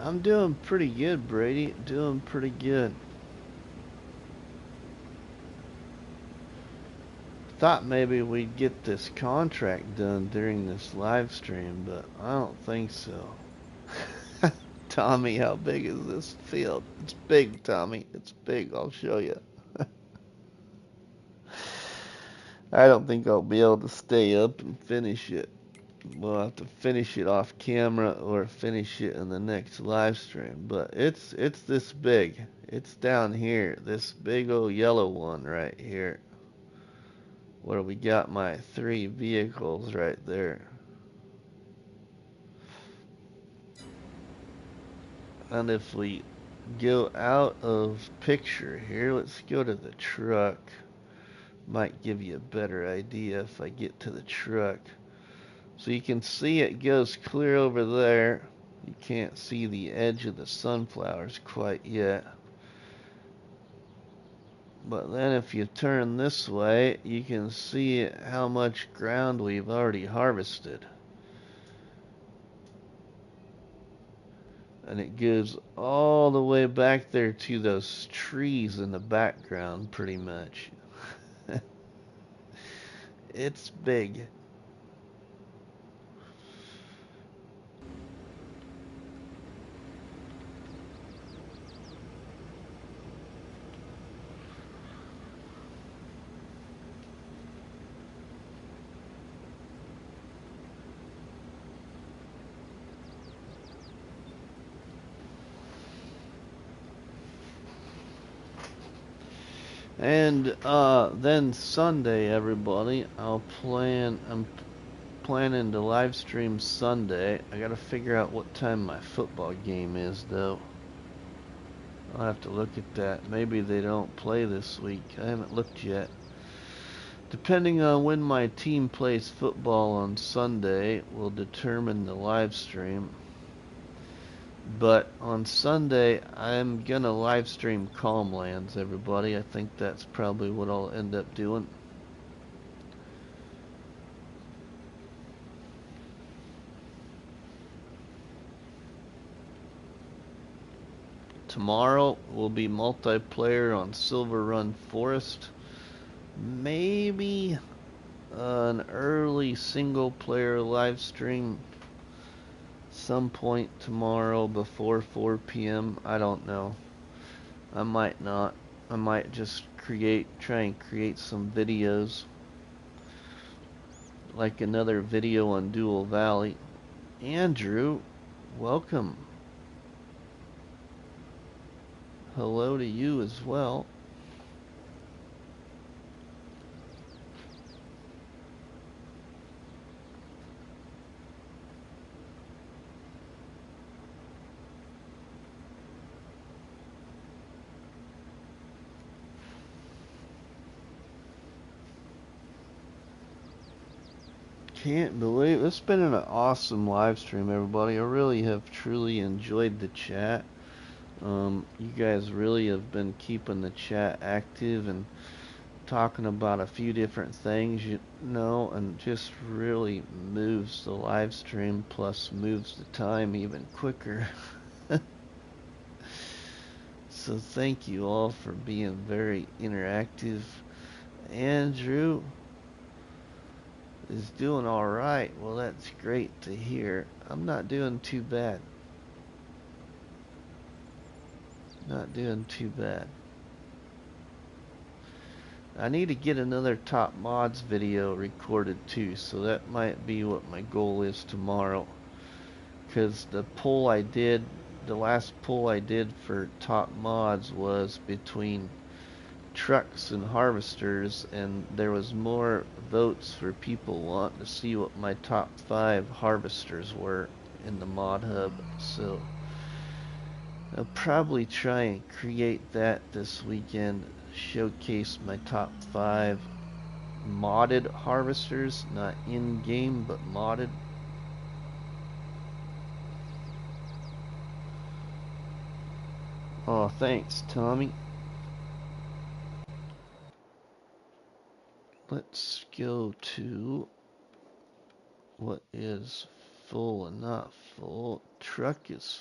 I'm doing pretty good, Brady. Doing pretty good. Thought maybe we'd get this contract done during this live stream, but I don't think so. Tommy, how big is this field? It's big, Tommy. It's big. I'll show you. I don't think I'll be able to stay up and finish it. We'll have to finish it off camera or finish it in the next live stream. But it's this big. It's down here. This big old yellow one right here. Where we got my 3 vehicles right there. And if we go out of picture here, let's go to the truck. Might give you a better idea if I get to the truck. So you can see it goes clear over there. You can't see the edge of the sunflowers quite yet. But then if you turn this way, you can see how much ground we've already harvested. And it goes all the way back there to those trees in the background, pretty much. It's big. And then Sunday, everybody, I'm planning to live stream Sunday. I gotta figure out what time my football game is, though. I'll have to look at that. Maybe they don't play this week. I haven't looked yet. Depending on when my team plays football on Sunday will determine the live stream. But on Sunday, I'm gonna live stream Calmlands, everybody. I think that's probably what I'll end up doing. Tomorrow will be multiplayer on Silver Run Forest. Maybe an early single player live stream some point tomorrow before 4 p.m. I don't know. I might not. I might just try and create some videos. Like another video on Dual Valley. Andrew, welcome. Hello to you as well. Can't believe it's been an awesome live stream, everybody. I really have truly enjoyed the chat. You guys really have been keeping the chat active and talking about a few different things, you know, and just really moves the live stream, plus moves the time even quicker. So thank you all for being very interactive. Andrew is doing all right. Well, that's great to hear. I'm not doing too bad. Not doing too bad. I need to get another top mods video recorded too, so that might be what my goal is tomorrow. Because the poll I did, the last poll I did for top mods was between trucks and harvesters, and there was more votes for people wanting to see what my top 5 harvesters were in the mod hub. So I'll probably try and create that this weekend, showcase my top 5 modded harvesters, not in-game but modded. Oh, thanks, Tommy. Let's go to what is full and not full. Truck is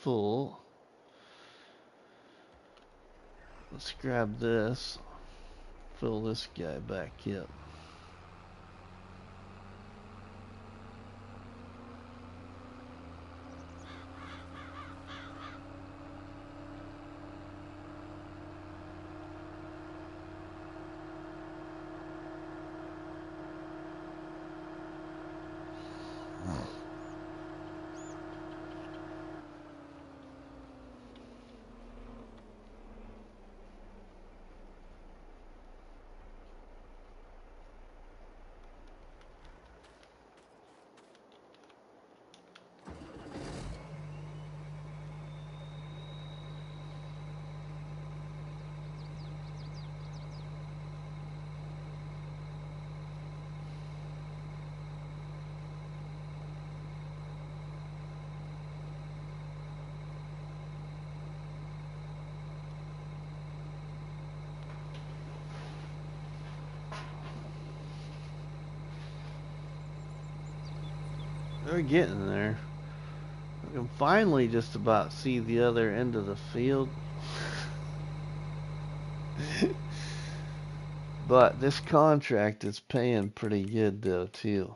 full. Let's grab this. Fill this guy back up. We're getting there. We can finally just about see the other end of the field. But this contract is paying pretty good though too.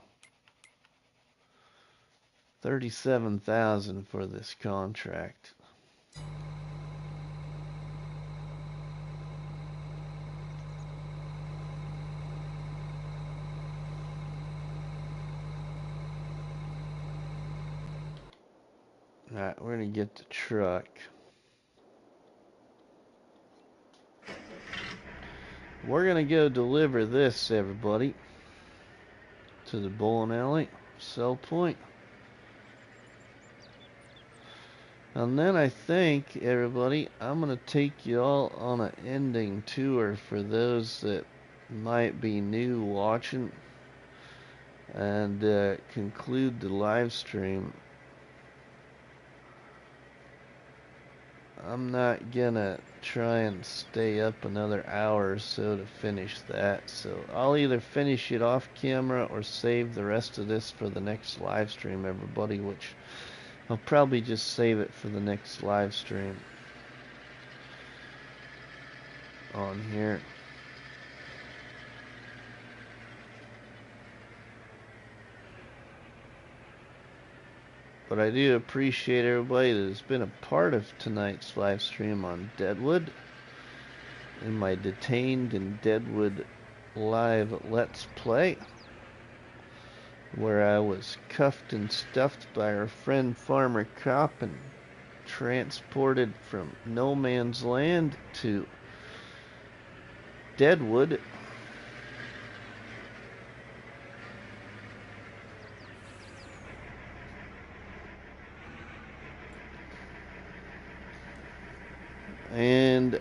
37,000 for this contract. Alright, we're gonna get the truck. We're gonna go deliver this, everybody, to the bowling alley, sell point. And then I think, everybody, I'm gonna take you all on an ending tour for those that might be new watching, and conclude the live stream. I'm not gonna try and stay up another hour or so to finish that, so I'll either finish it off camera or save the rest of this for the next live stream, everybody, which I'll probably just save it for the next live stream on here. But I do appreciate everybody that has been a part of tonight's live stream on Deadwood, in my Detained and Deadwood live Let's Play, where I was cuffed and stuffed by our friend Farmer Cop and transported from no man's land to Deadwood. And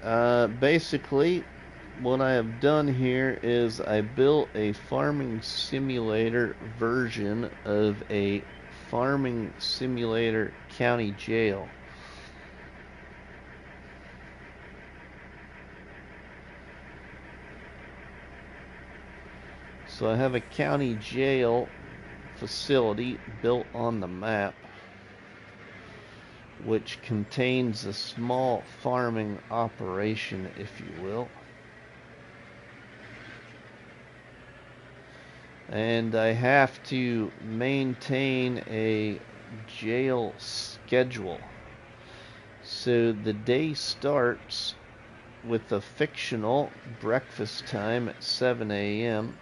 basically what I have done here is I built a farming simulator version of a farming simulator county jail. So I have a county jail facility built on the map, which contains a small farming operation, if you will. And I have to maintain a jail schedule. So the day starts with a fictional breakfast time at 7 a.m.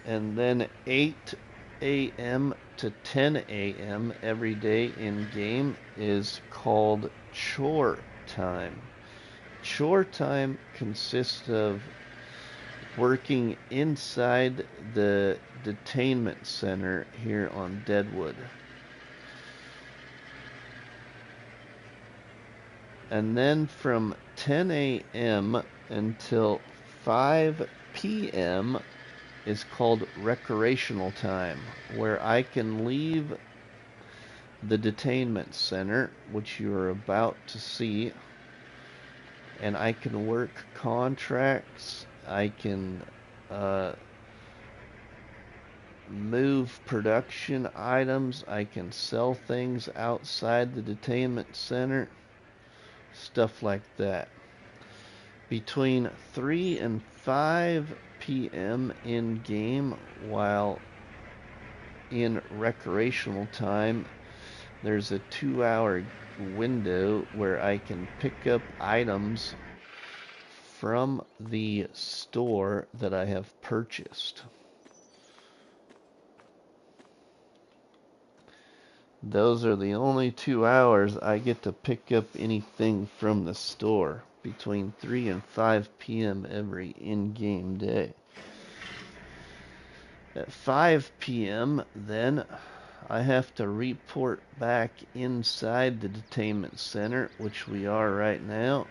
and then 8 a.m. to 10 a.m. every day in game is called chore time. Chore time consists of working inside the detainment center here on Deadwood. And then from 10 a.m. until 5 p.m. is called recreational time, where I can leave the detainment center, which you are about to see, and I can work contracts. I can move production items. I can sell things outside the detainment center. Stuff like that. Between 3 and 5 p.m. in game, while in recreational time, there's a 2-hour window where I can pick up items from the store that I have purchased. Those are the only 2 hours I get to pick up anything from the store, between 3 and 5 p.m. every in-game day. At 5 p.m. then, I have to report back inside the detainment center, which we are right now.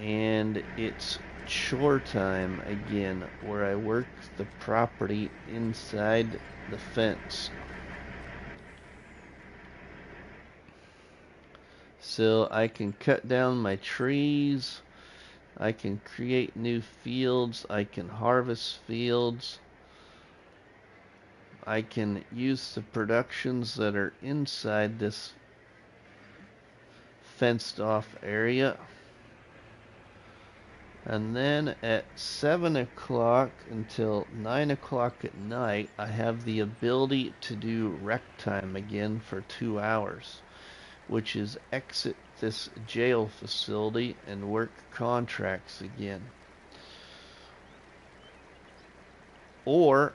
And it's chore time again, where I work the property inside the fence. So I can cut down my trees, I can create new fields, I can harvest fields, I can use the productions that are inside this fenced off area. And then at 7 o'clock until 9 o'clock at night, I have the ability to do rec time again for 2 hours, which is exit this jail facility and work contracts again. Or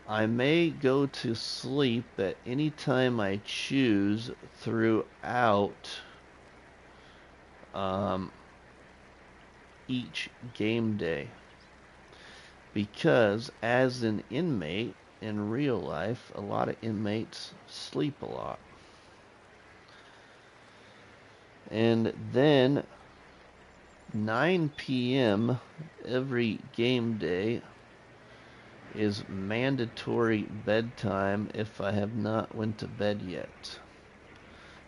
I may go to sleep at any time I choose throughout each game day, because as an inmate in real life, a lot of inmates sleep a lot. And then 9 p.m. every game day is mandatory bedtime if I have not went to bed yet.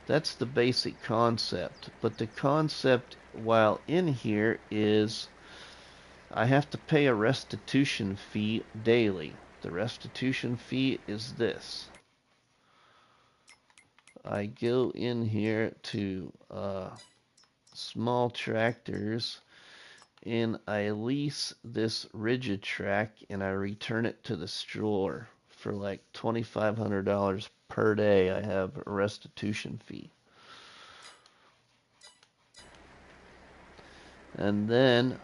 That's the basic concept, but the concept while in here is I have to pay a restitution fee daily. The restitution fee is this. I go in here to small tractors and I lease this rigid track and I return it to the store for like $2,500 per day. I have a restitution fee. And then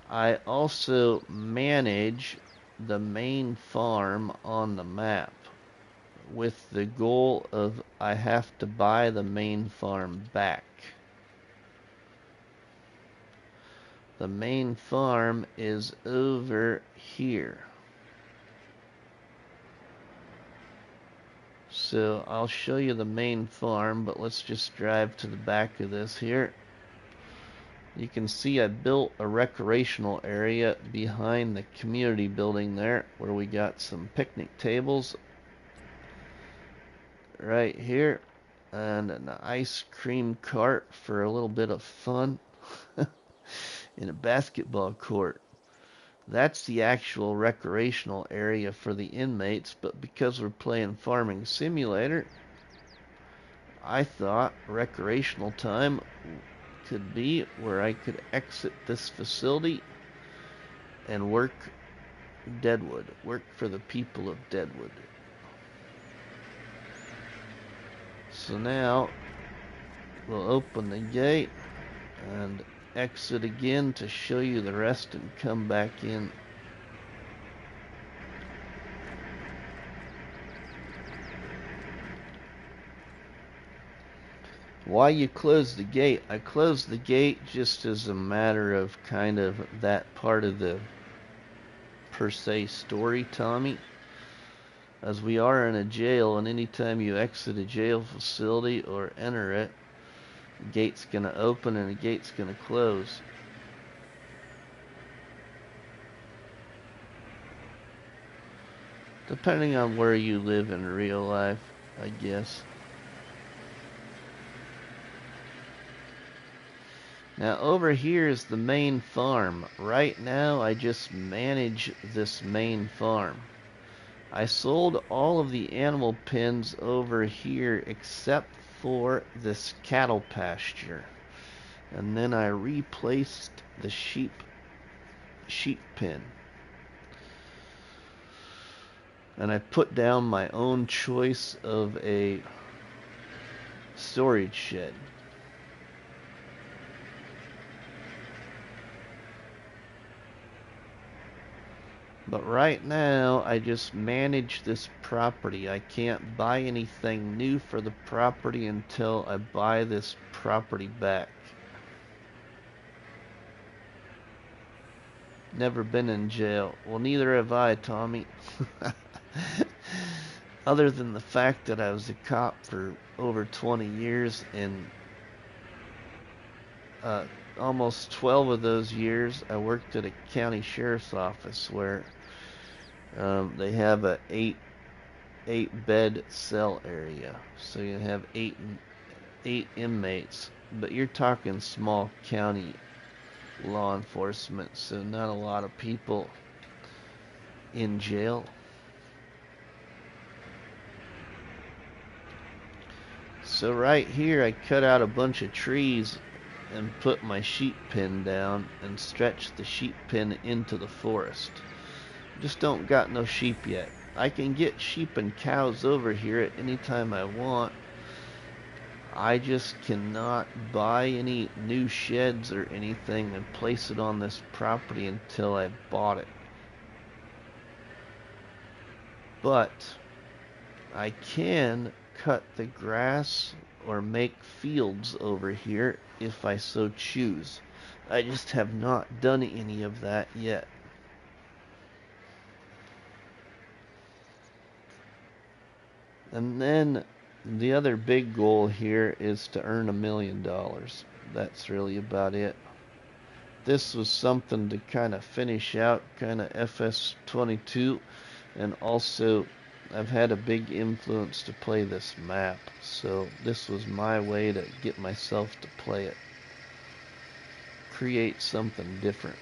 I also manage the main farm on the map with the goal of I have to buy the main farm back. The main farm is over here. So I'll show you the main farm, but let's just drive to the back of this here. You can see I built a recreational area behind the community building there, where we got some picnic tables right here and an ice cream cart for a little bit of fun. in a basketball court. That's the actual recreational area for the inmates, but because we're playing Farming Simulator, I thought recreational time could be where I could exit this facility and work Deadwood, work for the people of Deadwood. So now we'll open the gate and exit again to show you the rest and come back in. Why you close the gate? I closed the gate just as a matter of kind of that part of the per se story, Tommy. As we are in a jail, and anytime you exit a jail facility or enter it, the gate's going to open and the gate's going to close. Depending on where you live in real life, I guess. Now over here is the main farm. Right now I just manage this main farm. I sold all of the animal pens over here except for this cattle pasture. And then I replaced the sheep pen. And I put down my own choice of a storage shed. But right now, I just manage this property. I can't buy anything new for the property until I buy this property back. Never been in jail. Well, neither have I, Tommy. Other than the fact that I was a cop for over 20 years and almost 12 of those years I worked at a county sheriff's office where they have a eight bed cell area, so you have eight inmates, but you're talking small county law enforcement, so not a lot of people in jail. So right here I cut out a bunch of trees and put my sheep pen down and stretched the sheep pen into the forest. Just don't got no sheep yet. I can get sheep and cows over here at any time I want. I just cannot buy any new sheds or anything and place it on this property until I bought it. But I can cut the grass or make fields over here if I so choose. I just have not done any of that yet. And then the other big goal here is to earn $1 million. That's really about it. This was something to kind of finish out kind of FS22, and also I've had a big influence to play this map, so this was my way to get myself to play it. Create something different.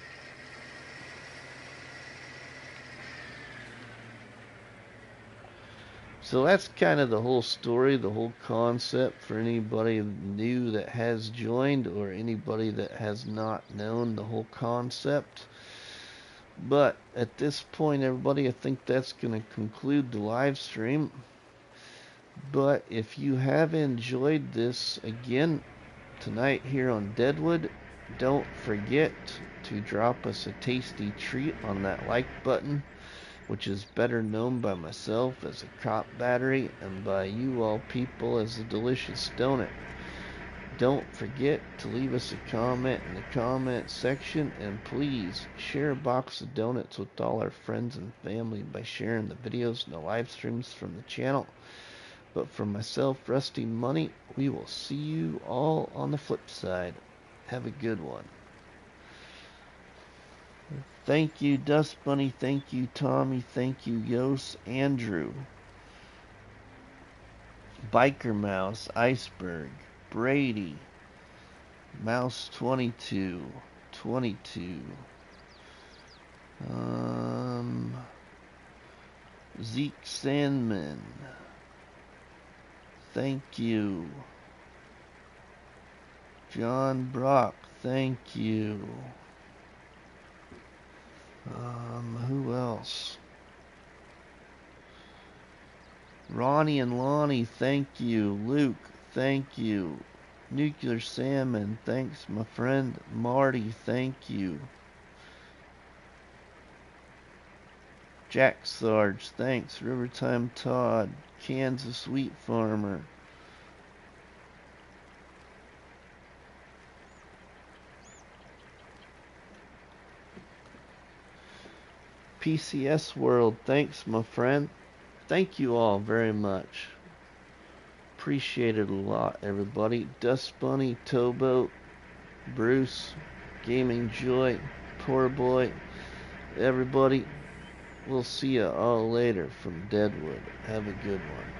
So that's kind of the whole story, the whole concept for anybody new that has joined or anybody that has not known the whole concept. But at this point, everybody, I think that's going to conclude the live stream. But if you have enjoyed this again tonight here on Deadwood, don't forget to drop us a tasty treat on that like button, which is better known by myself as a cop battery and by you all people as a delicious donut. Don't forget to leave us a comment in the comment section, and please share a box of donuts with all our friends and family by sharing the videos and the live streams from the channel. But for myself, RustyMoney, we will see you all on the flip side. Have a good one. Thank you, Dust Bunny. Thank you, Tommy. Thank you, Yos, Andrew, Biker Mouse, Iceberg, Brady, Mouse 22, MFS22. Zeke Sandman. Thank you. John Brock. Thank you. Who else? Ronnie and Lonnie, thank you. Luke, thank you. Nuclear Salmon, thanks, my friend. Marty, thank you. Jack Sarge, thanks. Rivertime Todd, Kansas Wheat Farmer. PCS World, thanks, my friend. Thank you all very much. Appreciate it a lot, everybody. Dust Bunny, Tobo, Bruce, Gaming Joy, Poor Boy, everybody. We'll see you all later from Deadwood. Have a good one.